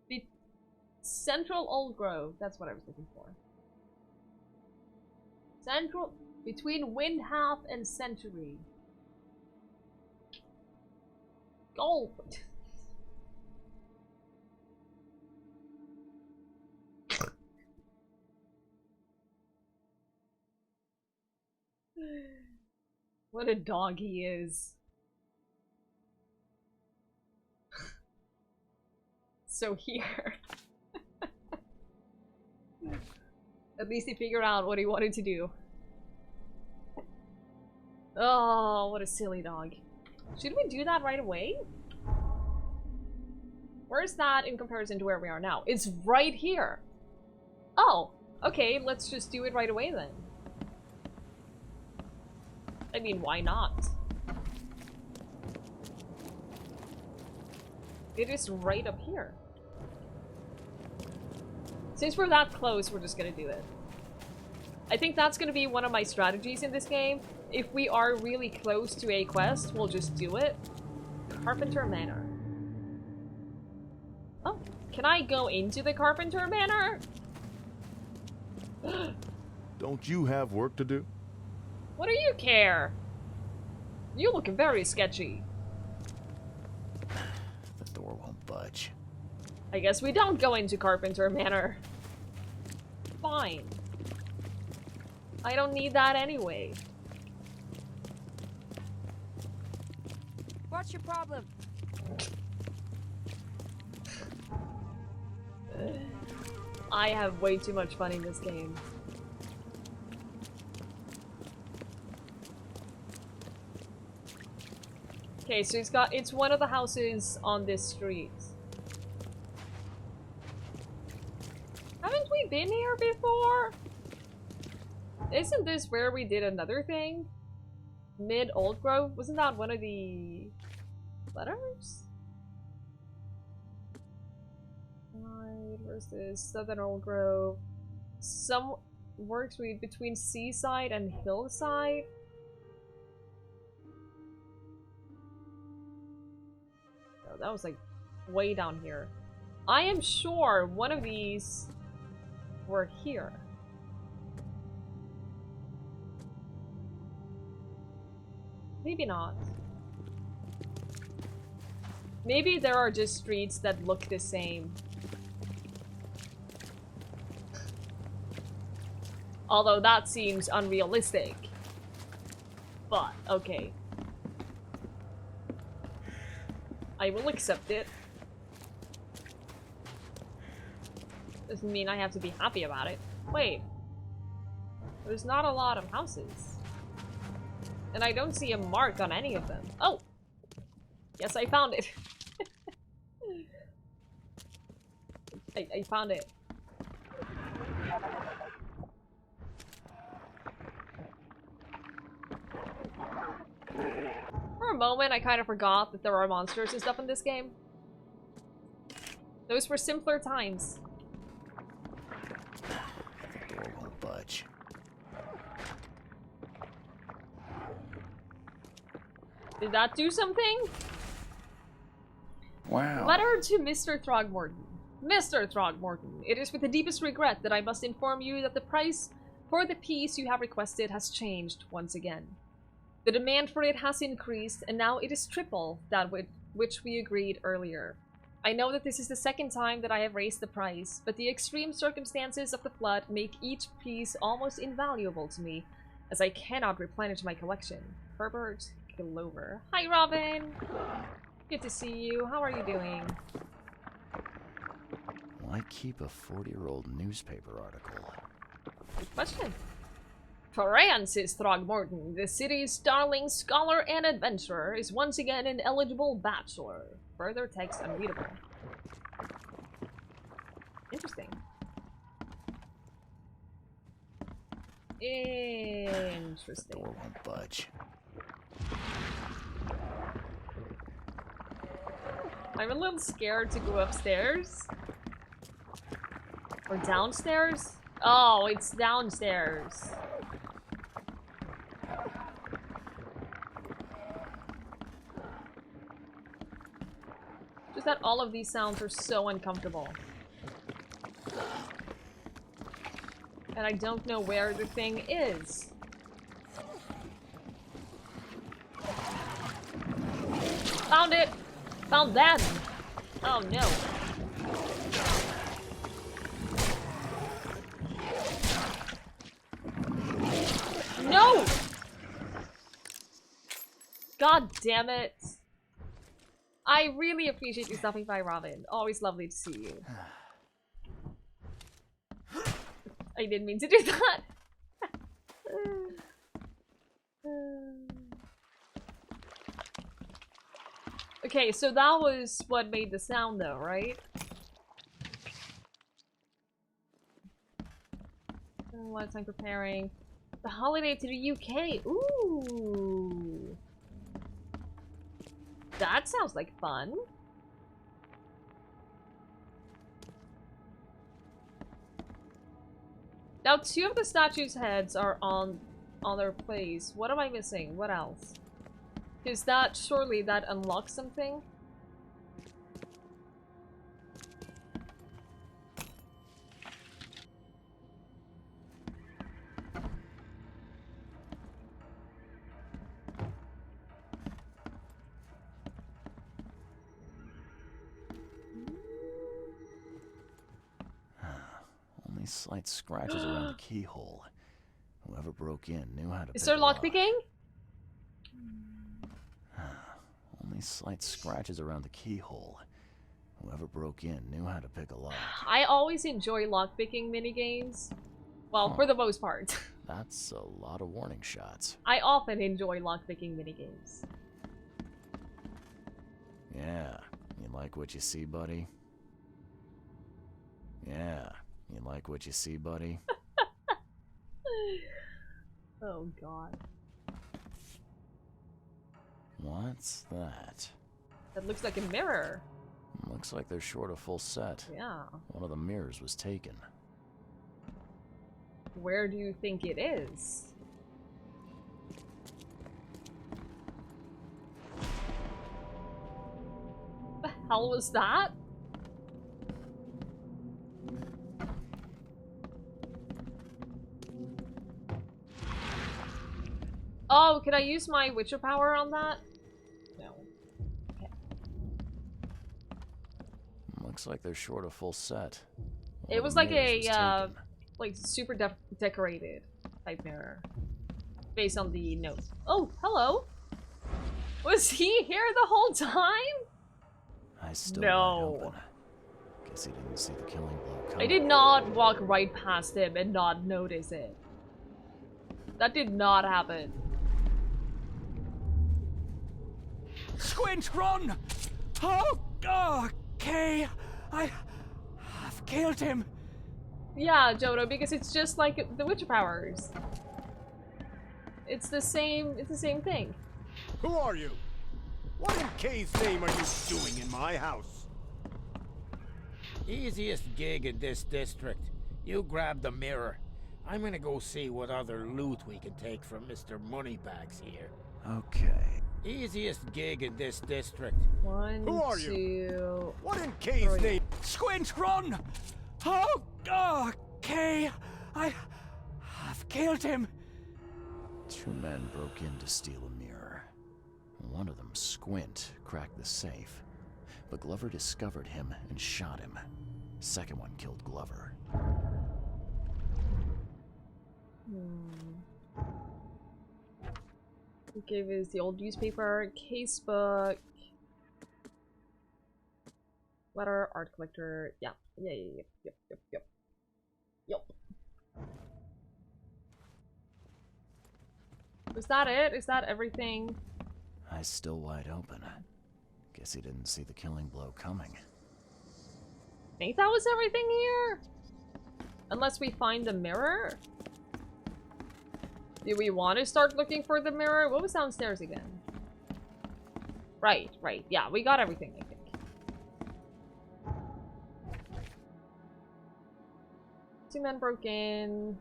The Central Old Grove. That's what I was looking for. Central between Windhalf and Century. Gold. What a dog he is. So here. At least he figured out what he wanted to do. Oh, what a silly dog. Should we do that right away? Where's that in comparison to where we are now? It's right here. Oh, okay, let's just do it right away then. I mean, why not? It is right up here. Since we're that close, we're just gonna do it. I think that's gonna be one of my strategies in this game. If we are really close to a quest, we'll just do it. Carpenter Manor. Oh, can I go into the Carpenter Manor? Don't you have work to do? What do you care? You look very sketchy. The door won't budge. I guess we don't go into Carpenter Manor. Fine. I don't need that anyway. What's your problem? I have way too much fun in this game. Okay, so it's one of the houses on this street. Haven't we been here before? Isn't this where we did another thing? Mid Old Grove? Wasn't that one of the letters? Right, where's this? Southern Old Grove. Some works between Seaside and Hillside. Oh, that was like way down here. I am sure one of these were here. Maybe not. Maybe there are just streets that look the same. Although that seems unrealistic. But, okay. I will accept it. Doesn't mean I have to be happy about it. Wait. There's not a lot of houses. And I don't see a mark on any of them. Oh! Yes, I found it. I found it. moment, I kind of forgot that there are monsters and stuff in this game. Those were simpler times. The door won't budge. Did that do something? Wow. Letter to Mr. Throgmorton. Mr. Throgmorton, it is with the deepest regret that I must inform you that the price for the piece you have requested has changed once again. The demand for it has increased, and now it is triple that with which we agreed earlier. I know that this is the second time that I have raised the price, but the extreme circumstances of the flood make each piece almost invaluable to me, as I cannot replenish my collection. Herbert Glover. Hi, Robin! Good to see you. How are you doing? Why keep a 40-year-old newspaper article? Good question. Francis Throgmorton, the city's darling scholar and adventurer, is once again an eligible bachelor. Further text unreadable. Interesting. Interesting. Door won't budge. I'm a little scared to go upstairs. Or downstairs? Oh, it's downstairs. Just that all of these sounds are so uncomfortable. And I don't know where the thing is. Found it! Found that! Oh no. No! God damn it. I really appreciate you stopping by, Robin. Always lovely to see you. I didn't mean to do that. Okay, so that was what made the sound though, right? A lot of time preparing. The holiday to the UK. Ooh. That sounds like fun. Now 2 of the statues' heads are on their place. What am I missing? What else? Is that surely that unlocks something? Only slight scratches around the keyhole. Whoever broke in knew how to. Is there lockpicking? Only slight scratches around the keyhole. Whoever broke in knew how to pick a lock. I always enjoy lockpicking minigames. Well, for the most part. That's a lot of warning shots. I often enjoy lockpicking minigames. Yeah, you like what you see, buddy? Yeah, you like what you see, buddy? Oh god. What's that? That looks like a mirror. Looks like they're short a full set. Yeah. One of the mirrors was taken. Where do you think it is? The hell was that? Oh, can I use my Witcher power on that? No. Okay. Looks like they're short a full set. It was like a, like super decorated type mirror. Based on the note. Oh, hello! Was he here the whole time? I still No. Guess he didn't see the killing blow coming. I did not walk right past him and not notice it. That did not happen. Squint, run! Oh, okay. I've killed him. Yeah, Jodo, because it's just like the Witcher powers. It's the same thing. Who are you? What in K's name are you doing in my house? Easiest gig in this district. You grab the mirror. I'm gonna go see what other loot we can take from Mr. Moneybags here. Okay. Easiest gig in this district. One, Who are two, you? What in K's name? Squint, run! Kay, I've killed him. 2 men broke in to steal a mirror. One of them, Squint, cracked the safe. But Glover discovered him and shot him. Second one killed Glover. He gave us the old newspaper, casebook, letter, art collector. Yeah. Yep. Is that it? Is that everything? Eyes still wide open. Guess he didn't see the killing blow coming. Think that was everything here? Unless we find the mirror? Do we want to start looking for the mirror? What was downstairs again? Right. Yeah, we got everything, I think. Two men broke in.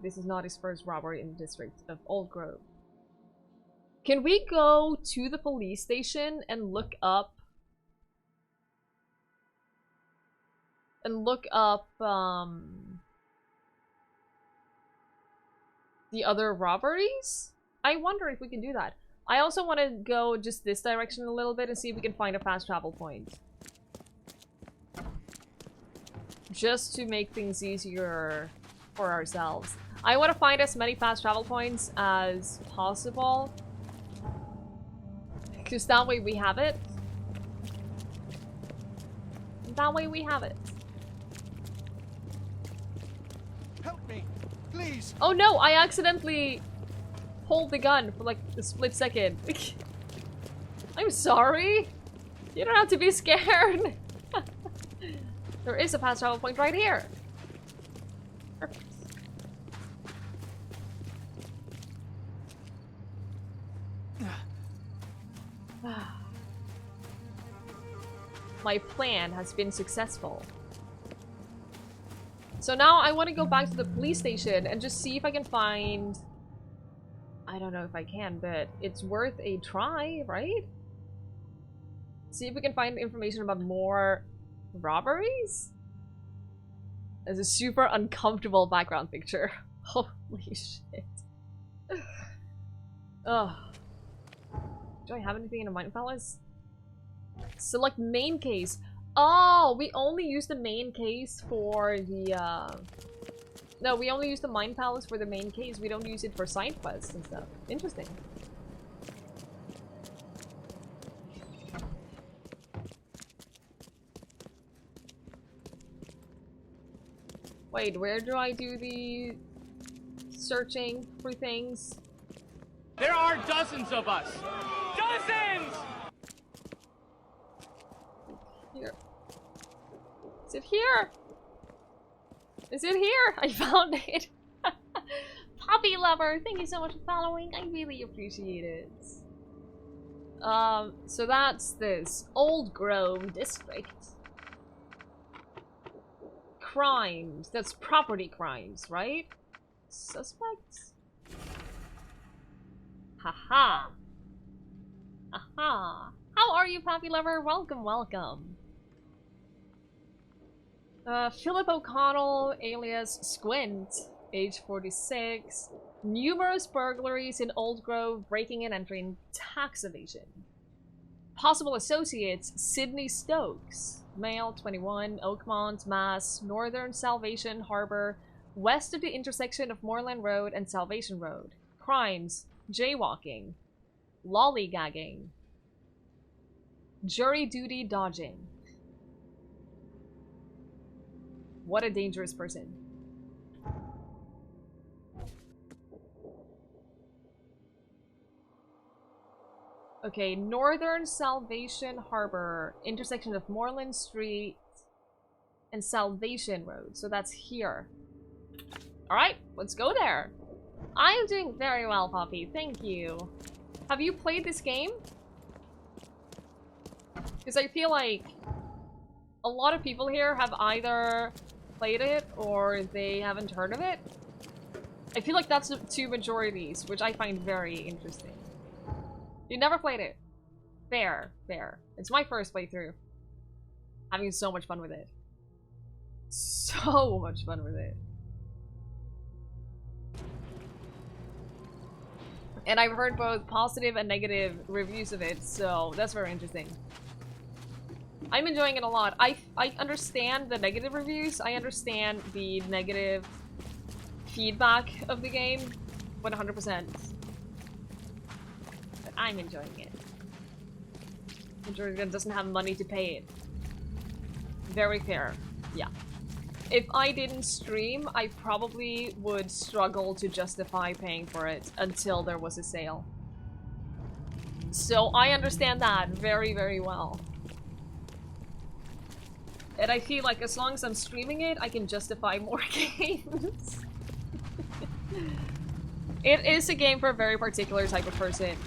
This is not his first robbery in the district of Old Grove. Can we go to the police station and look up the other robberies? I wonder if we can do that. I also want to go just this direction a little bit and see if we can find a fast travel point. Just to make things easier for ourselves. I want to find as many fast travel points as possible. Because that way we have it. That way we have it. Help me, please. Oh no, I accidentally pulled the gun for like a split second. I'm sorry. You don't have to be scared. There is a fast travel point right here. Perfect. My plan has been successful. So now I want to go back to the police station and just see if I can find... I don't know if I can, but it's worth a try, right? See if we can find information about more robberies? There's a super uncomfortable background picture. Holy shit. Ugh. Do I have anything in the Mind Palace? Select main case. Oh, we only use the main case for the, No, we only use the Mind Palace for the main case. We don't use it for side quests and stuff. Interesting. Wait, where do I do the searching for things? There are dozens of us. Dozens! Here. Is it here? Is it here? I found it. Poppy Lover, thank you so much for following. I really appreciate it. So that's this. Old Grove District. Crimes. That's property crimes, right? Suspects? Haha. Aha. How are you, Poppy Lover? Welcome, welcome. Philip O'Connell, alias Squint, age 46. Numerous burglaries in Old Grove, breaking and entering, tax evasion. Possible associates, Sydney Stokes, male, 21, Oakmont, Mass, Northern Salvation Harbor, west of the intersection of Moorland Road and Salvation Road. Crimes, jaywalking, lollygagging, jury duty dodging. What a dangerous person. Okay, Northern Salvation Harbor, intersection of Moorland Street and Salvation Road. So that's here. Alright, let's go there. I am doing very well, Poppy. Thank you. Have you played this game? Because I feel like a lot of people here have either played it or they haven't heard of it. I feel like that's the two majorities, which I find very interesting. You never played it. Fair, fair. It's my first playthrough. Having so much fun with it. So much fun with it. And I've heard both positive and negative reviews of it, so that's very interesting. I'm enjoying it a lot. I understand the negative reviews. I understand the negative feedback of the game 100%. But I'm enjoying it. Majority doesn't have money to pay it. Very fair. Yeah. If I didn't stream, I probably would struggle to justify paying for it until there was a sale. So I understand that very, very well. And I feel like as long as I'm streaming it, I can justify more games. It is a game for a very particular type of person.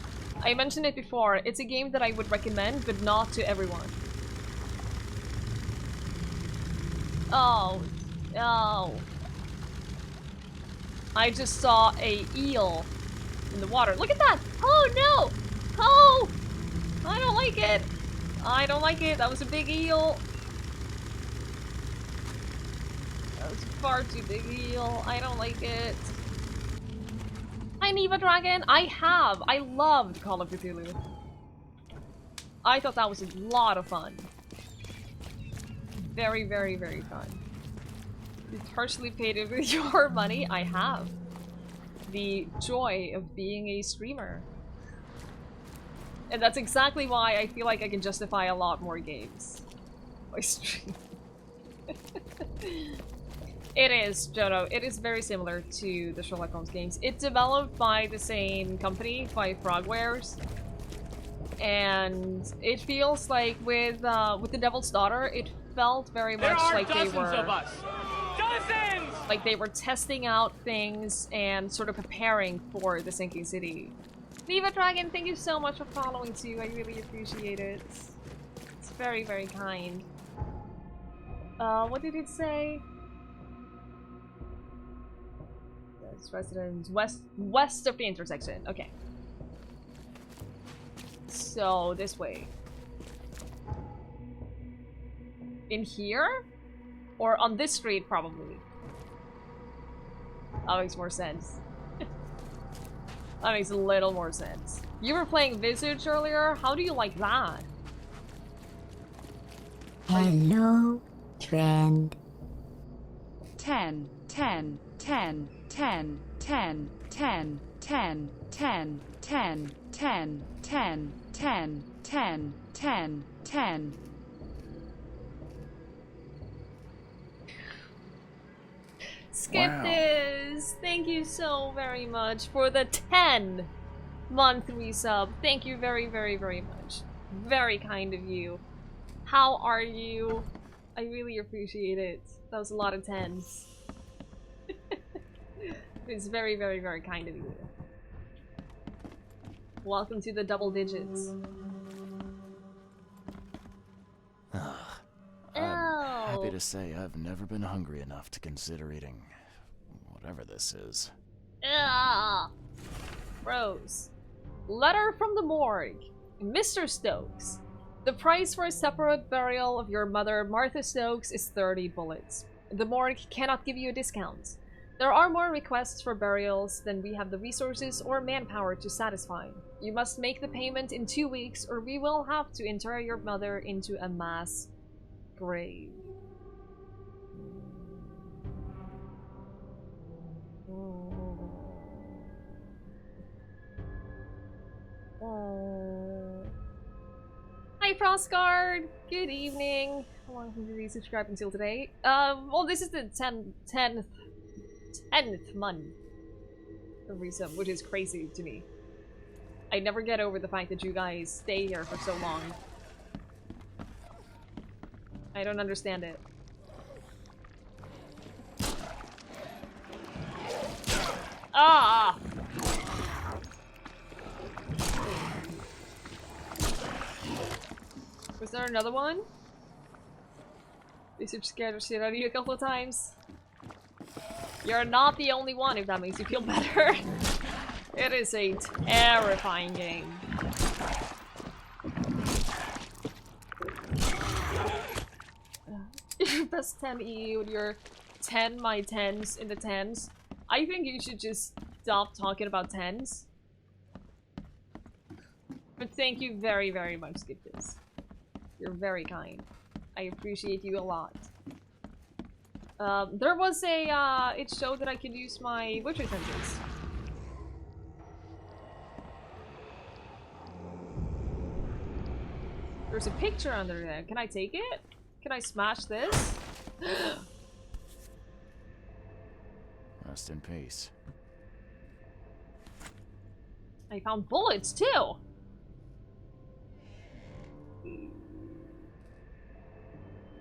I mentioned it before, it's a game that I would recommend, but not to everyone. Oh, no. I just saw a eel in the water. Look at that! Oh no! Oh! I don't like it! I don't like it. That was a big eel. That was far too big eel. I don't like it. Hi, Neva Dragon. I loved Call of Cthulhu. I thought that was a lot of fun. Very, very, very fun. You partially paid it with your money. I have. The joy of being a streamer. And that's exactly why I feel like I can justify a lot more games. By stream. It is, Jodo. It is very similar to the Sherlock Holmes games. It's developed by the same company, by Frogwares. And it feels like with The Devil's Daughter, it felt very much like they were... Of us. Dozens! Like they were testing out things and sort of preparing for the sinking city. Neva Dragon, thank you so much for following too. I really appreciate it. It's very, very kind. What did it say? Residents west of the intersection. Okay. So this way. In here? Or on this street, probably. That makes more sense. That makes a little more sense. You were playing Visage earlier? How do you like that? Hello, friend. 10, 10, 10, 10, 10, 10, 10, 10, 10, 10, 10, 10, 10, 10, 10. Skip this! Thank you so very much for the 10-month resub. Thank you very, very, very much. Very kind of you. How are you? I really appreciate it. That was a lot of 10s. It's very, very, very kind of you. Welcome to the double digits. I'm happy to say I've never been hungry enough to consider eating whatever this is. Rose. Letter from the morgue. Mr. Stokes. The price for a separate burial of your mother, Martha Stokes, is 30 bullets. The morgue cannot give you a discount. There are more requests for burials than we have the resources or manpower to satisfy. You must make the payment in 2 weeks or we will have to inter your mother into a mass grave. Hi Frostguard! Good evening! How long have you subscribed until today? Well this is the 10th month of resub, which is crazy to me. I never get over the fact that you guys stay here for so long. I don't understand it. Was there another one? They scared the shit out of you a couple of times. You're not the only one, if that makes you feel better. It is a terrifying game. Best 10 EU with your 10 my 10s in the 10s. I think you should just stop talking about 10s. But thank you very, very much, Skiptis. You're very kind. I appreciate you a lot. There was a, it showed that I could use my Witcher senses. There's a picture under there. Can I take it? Can I smash this? Rest in peace. I found bullets too!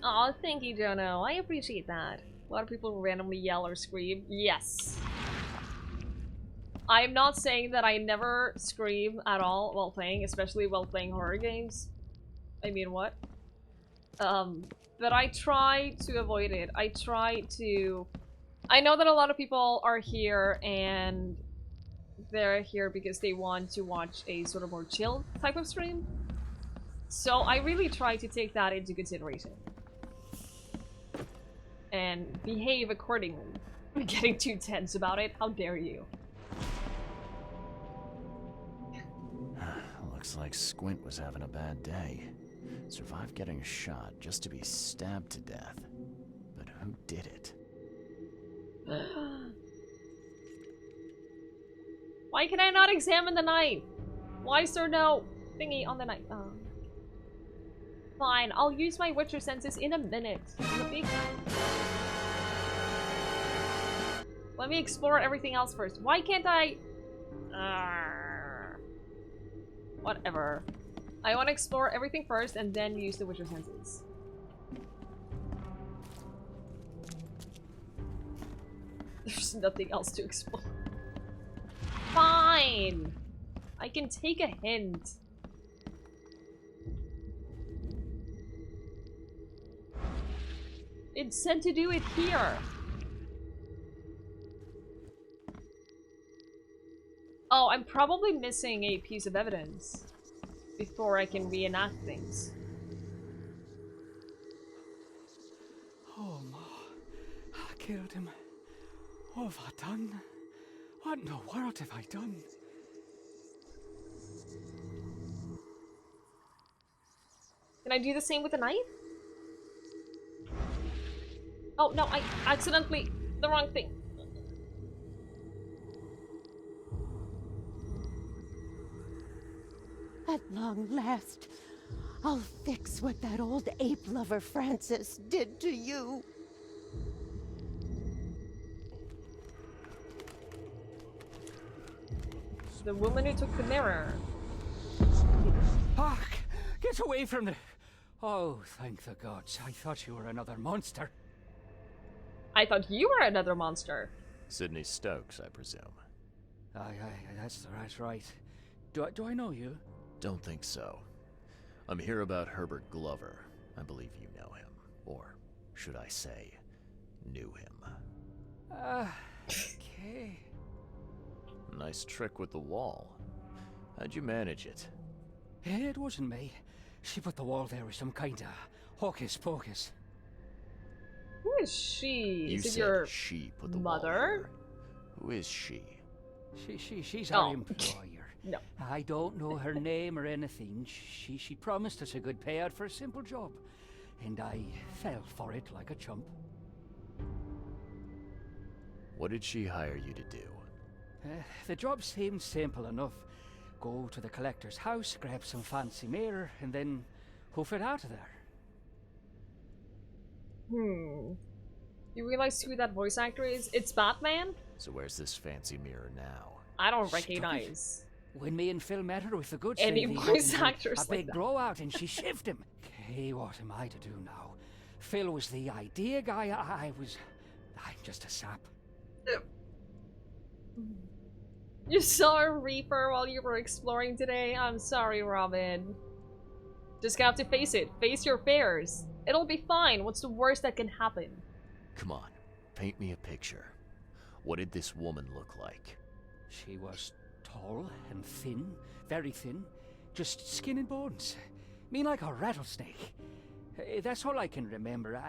Aw, thank you, Jono. I appreciate that. A lot of people randomly yell or scream. Yes. I am not saying that I never scream at all while playing, especially while playing horror games. I mean, what? But I try to avoid it. I try to... I know that a lot of people are here and they're here because they want to watch a sort of more chill type of stream. So I really try to take that into consideration. And behave accordingly. I'm getting too tense about it. How dare you? Looks like Squint was having a bad day. Survived getting shot just to be stabbed to death. But who did it? Why can I not examine the knife? Why is there no thingy on the knife? Oh. Fine, I'll use my Witcher senses in a minute. Let me explore everything else first. Why can't I... Whatever. I want to explore everything first and then use the Witcher senses. There's nothing else to explore. Fine! I can take a hint. It said to do it here. Oh, I'm probably missing a piece of evidence before I can reenact things. Oh, Ma. I killed him. What have I done? What in the world have I done? Can I do the same with the knife? Oh, no, I accidentally... the wrong thing. At long last, I'll fix what that old ape lover Francis did to you. The woman who took the mirror. Ah, get away from the... Oh, thank the gods. I thought you were another monster. I thought you were another monster. Sydney Stokes, I presume. Aye, that's right. Do I know you? Don't think so. I'm here about Herbert Glover. I believe you know him. Or, should I say, knew him. Okay. Nice trick with the wall. How'd you manage it? It wasn't me. She put the wall there with some kind of hocus pocus. Who is she? You is it said your she put the mother? wall there. Who is she? She's our employer. No. I don't know her name or anything. She promised us a good payout for a simple job. And I fell for it like a chump. What did she hire you to do? The job seemed simple enough. Go to the collector's house, grab some fancy mirror, and then hoof it out of there. You realize who that voice actor is? It's Batman? So where's this fancy mirror now? I don't recognize When me and Phil met her with the goods, any lady, voice got into actors a like big that. blowout, and she shivved him. Okay, what am I to do now? Phil was the idea guy. I'm just a sap. You saw a Reaper while you were exploring today? I'm sorry, Robin. Just gonna have to face it. Face your fears. It'll be fine. What's the worst that can happen? Come on, paint me a picture. What did this woman look like? She was tall and thin, very thin, just skin and bones. Mean like a rattlesnake. That's all I can remember.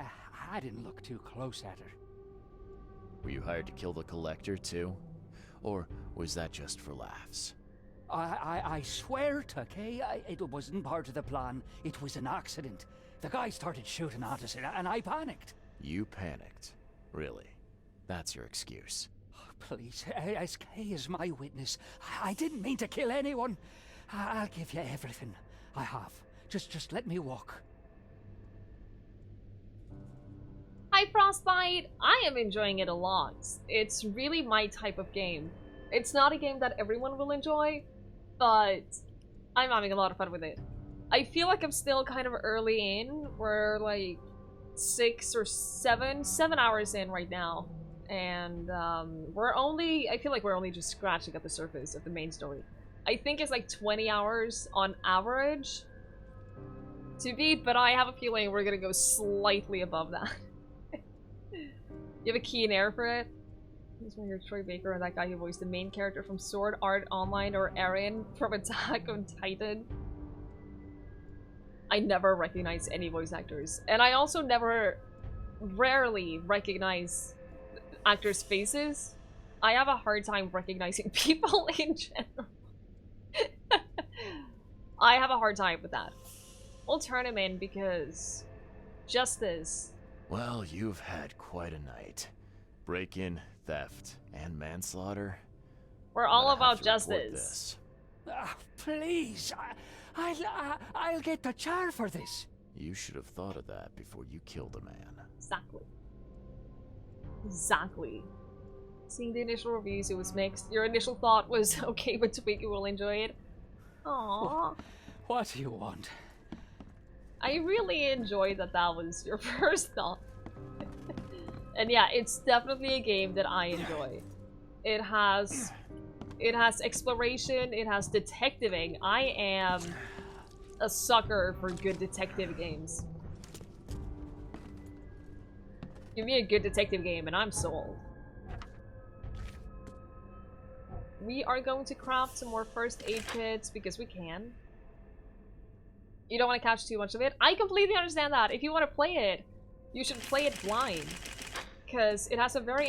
I didn't look too close at her. Were you hired to kill the Collector too? Or was that just for laughs? I swear to Kay, it wasn't part of the plan. It was an accident. The guy started shooting at us and I panicked. You panicked? Really? That's your excuse? Please, as Kay is my witness, I didn't mean to kill anyone. I'll give you everything. I have. Just let me walk. Hi Frostbite! I am enjoying it a lot. It's really my type of game. It's not a game that everyone will enjoy, but I'm having a lot of fun with it. I feel like I'm still kind of early in. We're like 6 or 7 hours in right now. And I feel like we're only just scratching at the surface of the main story. I think it's like 20 hours on average to beat, but I have a feeling we're gonna go slightly above that. You have a keen air for it? This one here, Troy Baker, and that guy who voiced the main character from Sword Art Online, or Eren from Attack on Titan. I never recognize any voice actors. And I also rarely recognize actors' faces. I have a hard time recognizing people in general. I have a hard time with that. We'll turn him in because justice. Well, you've had quite a night. Break-in, theft, and manslaughter. We're all about justice. Please, I'll get the char for this. You should have thought of that before you killed a man. Exactly. Exactly. Seeing the initial reviews, it was mixed. Your initial thought was, okay, but Twiggie will enjoy it. Aww. What do you want? I really enjoyed that was your first thought. And yeah, it's definitely a game that I enjoy. It has exploration, it has detectiving. I am a sucker for good detective games. Give me a good detective game and I'm sold. We are going to craft some more first aid kits because we can. You don't want to catch too much of it. I completely understand that. If you want to play it, you should play it blind. Because it has a very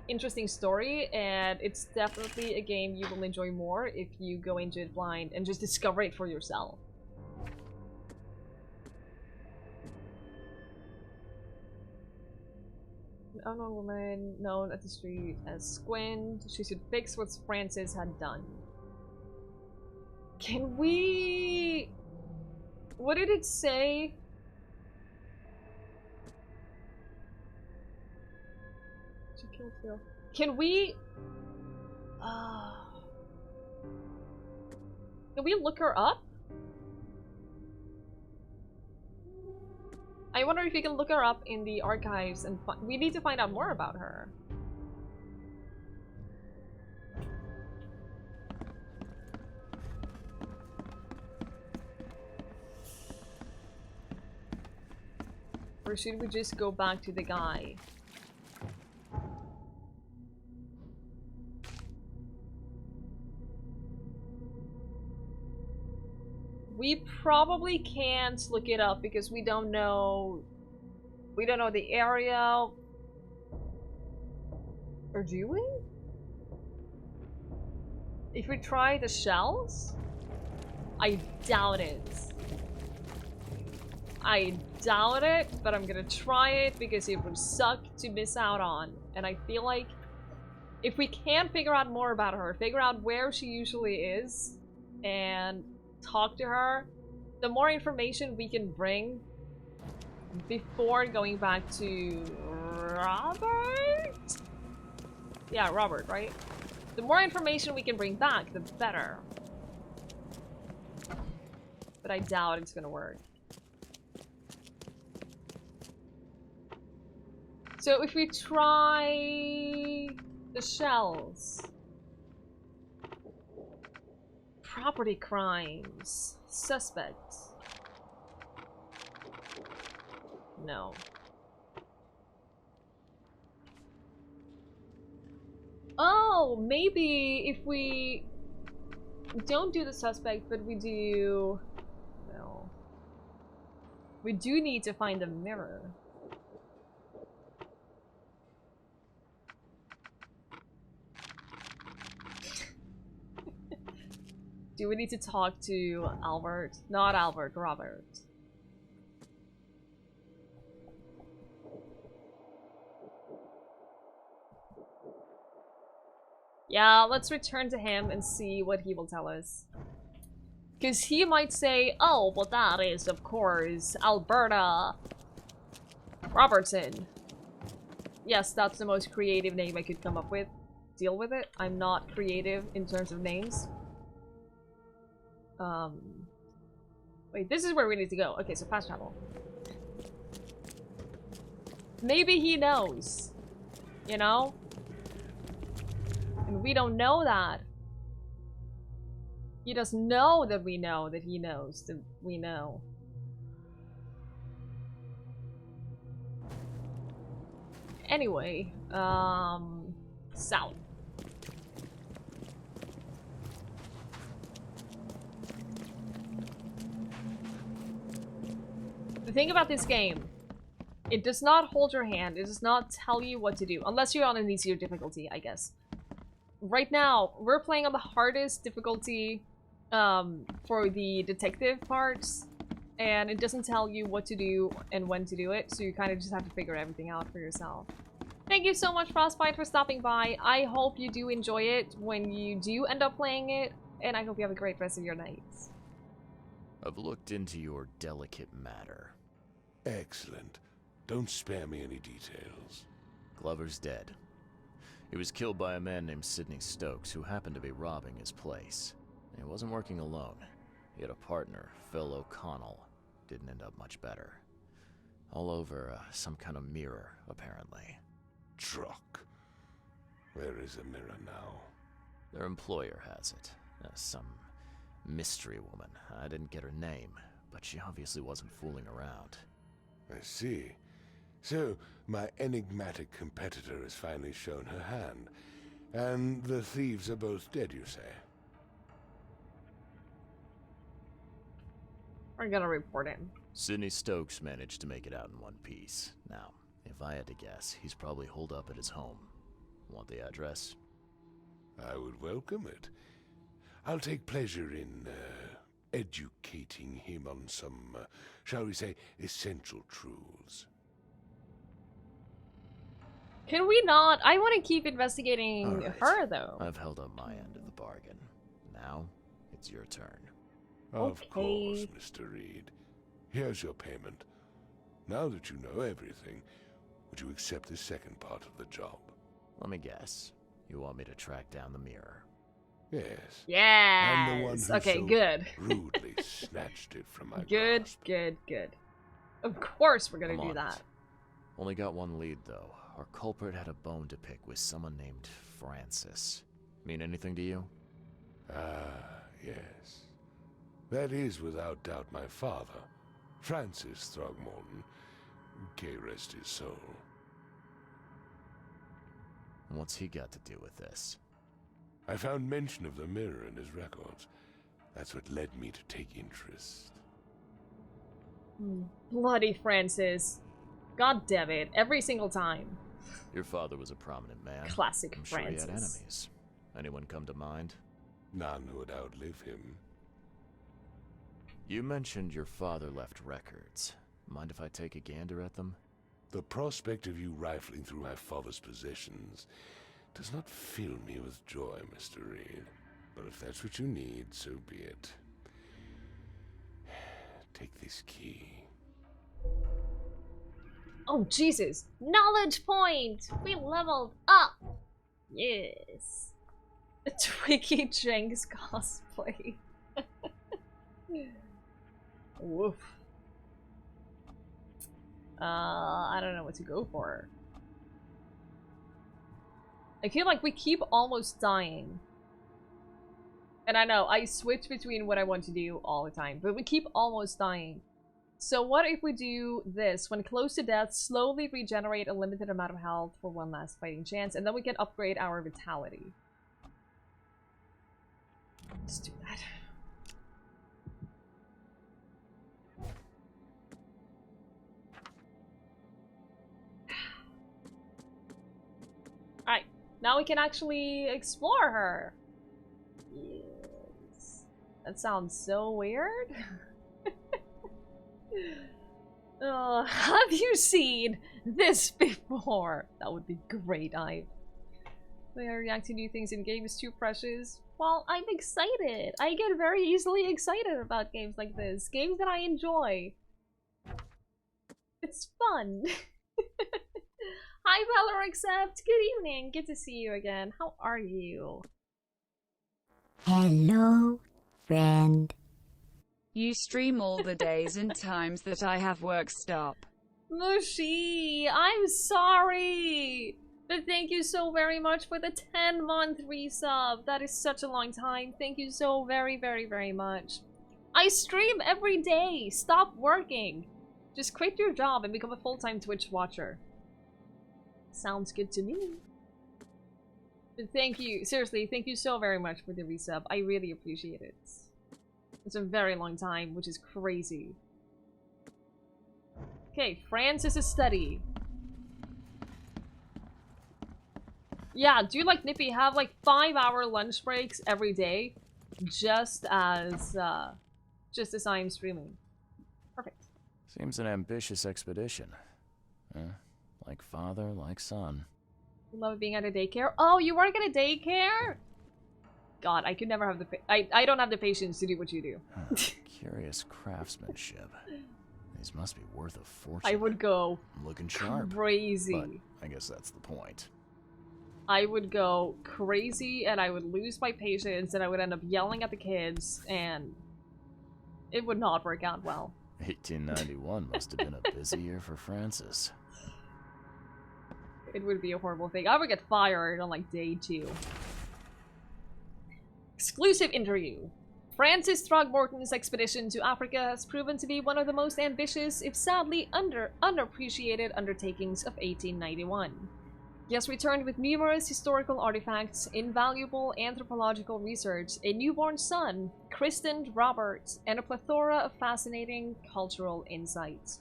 interesting story, and it's definitely a game you will enjoy more if you go into it blind and just discover it for yourself. An unknown woman known at the street as Squint. She should fix what Francis had done. Can we... What did it say? Can we... Can we look her up? I wonder if we can look her up in the archives and we need to find out more about her. Or should we just go back to the guy? We probably can't look it up because we don't know the area. Or do we? If we try the shells? I doubt it. I doubt it, but I'm gonna try it because it would suck to miss out on. And I feel like if we can figure out more about her, figure out where she usually is, and talk to her, the more information we can bring before going back to Robert? Yeah, Robert, right? The more information we can bring back, the better. But I doubt it's gonna work. So if we try the shells. Property crimes. Suspect. No. Oh, maybe if we don't do the suspect, but we do... No. We do need to find the mirror. Do we need to talk to Albert? Not Albert, Robert. Yeah, let's return to him and see what he will tell us. Because he might say, oh, well that is, of course, Alberta Robertson. Yes, that's the most creative name I could come up with. Deal with it. I'm not creative in terms of names. Wait, this is where we need to go. Okay, so fast travel. Maybe he knows. You know? And we don't know that. He doesn't know that we know that he knows that we know. Anyway, south. The thing about this game, it does not hold your hand, it does not tell you what to do, unless you're on an easier difficulty, I guess. Right now, we're playing on the hardest difficulty for the detective parts, and it doesn't tell you what to do and when to do it, so you kind of just have to figure everything out for yourself. Thank you so much, Frostbite, for stopping by. I hope you do enjoy it when you do end up playing it, and I hope you have a great rest of your nights. I've looked into your delicate matter. Excellent. Don't spare me any details. Glover's dead. He was killed by a man named Sidney Stokes, who happened to be robbing his place. He wasn't working alone. He had a partner, Phil O'Connell. Didn't end up much better. All over some kind of mirror, apparently. Truck. Where is the mirror now? Their employer has it. Some mystery woman. I didn't get her name, but she obviously wasn't fooling around. I see. So, my enigmatic competitor has finally shown her hand. And the thieves are both dead, you say? We're gonna report him. Sidney Stokes managed to make it out in one piece. Now, if I had to guess, he's probably holed up at his home. Want the address? I would welcome it. I'll take pleasure in, educating him on some, shall we say, essential truths. Can we not? I want to keep investigating her, though. I've held up my end of the bargain. Now, it's your turn. Of course, Mr. Reed. Here's your payment. Now that you know everything, would you accept the second part of the job? Let me guess. You want me to track down the mirror? Yes. Yes. I'm the one who okay, so good. rudely snatched it from my Good, grasp. good. Of course we're gonna I'm do on that. it. Only got one lead, though. Our culprit had a bone to pick with someone named Francis. Mean anything to you? Ah, yes. That is without doubt my father, Francis Throgmorton. May rest his soul. And what's he got to do with this? I found mention of the mirror in his records. That's what led me to take interest. Bloody Francis. God damn it, every single time. Your father was a prominent man. Classic I'm sure Francis. he had enemies. Anyone come to mind? None who would outlive him. You mentioned your father left records. Mind if I take a gander at them? The prospect of you rifling through my father's possessions does not fill me with joy, Mr. Reed. But if that's what you need, so be it. Take this key. Oh, Jesus. Knowledge point! We leveled up! Yes. A Twiggie Jenks cosplay. Woof. I don't know what to go for. I feel like we keep almost dying. And I know, I switch between what I want to do all the time, but we keep almost dying. So what if we do this? When close to death, slowly regenerate a limited amount of health for one last fighting chance, and then we can upgrade our vitality. Let's do that. Alright, now we can actually explore her. Yes. That sounds so weird. Have you seen this before? That would be great, I react to new things in game is too precious. Well, I'm excited. I get very easily excited about games like this. Games that I enjoy. It's fun. Hi, Valor Accept. Good evening. Good to see you again. How are you? Hello, friend. You stream all the days and times that I have work stop. Mushi, I'm sorry. But thank you so very much for the 10-month resub. That is such a long time. Thank you so very, very, very much. I stream every day. Stop working. Just quit your job and become a full-time Twitch watcher. Sounds good to me. But thank you. Seriously, thank you so very much for the resub. I really appreciate it. It's a very long time, which is crazy. Okay, France is a study. Yeah, do you like Nippy have like 5-hour lunch breaks every day? Just as I'm streaming. Perfect. Seems an ambitious expedition. Like father, like son. You love being at a daycare? Oh, you work at a daycare? God, I could never have the I don't have the patience to do what you do. Curious craftsmanship. These must be worth a fortune. I would go looking sharp. Crazy. But I guess that's the point. I would go crazy and I would lose my patience and I would end up yelling at the kids and it would not work out well. 1891 must have been a busy year for Francis. It would be a horrible thing. I would get fired on like day 2. Exclusive interview. Francis Throgmorton's expedition to Africa has proven to be one of the most ambitious, if sadly underappreciated undertakings of 1891. He has returned with numerous historical artifacts, invaluable anthropological research, a newborn son, christened Robert, and a plethora of fascinating cultural insights.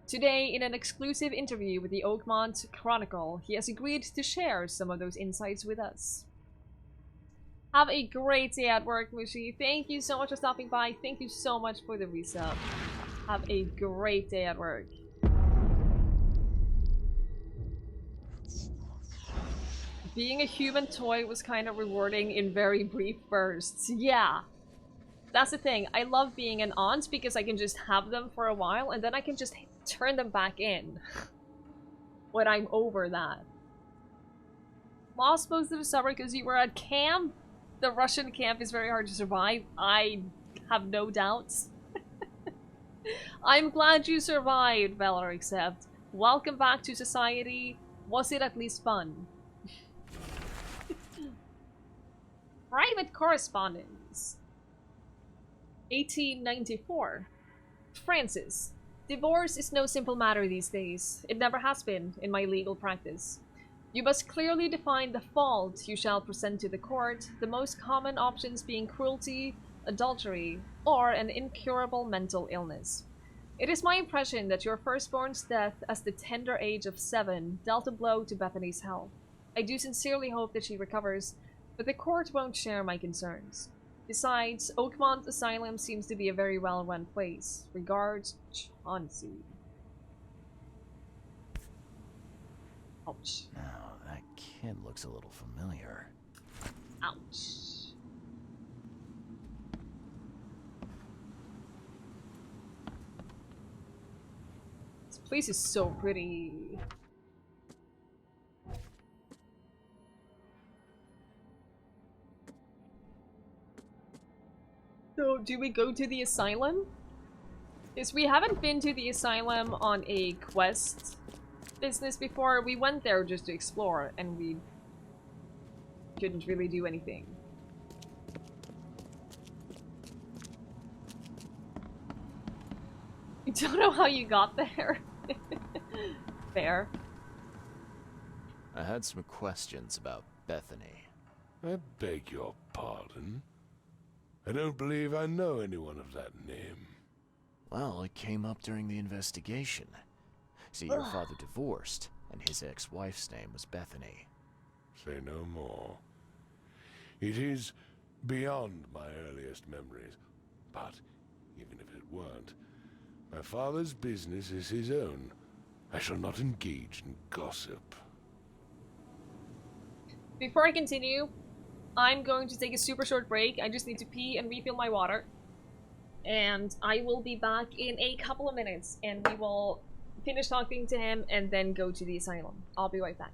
Today, in an exclusive interview with the Oakmont Chronicle, he has agreed to share some of those insights with us. Have a great day at work, Mushi. Thank you so much for stopping by. Thank you so much for the resub. Have a great day at work. Being a human toy was kind of rewarding in very brief bursts. Yeah. That's the thing. I love being an aunt because I can just have them for a while and then I can just turn them back in when I'm over that. Lost most of the summer because you were at camp? The Russian camp is very hard to survive. I have no doubts. I'm glad you survived, Valor Accept. Welcome back to society. Was it at least fun? Private correspondence. 1894. Francis. Divorce is no simple matter these days. It never has been in my legal practice. You must clearly define the fault you shall present to the court, the most common options being cruelty, adultery, or an incurable mental illness. It is my impression that your firstborn's death at the tender age of 7 dealt a blow to Bethany's health. I do sincerely hope that she recovers, but the court won't share my concerns. Besides, Oakmont Asylum seems to be a very well-run place. Regards, Chauncey. Ouch. Now, that kid looks a little familiar. Ouch. This place is so pretty. So, do we go to the asylum? Because we haven't been to the asylum on a quest business before. We went there just to explore, and we couldn't really do anything. don't know how you got there. Fair. I had some questions about Bethany. I beg your pardon. I don't believe I know anyone of that name. Well, it came up during the investigation. See, your father divorced, and his ex-wife's name was Bethany. Say no more. It is beyond my earliest memories, but even if it weren't, my father's business is his own. I shall not engage in gossip. Before I continue, I'm going to take a super short break. I just need to pee and refill my water. And I will be back in a couple of minutes, and we will finish talking to him and then go to the asylum. I'll be right back.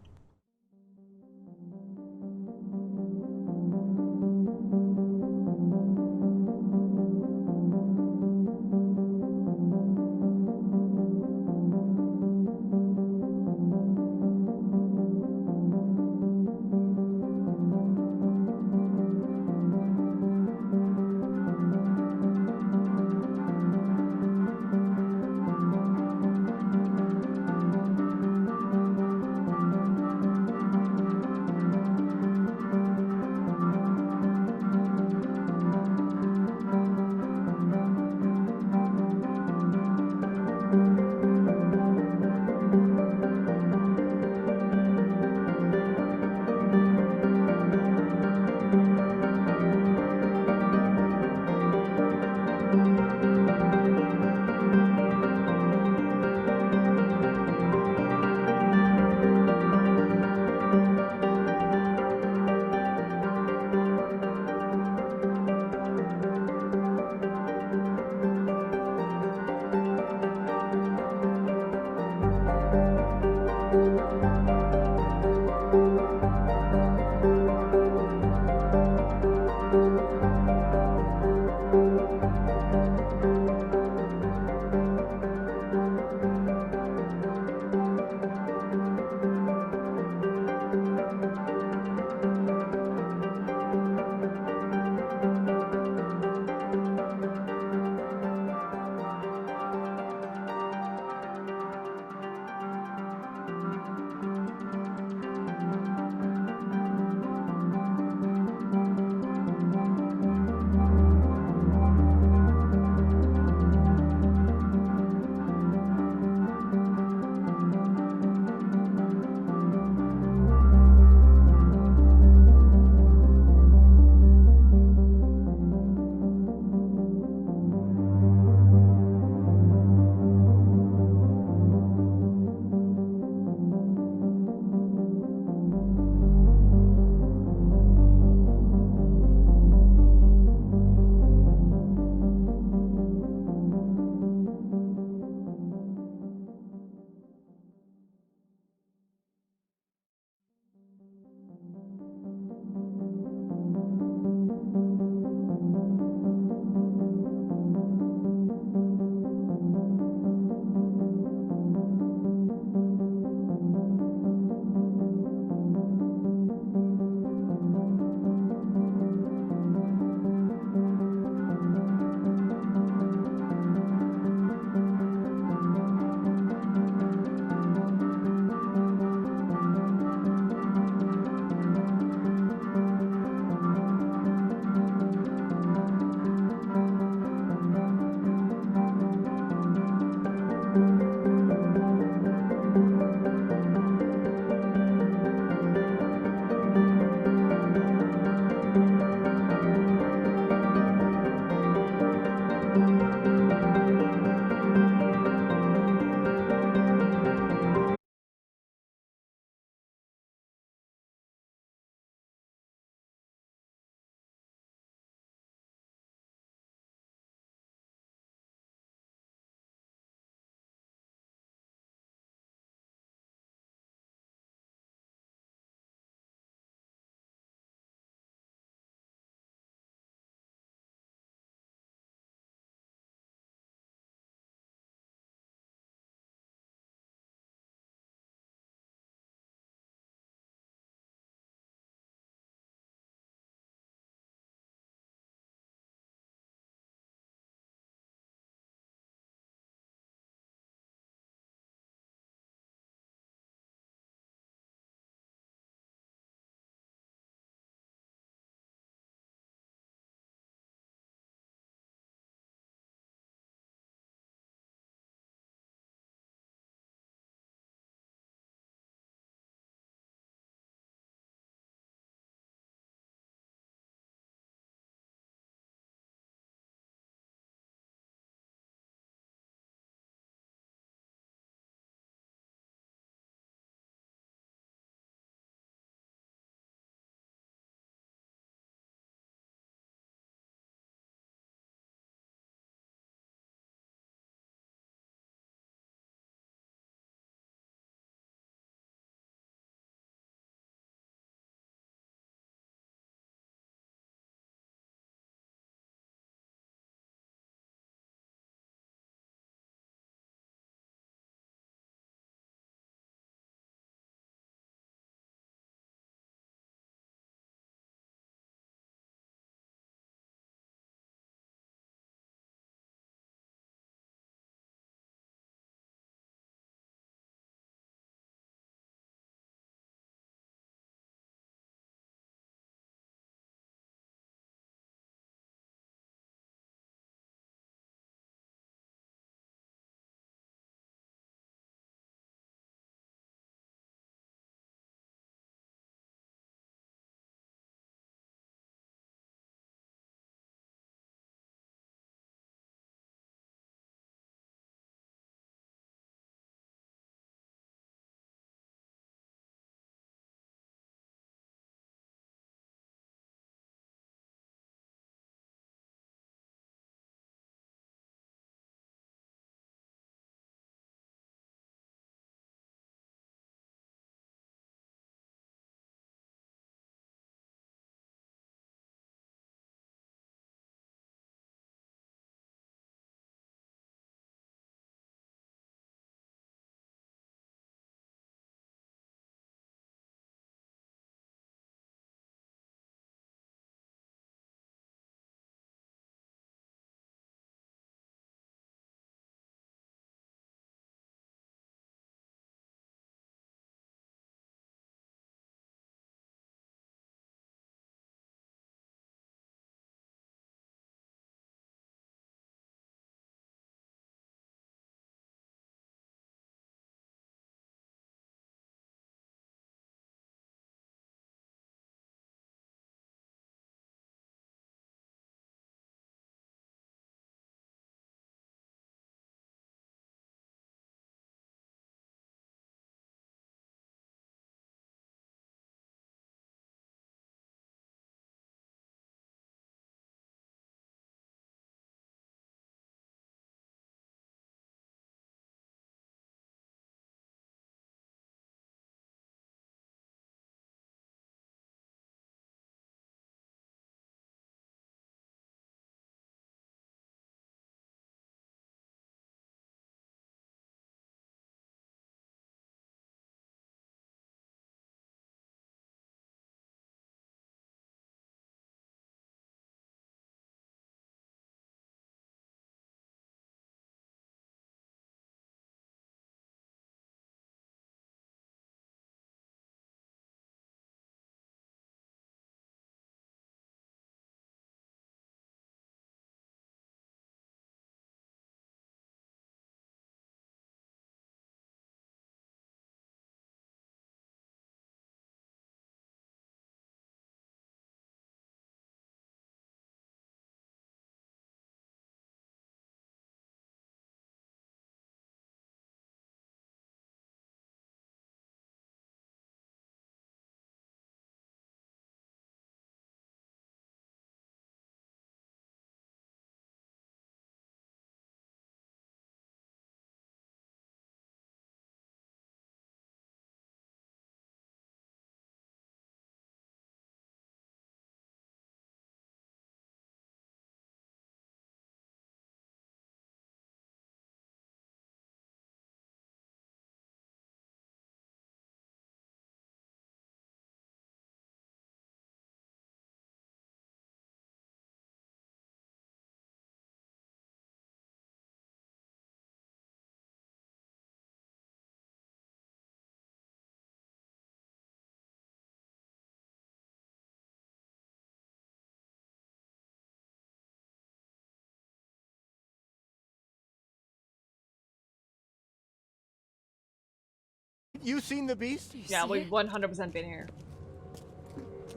You seen the beast? Yeah, we've 100% been here.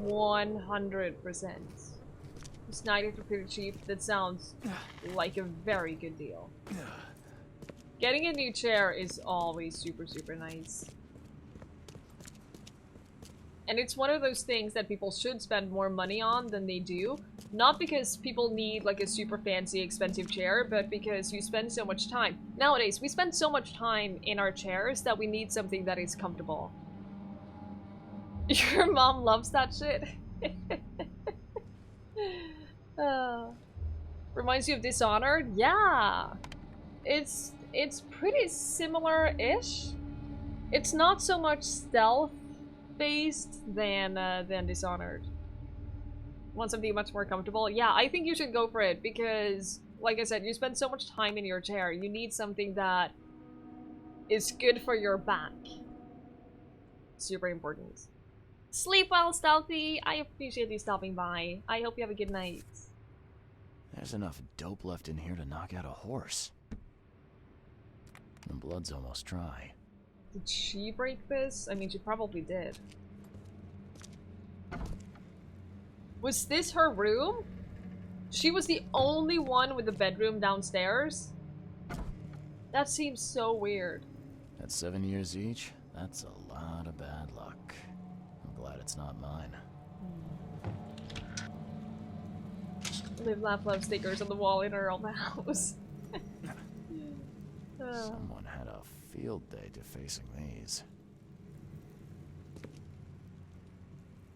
100%. It's 90 for pretty cheap. That sounds like a very good deal. Getting a new chair is always super, super nice. And it's one of those things that people should spend more money on than they do. Not because people need like a super fancy, expensive chair, but because you spend so much time. Nowadays, we spend so much time in our chairs that we need something that is comfortable. Your mom loves that shit. Reminds you of Dishonored? Yeah. It's pretty similar-ish. It's not so much stealth-based than Dishonored. Want something much more comfortable? Yeah, I think you should go for it because, like I said, you spend so much time in your chair. You need something that is good for your back. Super important. Sleep well, Stealthy. I appreciate you stopping by. I hope you have a good night. There's enough dope left in here to knock out a horse. The blood's almost dry. Did she break this? I mean, she probably did. Was this her room? She was the only one with the bedroom downstairs? That seems so weird. At 7 years each, that's a lot of bad luck. I'm glad it's not mine. Live, laugh, love stickers on the wall in her own house. Someone had a field day defacing these.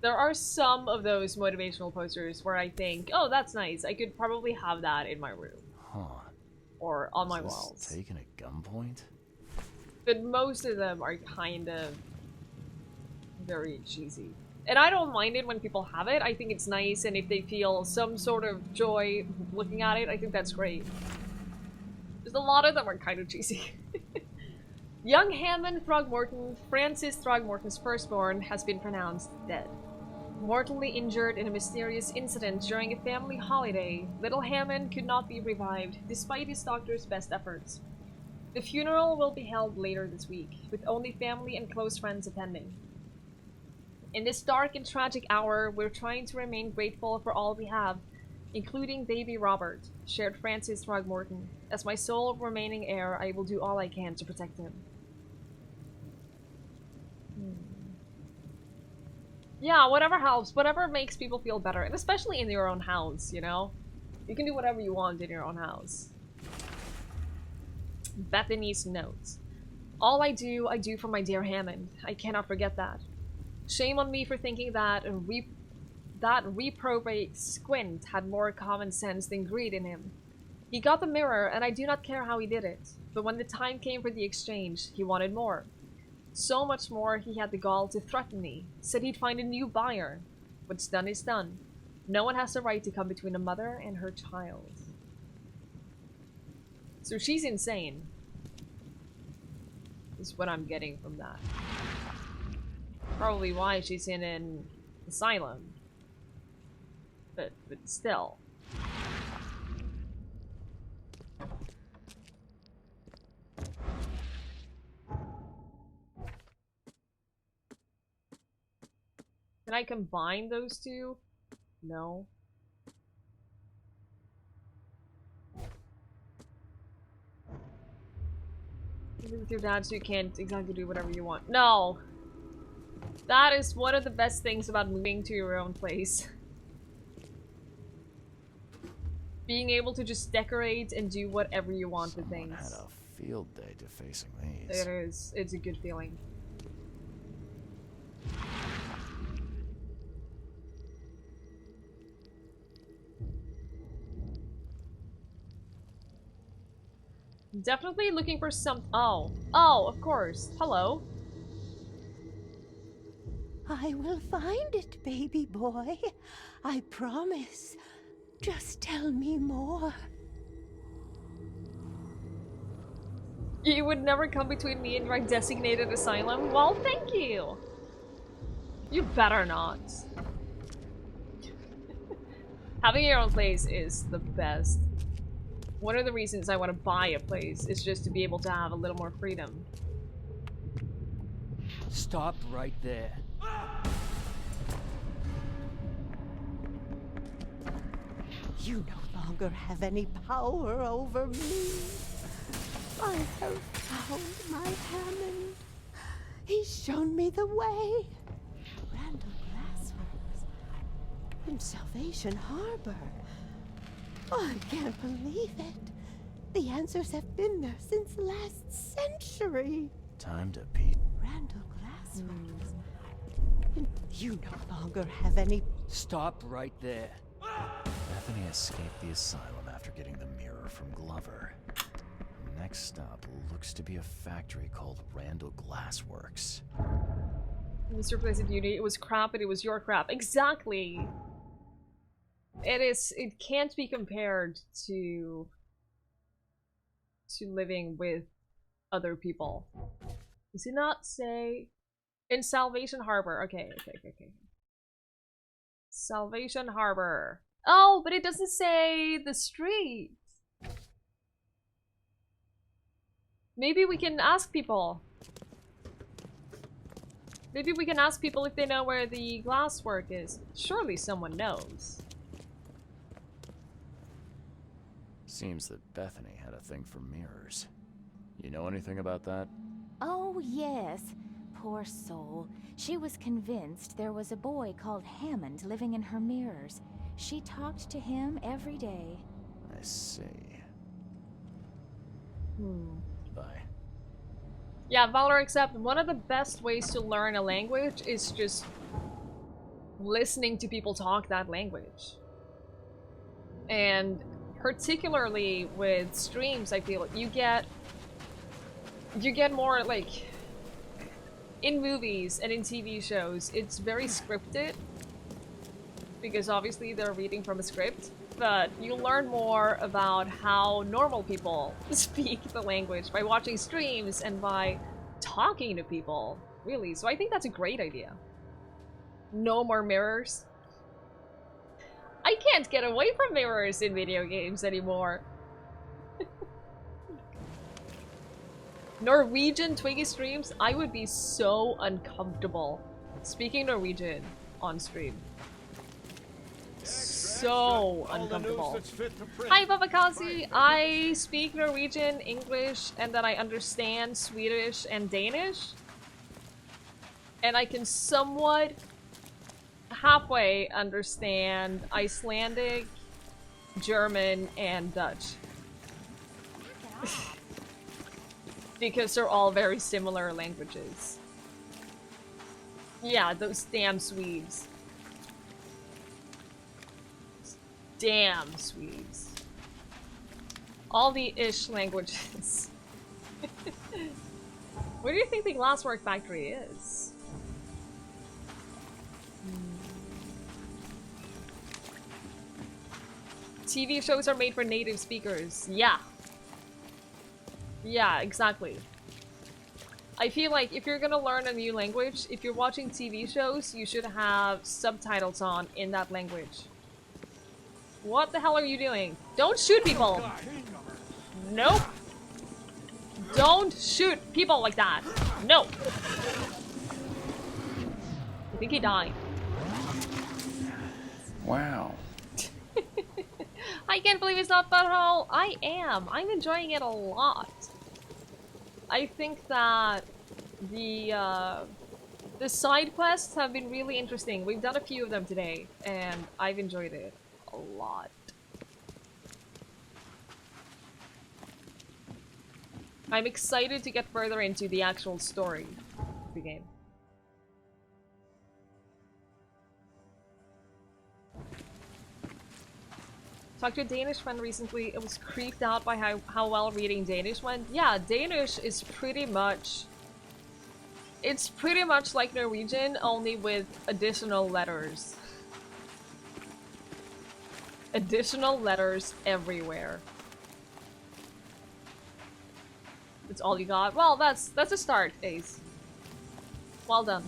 There are some of those motivational posters where I think, oh, that's nice. I could probably have that in my room. Huh. Or on my Is this walls. taken at gunpoint? But most of them are kind of very cheesy. And I don't mind it when people have it. I think it's nice, and if they feel some sort of joy looking at it, I think that's great. Just a lot of them are kind of cheesy. Young Hammond Throgmorton, Francis Throgmorton's firstborn, has been pronounced dead. Mortally injured in a mysterious incident during a family holiday, little Hammond could not be revived, despite his doctor's best efforts. The funeral will be held later this week, with only family and close friends attending. In this dark and tragic hour, we're trying to remain grateful for all we have, including baby Robert, shared Francis Throgmorton. As my sole remaining heir, I will do all I can to protect him. Yeah, whatever helps, whatever makes people feel better, and especially in your own house, you know? You can do whatever you want in your own house. Bethany's notes. All I do for my dear Hammond. I cannot forget that. Shame on me for thinking that that reprobate Squint had more common sense than greed in him. He got the mirror, and I do not care how he did it. But when the time came for the exchange, he wanted more. So much more, he had the gall to threaten me. Said he'd find a new buyer. What's done is done. No one has the right to come between a mother and her child. So she's insane. Is what I'm getting from that. Probably why she's in an asylum. But still. Can I combine those two? No. With your dad, so you can't exactly do whatever you want. No! That is one of the best things about moving to your own place. Being able to just decorate and do whatever you want with things. Had a field day defacing these. It is. It's a good feeling. Definitely looking for some. Oh, of course. Hello. I will find it, baby boy. I promise. Just tell me more. You would never come between me and my designated asylum? Well, thank you. You better not. Having your own place is the best. One of the reasons I want to buy a place is just to be able to have a little more freedom. Stop right there. You no longer have any power over me. I have found my Hammond. He's shown me the way. Randall Glassworks in Salvation Harbor. Oh, I can't believe it. The answers have been there since last century. Time to beat. Randall Glassworks. You no longer have any... Stop right there. Bethany escaped the asylum after getting the mirror from Glover. Next stop looks to be a factory called Randall Glassworks. Mr. Pleasant Beauty, it was crap, but it was your crap. Exactly! It can't be compared to living with other people. Does it not say in Salvation Harbor? Okay. Salvation Harbor. Oh, but it doesn't say the street. Maybe we can ask people. Maybe we can ask people if they know where the glasswork is. Surely someone knows. Seems that Bethany had a thing for mirrors. You know anything about that? Oh, yes. Poor soul. She was convinced there was a boy called Hammond living in her mirrors. She talked to him every day. I see. Bye. Yeah, Valor accept. One of the best ways to learn a language is just listening to people talk that language. And particularly with streams, I feel you get more like in movies and in TV shows, it's very scripted because obviously they're reading from a script, but you learn more about how normal people speak the language by watching streams and by talking to people, really. So I think that's a great idea. No more mirrors. I can't get away from mirrors in video games anymore. Norwegian Twiggie streams, I would be so uncomfortable speaking Norwegian on stream. So uncomfortable. Hi Babakazi, I speak Norwegian, English, and then I understand Swedish and Danish. And I can somewhat halfway understand Icelandic, German, and Dutch. Because they're all very similar languages. Yeah, those damn Swedes. Damn Swedes. All the ish languages. Where do you think the glasswork factory is? TV shows are made for native speakers. Yeah. Yeah, exactly. I feel like if you're gonna learn a new language, if you're watching TV shows, you should have subtitles on in that language. What the hell are you doing? Don't shoot people! Nope! Don't shoot people like that! No! I think he died. Wow. I can't believe it's not Butthole! I am! I'm enjoying it a lot. I think that the side quests have been really interesting. We've done a few of them today, and I've enjoyed it a lot. I'm excited to get further into the actual story of the game. Talked to a Danish friend recently. It was creeped out by how well reading Danish went. Yeah, Danish is pretty much... It's pretty much like Norwegian, only with additional letters. Additional letters everywhere. That's all you got? Well, that's a start, Ace. Well done.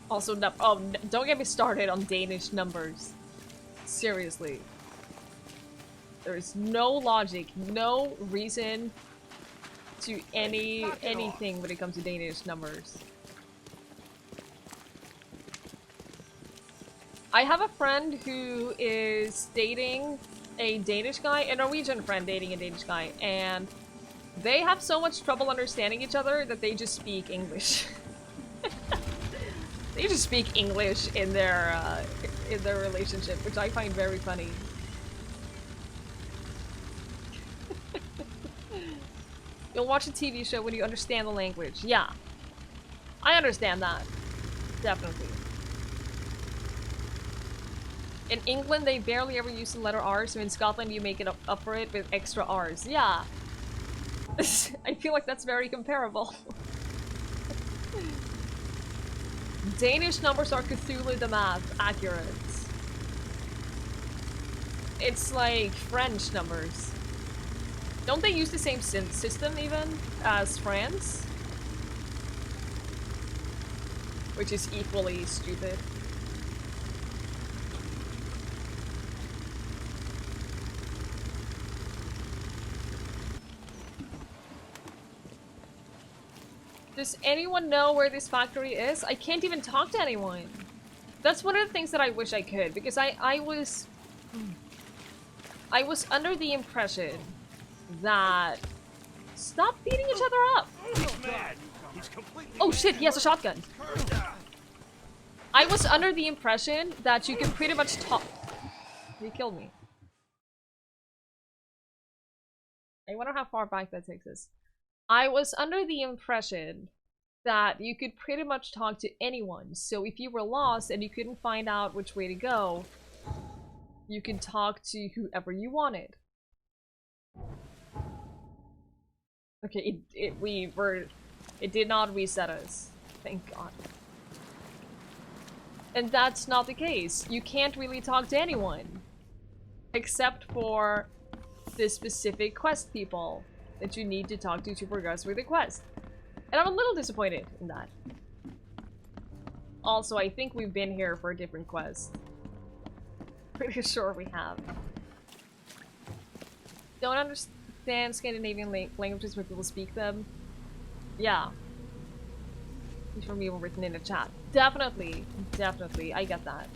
Also, don't get me started on Danish numbers. Seriously. There's no logic, no reason to anything when it comes to Danish numbers. I have a friend who is dating a Danish guy, a Norwegian friend dating a Danish guy, and they have so much trouble understanding each other that they just speak English. They just speak English in their relationship, which I find very funny. You'll watch a TV show when you understand the language. Yeah. I understand that. Definitely. In England, they barely ever use the letter R, so in Scotland, you make it up for it with extra R's. Yeah. I feel like that's very comparable. Danish numbers are Cthulhu the math accurate. It's like French numbers. Don't they use the same system even as France? Which is equally stupid. Does anyone know where this factory is? I can't even talk to anyone. That's one of the things that I wish I could, because I was under the impression that... Stop beating each other up! Oh shit, he has a shotgun. I was under the impression that you could pretty much talk... He killed me. I wonder how far back that takes us. I was under the impression that you could pretty much talk to anyone. So if you were lost and you couldn't find out which way to go, you could talk to whoever you wanted. Okay, it did not reset us. Thank God. And that's not the case. You can't really talk to anyone. Except for the specific quest people that you need to talk to progress with the quest. And I'm a little disappointed in that. Also, I think we've been here for a different quest. Pretty sure we have. Don't understand Scandinavian languages when people speak them? Yeah. These from you were written in the chat. Definitely. Definitely. I get that.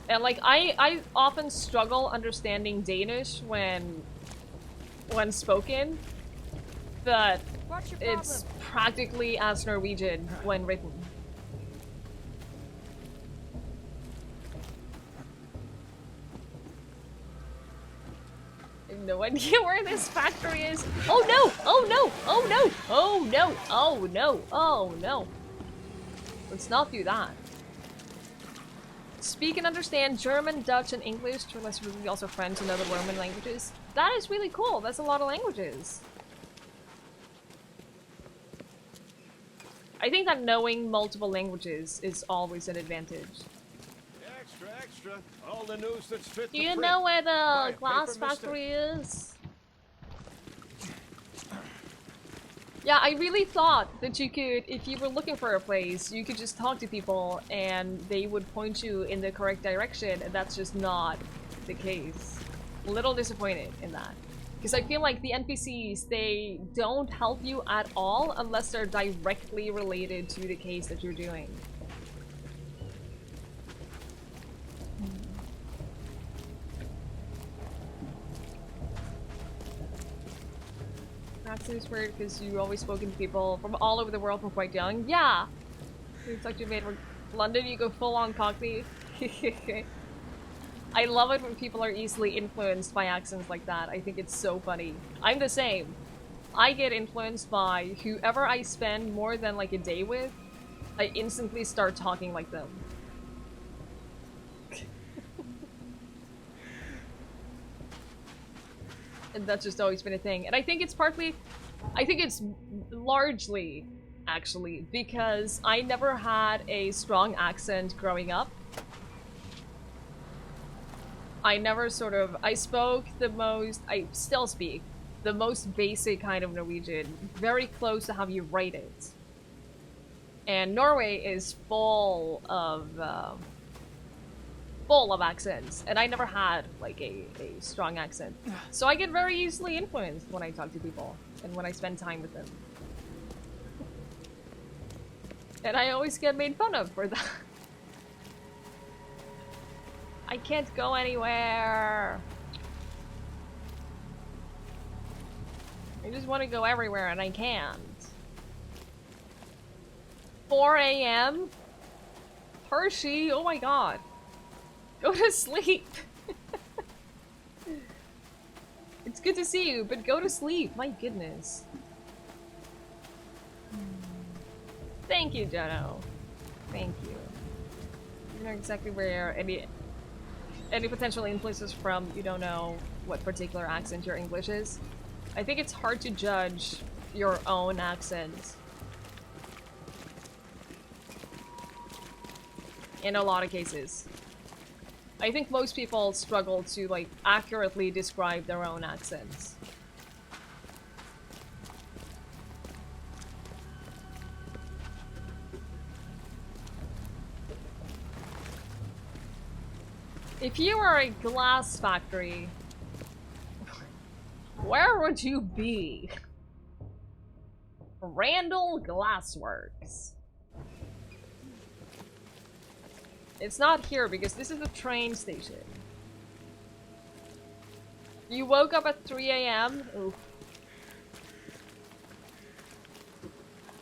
And like, I often struggle understanding Danish when spoken, but it's practically as Norwegian when written. I have no idea where this factory is. Oh no! Oh no! Oh no! Oh no! Oh no! Oh no! Let's not do that. Speak and understand German, Dutch, and English, to a lesser degree also French and other Roman languages. That is really cool. That's a lot of languages. I think that knowing multiple languages is always an advantage. Extra, extra. All the news that's fit. Do you know where the glass factory is? Yeah, I really thought that you could, if you were looking for a place, you could just talk to people and they would point you in the correct direction, and that's just not the case. A little disappointed in that. Because I feel like the NPCs, they don't help you at all unless they're directly related to the case that you're doing. That seems weird because you've always spoken to people from all over the world from quite young. Yeah! Seems like you made from London, you go full on Cockney. I love it when people are easily influenced by accents like that. I think it's so funny. I'm the same. I get influenced by whoever I spend more than like a day with. I instantly start talking like them. And that's just always been a thing. And I think it's partly, I think it's largely, actually, because I never had a strong accent growing up. I never sort of, I spoke the most, I still speak, the most basic kind of Norwegian, very close to how you write it. And Norway is full of full of accents, and I never had like a strong accent. So I get very easily influenced when I talk to people and when I spend time with them. And I always get made fun of for that. I can't go anywhere. I just want to go everywhere and I can't. 4 a.m.? Hershey, oh my god. Go to sleep. It's good to see you, but go to sleep. My goodness. Thank you, Jono. Thank you. You know exactly where any potential influences from. You don't know what particular accent your English is. I think it's hard to judge your own accent. In a lot of cases. I think most people struggle to, like, accurately describe their own accents. If you were a glass factory, where would you be? Randall Glassworks. It's not here because this is a train station. You woke up at 3 a.m. Oof.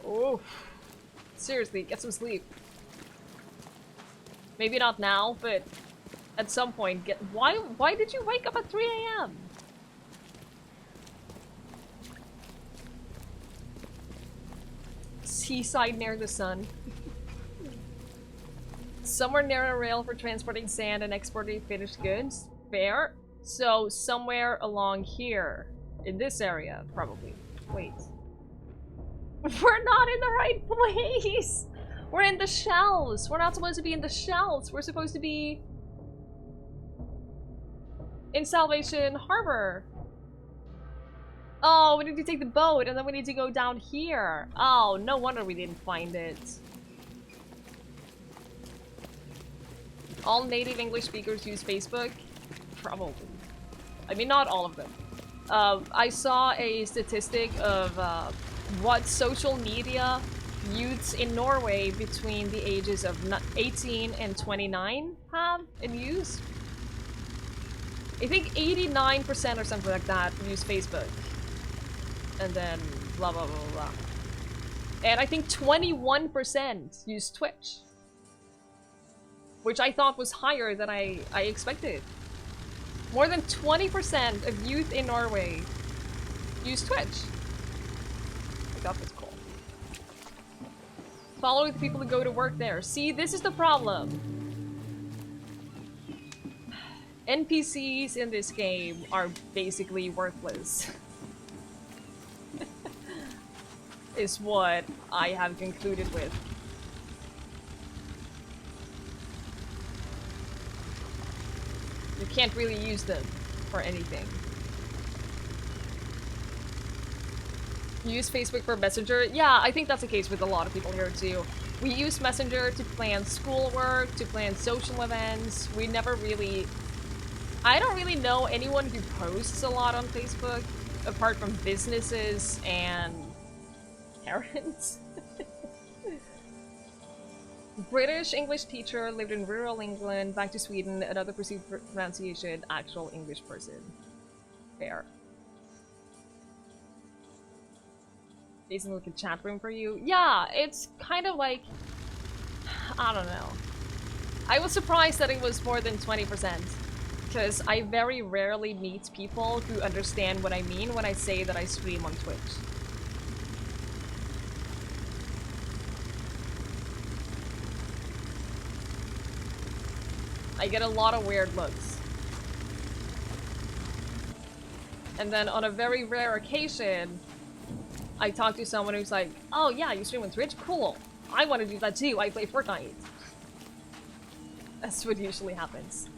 Oof. Seriously, get some sleep. Maybe not now, but at some point get— Why did you wake up at 3 a.m.? Seaside near the sun. Somewhere near a rail for transporting sand and exporting finished goods. Fair. So somewhere along here. In this area, probably. Wait. We're not in the right place! We're in the shells! We're not supposed to be in the shells! We're supposed to be in Salvation Harbor. Oh, we need to take the boat and then we need to go down here. Oh, no wonder we didn't find it. All native English speakers use Facebook? Probably. I mean, not all of them. I saw a statistic of what social media youths in Norway between the ages of 18 and 29 have and use. I think 89% or something like that use Facebook. And then blah blah blah blah. And I think 21% use Twitch. Which I thought was higher than I expected. More than 20% of youth in Norway use Twitch. I thought that's cool. Follow the people who go to work there. See, this is the problem. NPCs in this game are basically worthless. Is what I have concluded with. You can't really use them for anything. You use Facebook for Messenger? Yeah, I think that's the case with a lot of people here too. We use Messenger to plan schoolwork, to plan social events. We never really... I don't really know anyone who posts a lot on Facebook, apart from businesses and parents. British English teacher, lived in rural England, back to Sweden, another perceived pronunciation, actual English person. Fair. Jason, look at chat room for you. Yeah, it's kind of like... I don't know. I was surprised that it was more than 20%. Because I very rarely meet people who understand what I mean when I say that I stream on Twitch. I get a lot of weird looks. And then on a very rare occasion, I talk to someone who's like, oh yeah, you stream on Twitch? Cool. I want to do that too. I play Fortnite. That's what usually happens.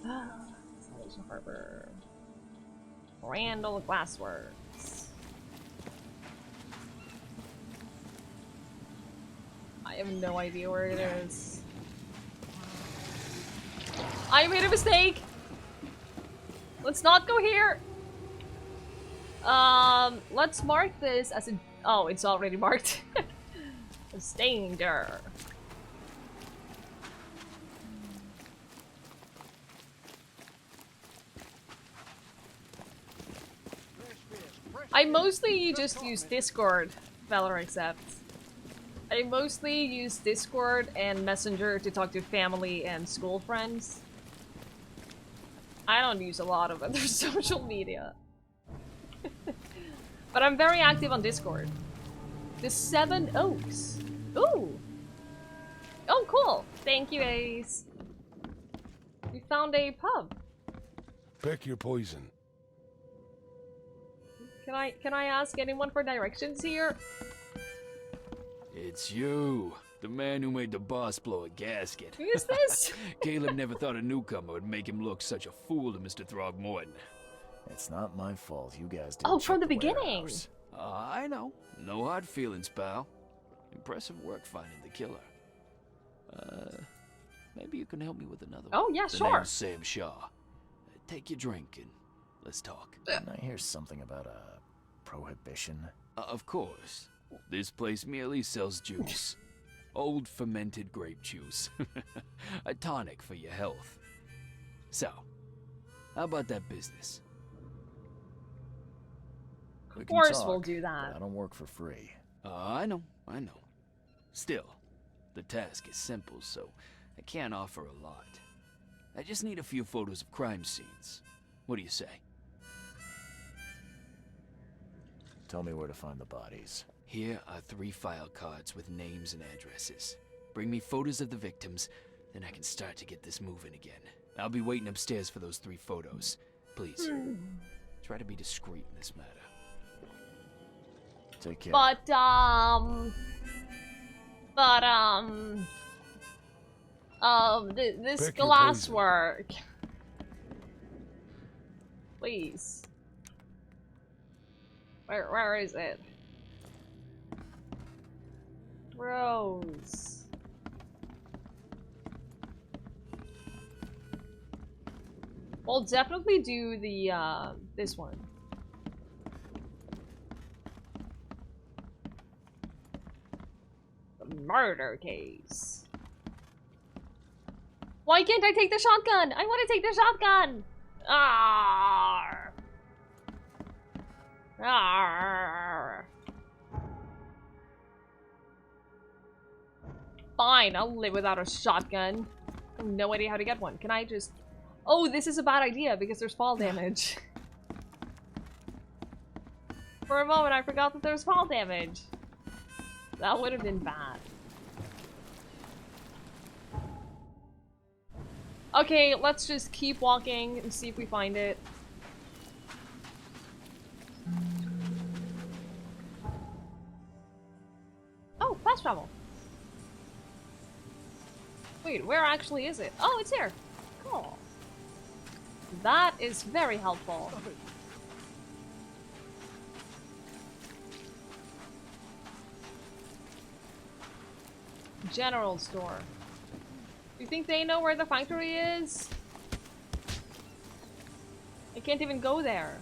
Salvation Harbor. Randall Glassworks. I have no idea where it is. I made a mistake. Let's not go here. Let's mark this as a... Oh, it's already marked. A danger. I mostly just use Discord, Valor accepts. I mostly use Discord and Messenger to talk to family and school friends. I don't use a lot of other social media. But I'm very active on Discord. The 7 Oaks. Ooh! Oh, cool! Thank you, Ace. We found a pub. Pick your poison. Can I ask anyone for directions here? It's you, the man who made the boss blow a gasket. Who is this? Caleb never thought a newcomer would make him look such a fool to Mr. Throgmorton. It's not my fault. You guys didn't Oh, from check the beginning. warehouse. I know. No hard feelings, pal. Impressive work finding the killer. Maybe you can help me with another one. Oh, yeah, The sure. name's Sam Shaw. Take your drink and let's talk. Didn't I hear something about a prohibition? Of course. This place merely sells juice. Old fermented grape juice. A tonic for your health. So, how about that business? We Of can course talk, we'll do that. but I don't work for free. I know. Still, the task is simple, so I can't offer a lot. I just need a few photos of crime scenes. What do you say? Tell me where to find the bodies. Here are 3 file cards with names and addresses. Bring me photos of the victims, then I can start to get this moving again. I'll be waiting upstairs for those 3 photos. Please, try to be discreet in this matter. Take care. This Pick your glasswork. Please. Where is it? Rose. We'll definitely do the, this one. The murder case. Why can't I take the shotgun? I want to take the shotgun! Arr. Arr. Fine, I'll live without a shotgun. I have no idea how to get one. Can I just... Oh, this is a bad idea because there's fall damage. For a moment, I forgot that there's fall damage. That would have been bad. Okay, let's just keep walking and see if we find it. Oh, fast travel. Wait, where actually is it? Oh, it's here. Cool. That is very helpful. General store. You think they know where the factory is? I can't even go there.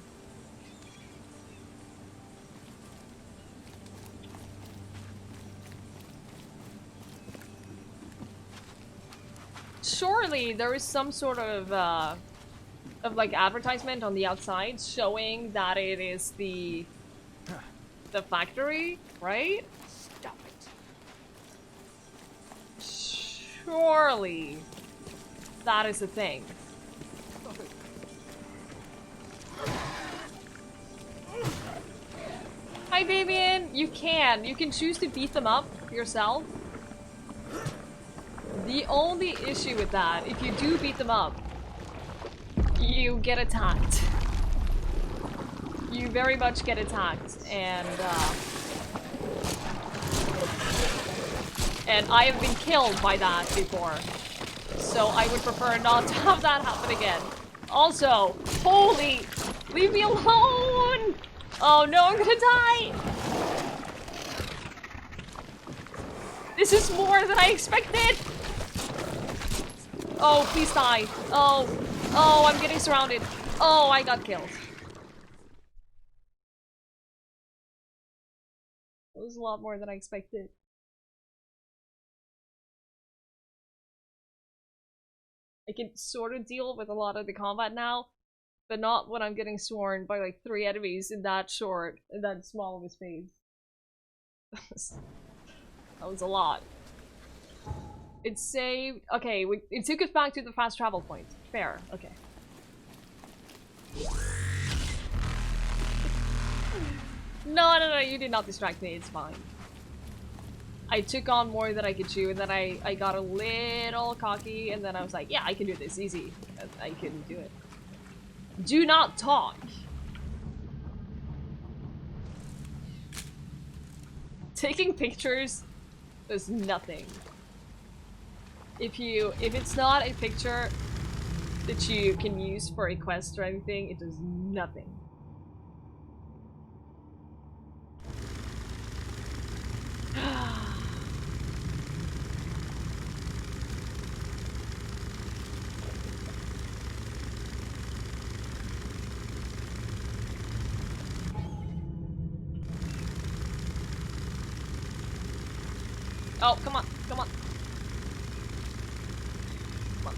Surely there is some sort of like advertisement on the outside showing that it is the factory, right? Stop it. Surely that is the thing. Hi, Damien. You can choose to beat them up yourself. The only issue with that, if you do beat them up, you get attacked. You very much get attacked, and I have been killed by that before. So I would prefer not to have that happen again. Also, holy, leave me alone! Oh no, I'm gonna die! This is more than I expected! Oh, please die. Oh. Oh, I'm getting surrounded. Oh, I got killed. It was a lot more than I expected. I can sort of deal with a lot of the combat now, but not when I'm getting swarmed by like 3 enemies in that small of a space. That was a lot. It saved. Okay, it took us back to the fast travel point. Fair. Okay. No, you did not distract me. It's fine. I took on more than I could chew, and then I got a little cocky, and then I was like, yeah, I can do this easy. And I couldn't do it. Do not talk. Taking pictures does nothing. If it's not a picture that you can use for a quest or anything, it does nothing. Oh, come on, come on. Come on.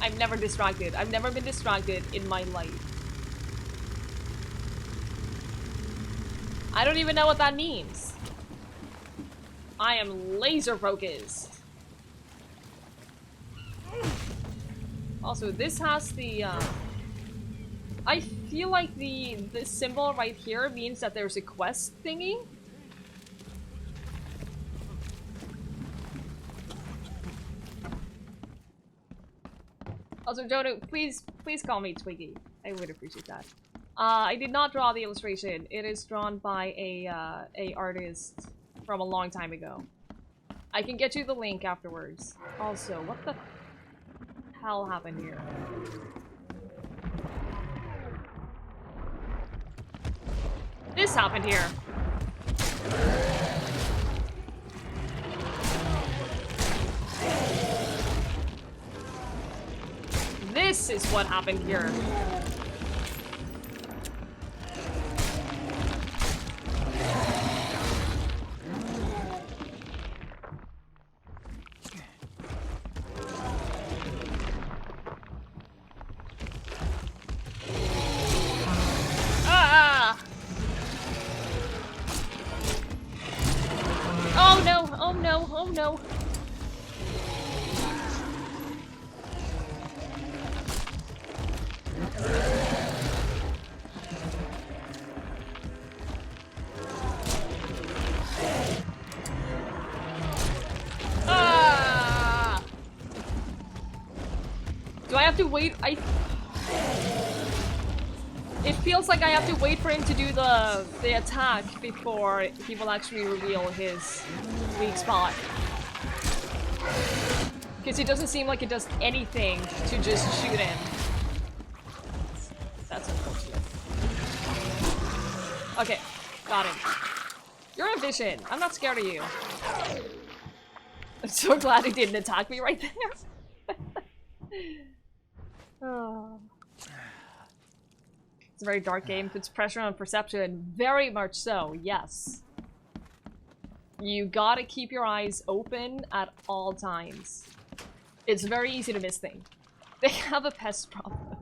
I'm never distracted. I've never been distracted in my life. I don't even know what that means. I am laser focused. Also, this has the, I feel like the symbol right here means that there's a quest thingy. Also, Jono, please call me Twiggie. I would appreciate that. I did not draw the illustration. It is drawn by a artist from a long time ago. I can get you the link afterwards. Also, what the hell happened here? This happened here. This is what happened here. Oh no, oh no, oh no. Ah! Do I have to wait? It feels like I have to wait for him to do the attack before he will actually reveal his weak spot. Because it doesn't seem like it does anything to just shoot him. That's unfortunate. Okay, got him. You're a vision. I'm not scared of you. I'm so glad he didn't attack me right there. Oh. It's a very dark game, puts pressure on perception. Very much so, yes. You gotta keep your eyes open at all times. It's very easy to miss things. They have a pest problem.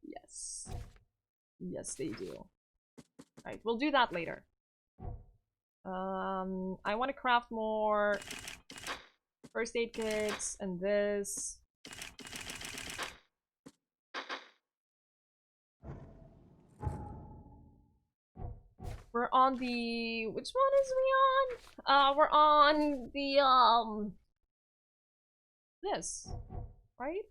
Yes. Yes, they do. Alright, we'll do that later. I want to craft more first aid kits and this. We're on the... which one is we on? We're on the, this. Right?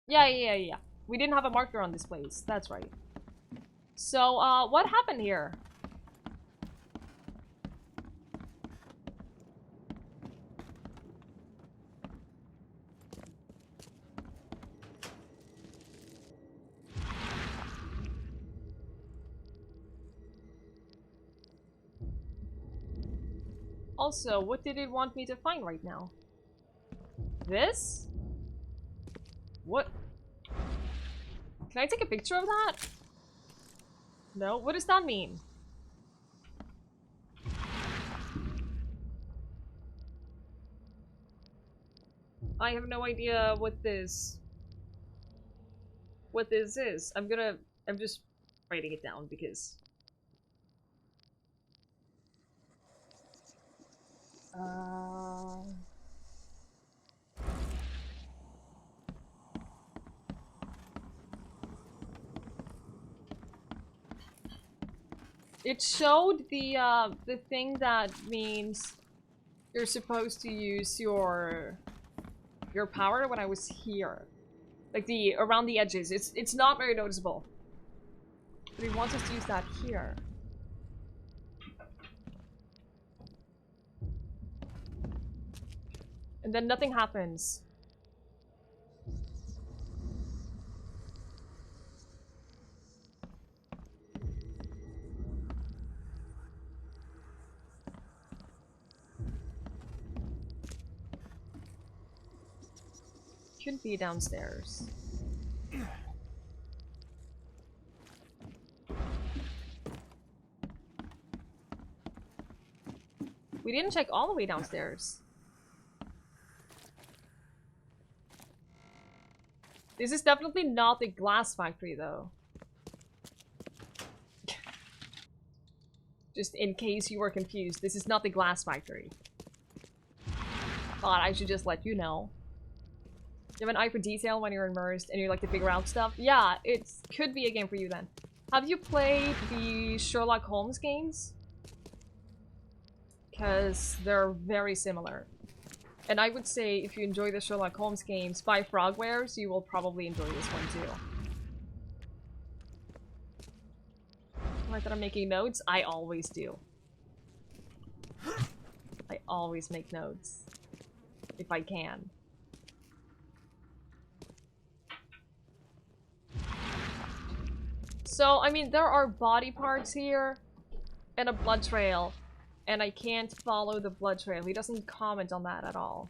Yeah. We didn't have a marker on this place. That's right. So, what happened here? Also, what did it want me to find right now? This? What? Can I take a picture of that? No? What does that mean? I have no idea what this is. I'm just writing it down because it showed the thing that means you're supposed to use your power when I was here. Like the around the edges. It's not very noticeable. But he wants us to use that here. And then nothing happens. Could be downstairs. We didn't check all the way downstairs. This is definitely not the glass factory, though. Just in case you were confused, this is not the glass factory. Thought I should just let you know. You have an eye for detail when you're immersed and you like to figure out stuff? Yeah, it could be a game for you then. Have you played the Sherlock Holmes games? Because they're very similar. And I would say if you enjoy the Sherlock Holmes games by Frogwares, you will probably enjoy this one too. Right that I'm making notes? I always do. I always make notes. If I can. So, I mean, there are body parts here and a blood trail. And I can't follow the blood trail. He doesn't comment on that at all.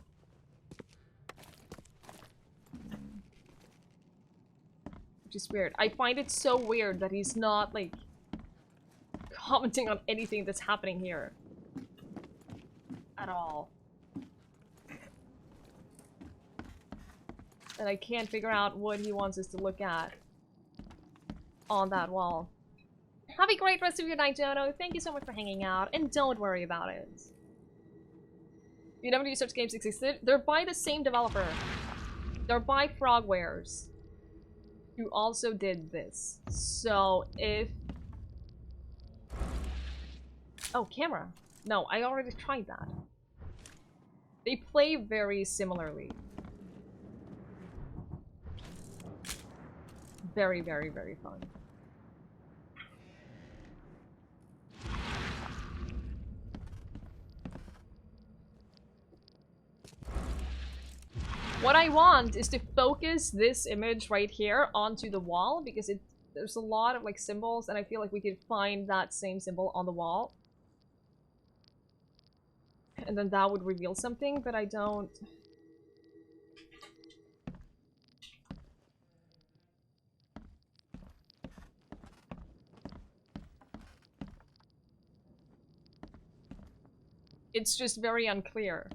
Which is weird. I find it so weird that he's not, like, commenting on anything that's happening here. At all. And I can't figure out what he wants us to look at on that wall. Have a great rest of your night, Jono. Thank you so much for hanging out, and don't worry about it. You never knew such games existed? They're by the same developer. They're by Frogwares, who also did this. So, if... Oh, camera. No, I already tried that. They play very similarly. Very, very, very fun. What I want is to focus this image right here onto the wall because there's a lot of like symbols and I feel like we could find that same symbol on the wall. And then that would reveal something, but I don't... It's just very unclear.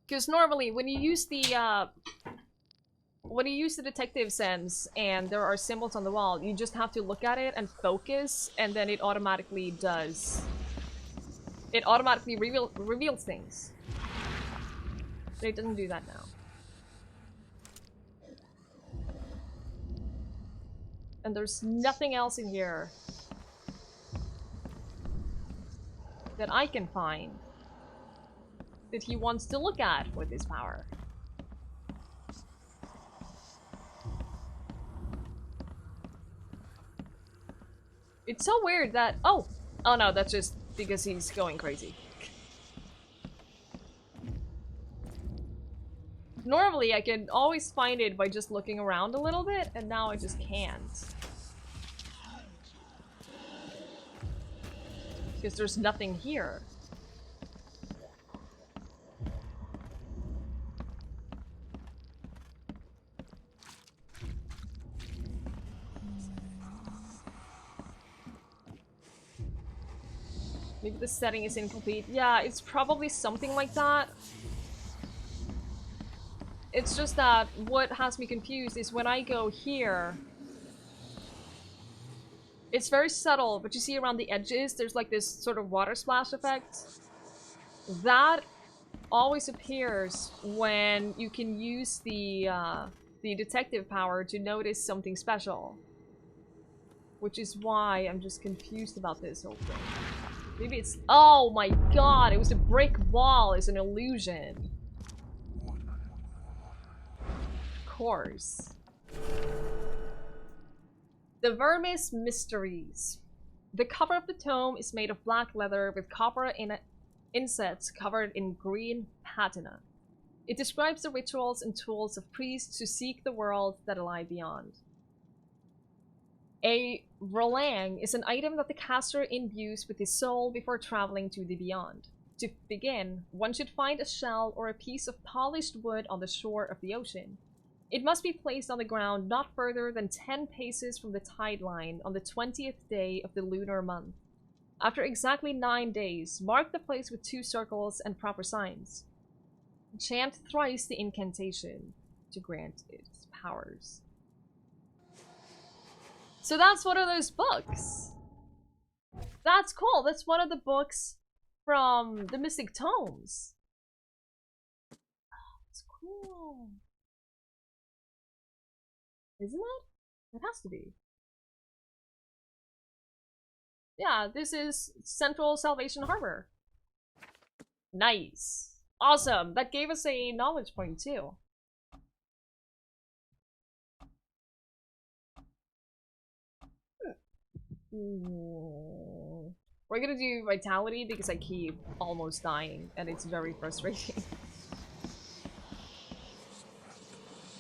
Because normally, when you use the detective sense and there are symbols on the wall, you just have to look at it and focus, and then it automatically does. It automatically reveals things. But it doesn't do that now. And there's nothing else in here that I can find that he wants to look at with his power. It's so weird that... Oh! Oh no, that's just because he's going crazy. Normally, I can always find it by just looking around a little bit, and now I just can't. Because there's nothing here. Maybe the setting is incomplete. Yeah, it's probably something like that. It's just that what has me confused is when I go here, it's very subtle, but you see around the edges, there's like this sort of water splash effect. That always appears when you can use the detective power to notice something special. Which is why I'm just confused about this whole thing. Maybe it's... Oh my god, it was a brick wall. It's an illusion. Of course. The Vermis Mysteries. The cover of the tome is made of black leather with copper insets covered in green patina. It describes the rituals and tools of priests who seek the world that lie beyond. A Rolang is an item that the caster imbues with his soul before traveling to the beyond. To begin, one should find a shell or a piece of polished wood on the shore of the ocean. It must be placed on the ground not further than 10 paces from the tide line on the 20th day of the lunar month. After exactly 9 days, mark the place with 2 circles and proper signs. Chant thrice the incantation to grant its powers. So that's one of those books. That's cool. That's one of the books from the Mystic Tomes. Oh, it's cool. Isn't it? It has to be. Yeah, this is Central Salvation Harbor. Nice. Awesome. That gave us a knowledge point too. We're gonna do Vitality because I keep almost dying and it's very frustrating.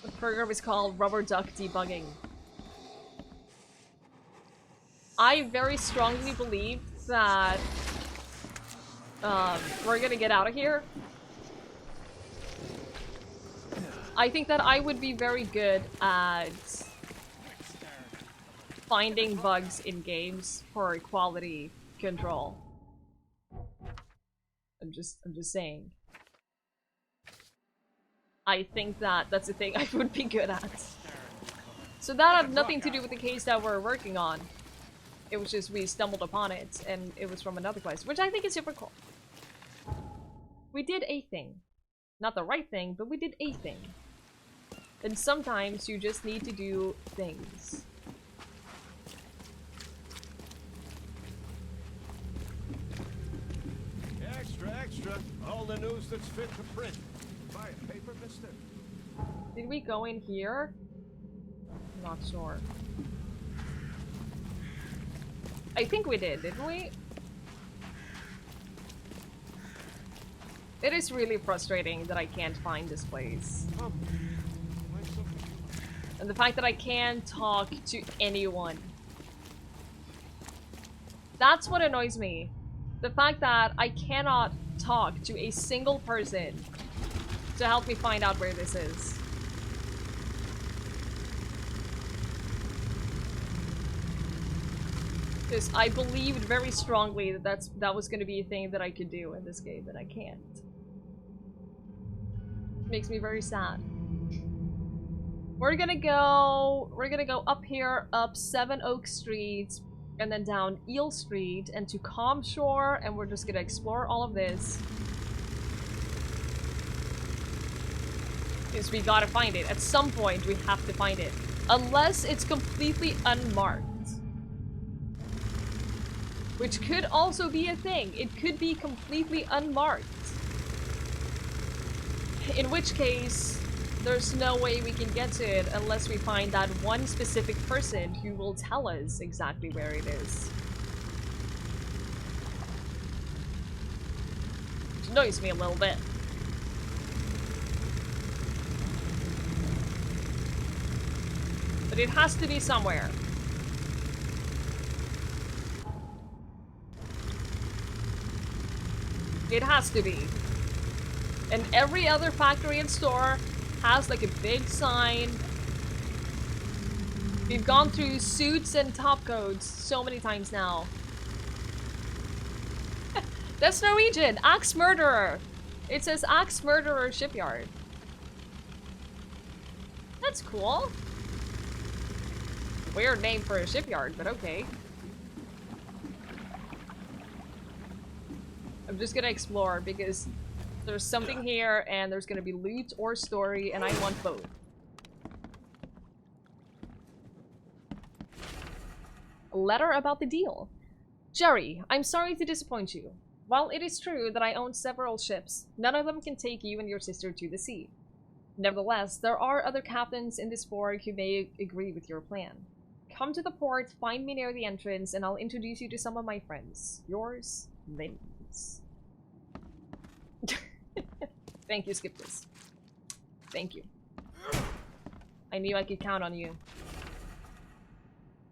The program is called Rubber Duck Debugging. I very strongly believe that we're gonna get out of here. I think that I would be very good at finding bugs in games for quality control. I'm just saying. I think that that's a thing I would be good at. So that had nothing to do with the case that we're working on. It was just we stumbled upon it and it was from another place, which I think is super cool. We did a thing. Not the right thing, but we did a thing. And sometimes you just need to do things. Extra, extra. All the news that's fit to print. Buy a paper, mister? Did we go in here? Not sure. I think we did, didn't we? It is really frustrating that I can't find this place. And the fact that I can't talk to anyone. That's what annoys me. The fact that I cannot talk to a single person to help me find out where this is. Because I believed very strongly that that was going to be a thing that I could do in this game, but I can't. Makes me very sad. We're gonna go up here, up 7 Oak Street, and then down Eel Street, and to Calm Shore, and we're just gonna explore all of this. Because we gotta find it. At some point, we have to find it. Unless it's completely unmarked. Which could also be a thing. It could be completely unmarked. In which case, there's no way we can get to it unless we find that one specific person who will tell us exactly where it is. Annoys me a little bit. But it has to be somewhere. It has to be. And every other factory and store has like a big sign. We've gone through suits and top coats so many times now. That's Norwegian! Axe Murderer! It says Axe Murderer Shipyard. That's cool. Weird name for a shipyard, but okay. I'm just gonna explore because there's something here and there's gonna be loot or story and I want both. A letter about the deal. Jerry, I'm sorry to disappoint you. While it is true that I own several ships, none of them can take you and your sister to the sea. Nevertheless, there are other captains in this port who may agree with your plan. Come to the port, find me near the entrance, and I'll introduce you to some of my friends. Yours, Vince. Thank you, skip this. Thank you. I knew I could count on you.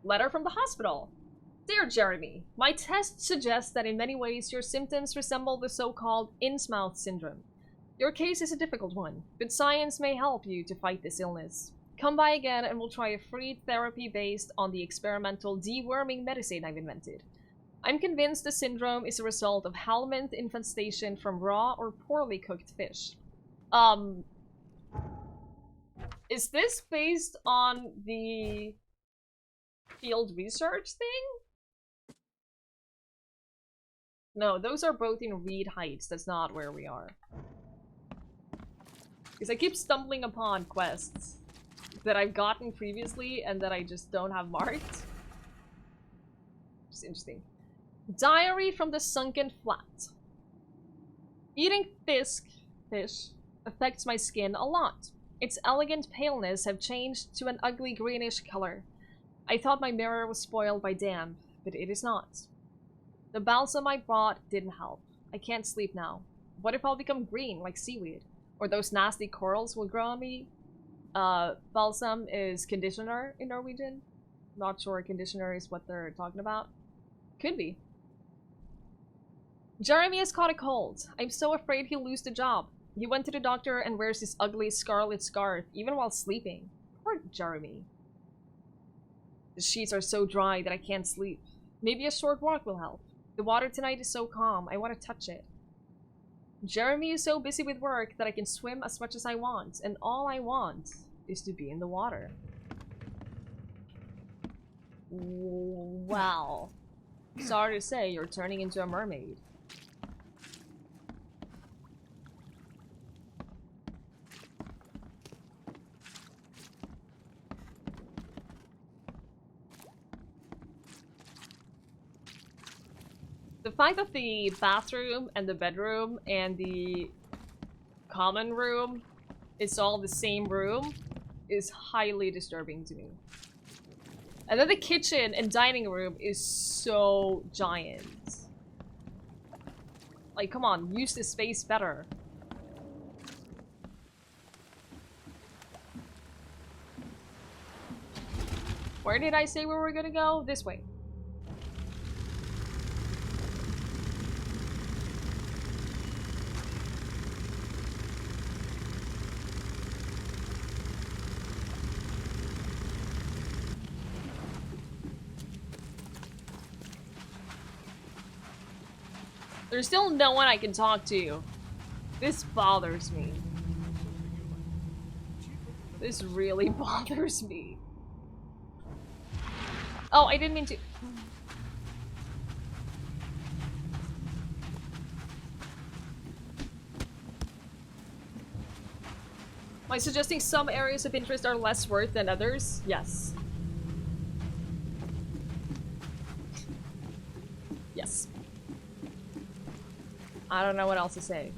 Letter from the hospital. Dear Jeremy, my test suggests that in many ways your symptoms resemble the so-called Innsmouth syndrome. Your case is a difficult one, but science may help you to fight this illness. Come by again and we'll try a free therapy based on the experimental deworming medicine I've invented. I'm convinced the syndrome is a result of helminth infestation from raw or poorly cooked fish. Is this based on the field research thing? No, those are both in Reed Heights. That's not where we are. Because I keep stumbling upon quests that I've gotten previously and that I just don't have marked. Just interesting. Diary from the Sunken Flat. Eating fish affects my skin a lot. Its elegant paleness have changed to an ugly greenish color. I thought my mirror was spoiled by damp, but it is not. The balsam I brought didn't help. I can't sleep now. What if I'll become green like seaweed? Or those nasty corals will grow on me? Balsam is conditioner in Norwegian. Not sure conditioner is what they're talking about. Could be. Jeremy has caught a cold. I'm so afraid he'll lose the job. He went to the doctor and wears this ugly scarlet scarf, even while sleeping. Poor Jeremy. The sheets are so dry that I can't sleep. Maybe a short walk will help. The water tonight is so calm, I want to touch it. Jeremy is so busy with work that I can swim as much as I want, and all I want is to be in the water. Wow. Sorry to say, you're turning into a mermaid. The fact that the bathroom and the bedroom and the common room is all the same room is highly disturbing to me. And then the kitchen and dining room is so giant. Like, come on, use this space better. Where did I say we were gonna go? This way. There's still no one I can talk to. This bothers me. This really bothers me. Oh, I didn't mean to. Am I suggesting some areas of interest are less worth than others? Yes. Yes. I don't know what else to say.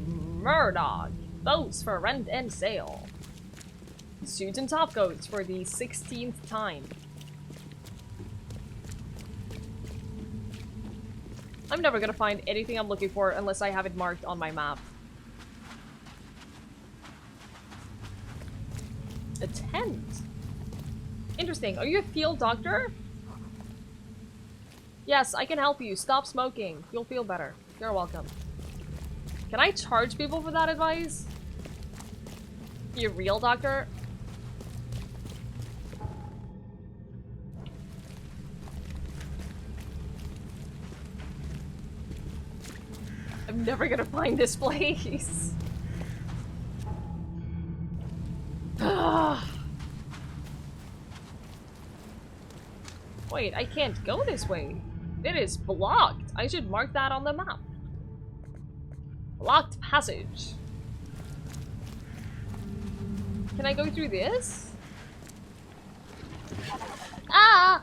Murdoch! Boats for rent and sale. Suits and top coats for the 16th time. I'm never gonna find anything I'm looking for unless I have it marked on my map. A tent? Interesting. Are you a field doctor? Yes, I can help you. Stop smoking. You'll feel better. You're welcome. Can I charge people for that advice? You a real doctor? I'm never gonna find this place. Wait, I can't go this way. It is blocked. I should mark that on the map. Blocked passage. Can I go through this? Ah!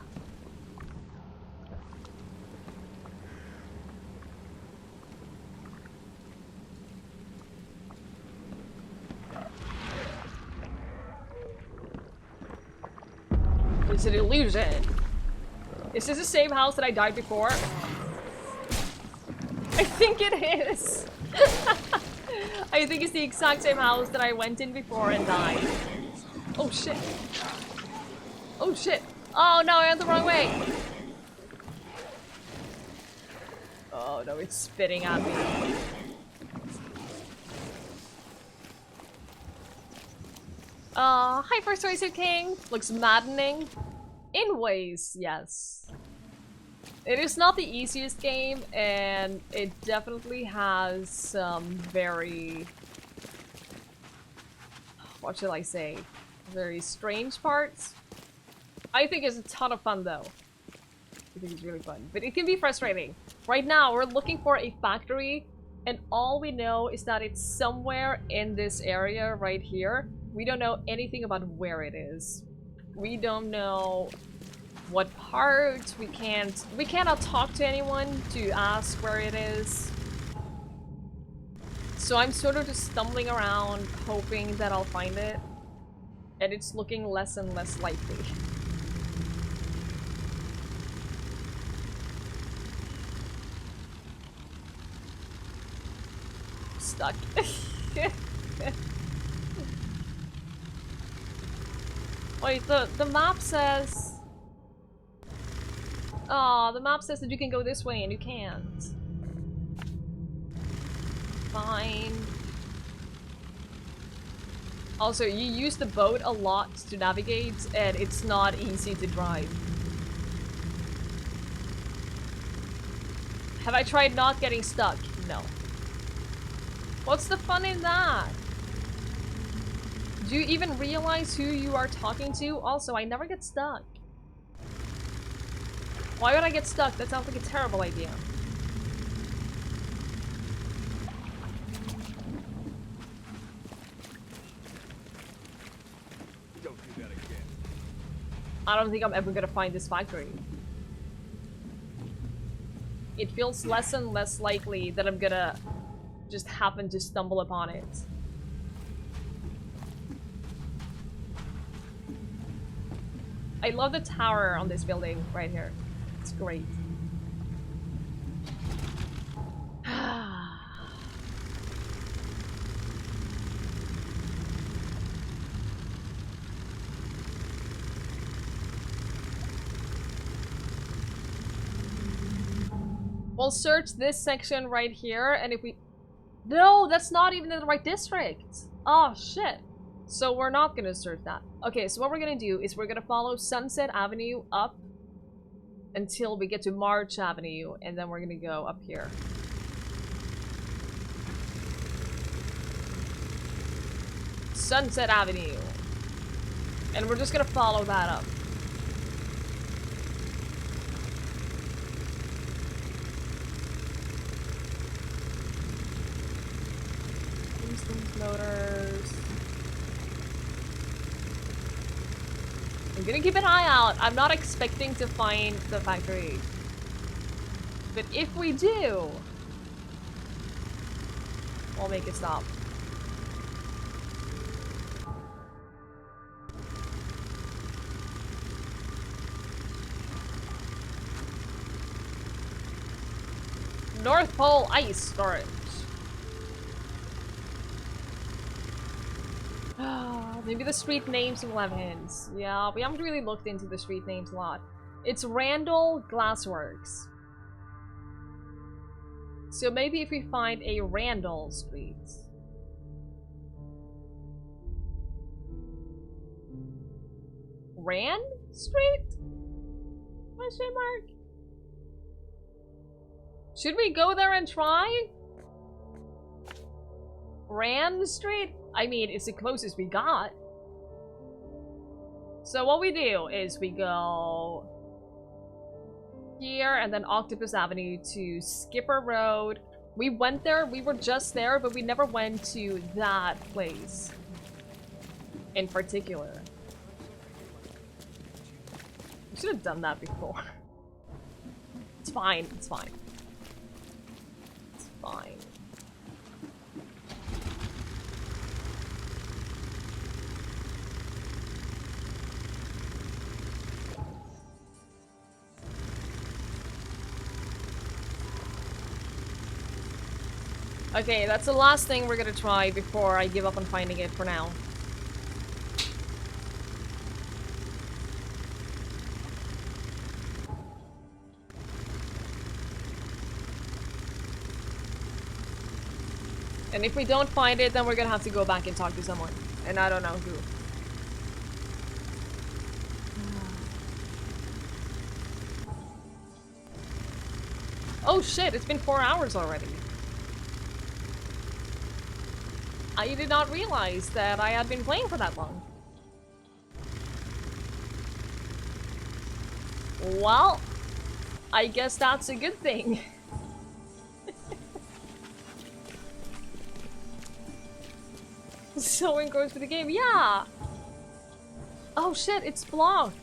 It's an illusion. Is this the same house that I died before? I think it is. I think it's the exact same house that I went in before and died. Oh shit. Oh shit. Oh no, I went the wrong way. Oh no, it's spitting at me. Hi First Razor King. Looks maddening. In ways, yes. It is not the easiest game, and it definitely has some very... what should I say? Very strange parts. I think it's a ton of fun, though. I think it's really fun. But it can be frustrating. Right now, we're looking for a factory, and all we know is that it's somewhere in this area right here. We don't know anything about where it is. We don't know what part. We cannot talk to anyone to ask where it is. So I'm sort of just stumbling around hoping that I'll find it. And it's looking less and less likely. Stuck. Wait, the map says... oh, the map says that you can go this way and you can't. Fine. Also, you use the boat a lot to navigate, and it's not easy to drive. Have I tried not getting stuck? No. What's the fun in that? Do you even realize who you are talking to? Also, I never get stuck. Why would I get stuck? That sounds like a terrible idea. Don't do that again. I don't think I'm ever gonna find this factory. It feels less and less likely that I'm gonna just happen to stumble upon it. I love the tower on this building right here. It's great. We'll search this section right here, and if we... no, that's not even in the right district! Oh, shit. So we're not gonna search that. Okay, so what we're gonna do is we're gonna follow Sunset Avenue up until we get to March Avenue, and then we're gonna go up here. Sunset Avenue. And we're just gonna follow that up. Instant Motors. I'm gonna keep an eye out. I'm not expecting to find the factory. But if we do, we'll make it stop. North Pole ice storage. Maybe the street names will have hints. Yeah, we haven't really looked into the street names a lot. It's Randall Glassworks. So maybe if we find a Randall Street. Rand Street? Question mark? Should we go there and try? Rand Street? I mean, it's the closest we got. So what we do is we go here and then Octopus Avenue to Skipper Road. We went there, we were just there, but we never went to that place in particular. We should have done that before. It's fine, it's fine. It's fine. Okay, that's the last thing we're gonna try before I give up on finding it for now. And if we don't find it, then we're gonna have to go back and talk to someone. And I don't know who. Oh shit, it's been 4 hours already. I did not realize that I had been playing for that long. Well, I guess that's a good thing. So engrossed with the game, yeah! Oh shit, it's blocked.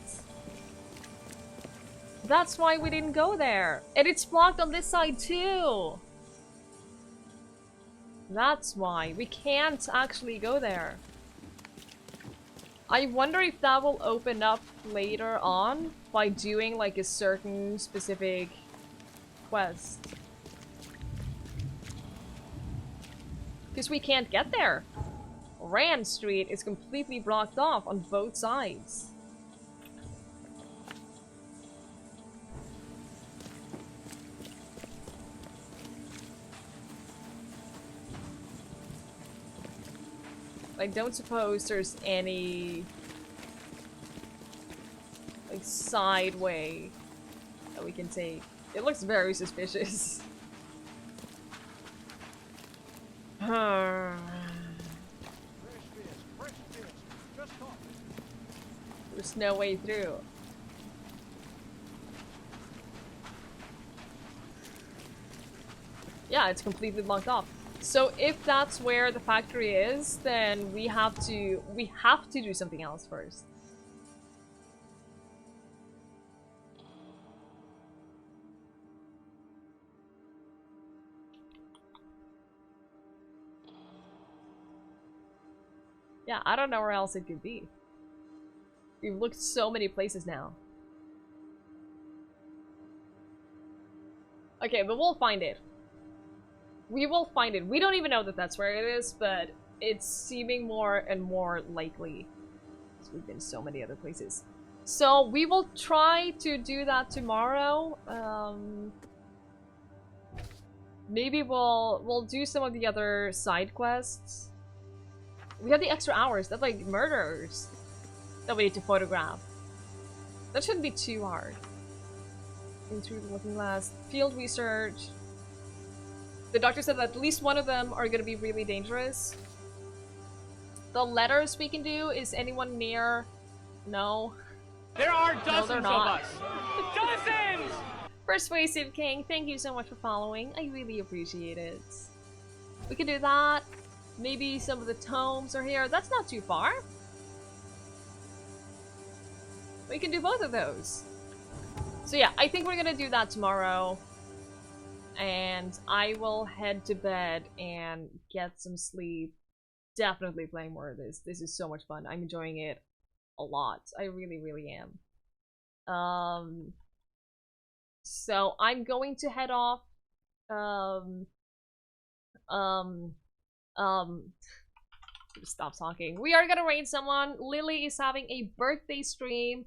That's why we didn't go there. And it's blocked on this side too. That's why. We can't actually go there. I wonder if that will open up later on by doing like a certain specific quest. Because we can't get there. Rand Street is completely blocked off on both sides. I don't suppose there's any like side way that we can take. It looks very suspicious. There's no way through. Yeah, it's completely blocked off. So if that's where the factory is, then we have to do something else first. Yeah, I don't know where else it could be. We've looked so many places now. Okay, but we'll find it. We will find it. We don't even know that that's where it is, but it's seeming more and more likely. Because we've been so many other places. So we will try to do that tomorrow. Maybe we'll do some of the other side quests. We have the extra hours. That's like murderers that we need to photograph. That shouldn't be too hard. Into the looking glass. Field research. The doctor said that at least one of them are going to be really dangerous. The letters we can do, is anyone near? No. There are dozens of us. Dozens! Persuasive King, thank you so much for following. I really appreciate it. We can do that. Maybe some of the tomes are here. That's not too far. We can do both of those. So yeah, I think we're going to do that tomorrow. And I will head to bed and get some sleep. Definitely playing more of this. This is so much fun. I'm enjoying it a lot. I really, really am. So I'm going to head off um, stop talking. We are gonna raid someone. Lily is having a birthday stream,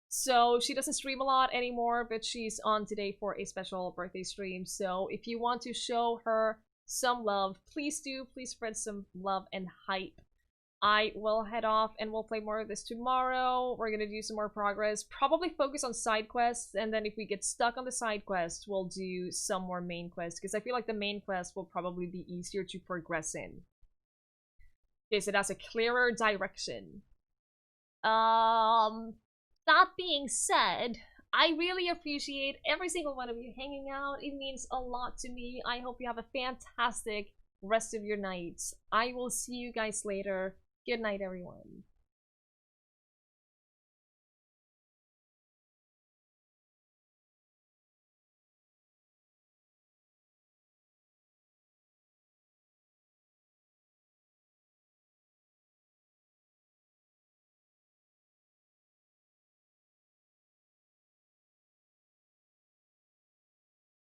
so she doesn't stream a lot anymore, but she's on today for a special birthday stream. So if you want to show her some love, please do. Please spread some love and hype. I will head off and we'll play more of this tomorrow. We're gonna do some more progress. Probably focus on side quests, and then if we get stuck on the side quest, we'll do some more main quests, because I feel like the main quest will probably be easier to progress in. Because it has a clearer direction. That being said, I really appreciate every single one of you hanging out. It means a lot to me. I hope you have a fantastic rest of your nights. I will see you guys later. Good night, everyone.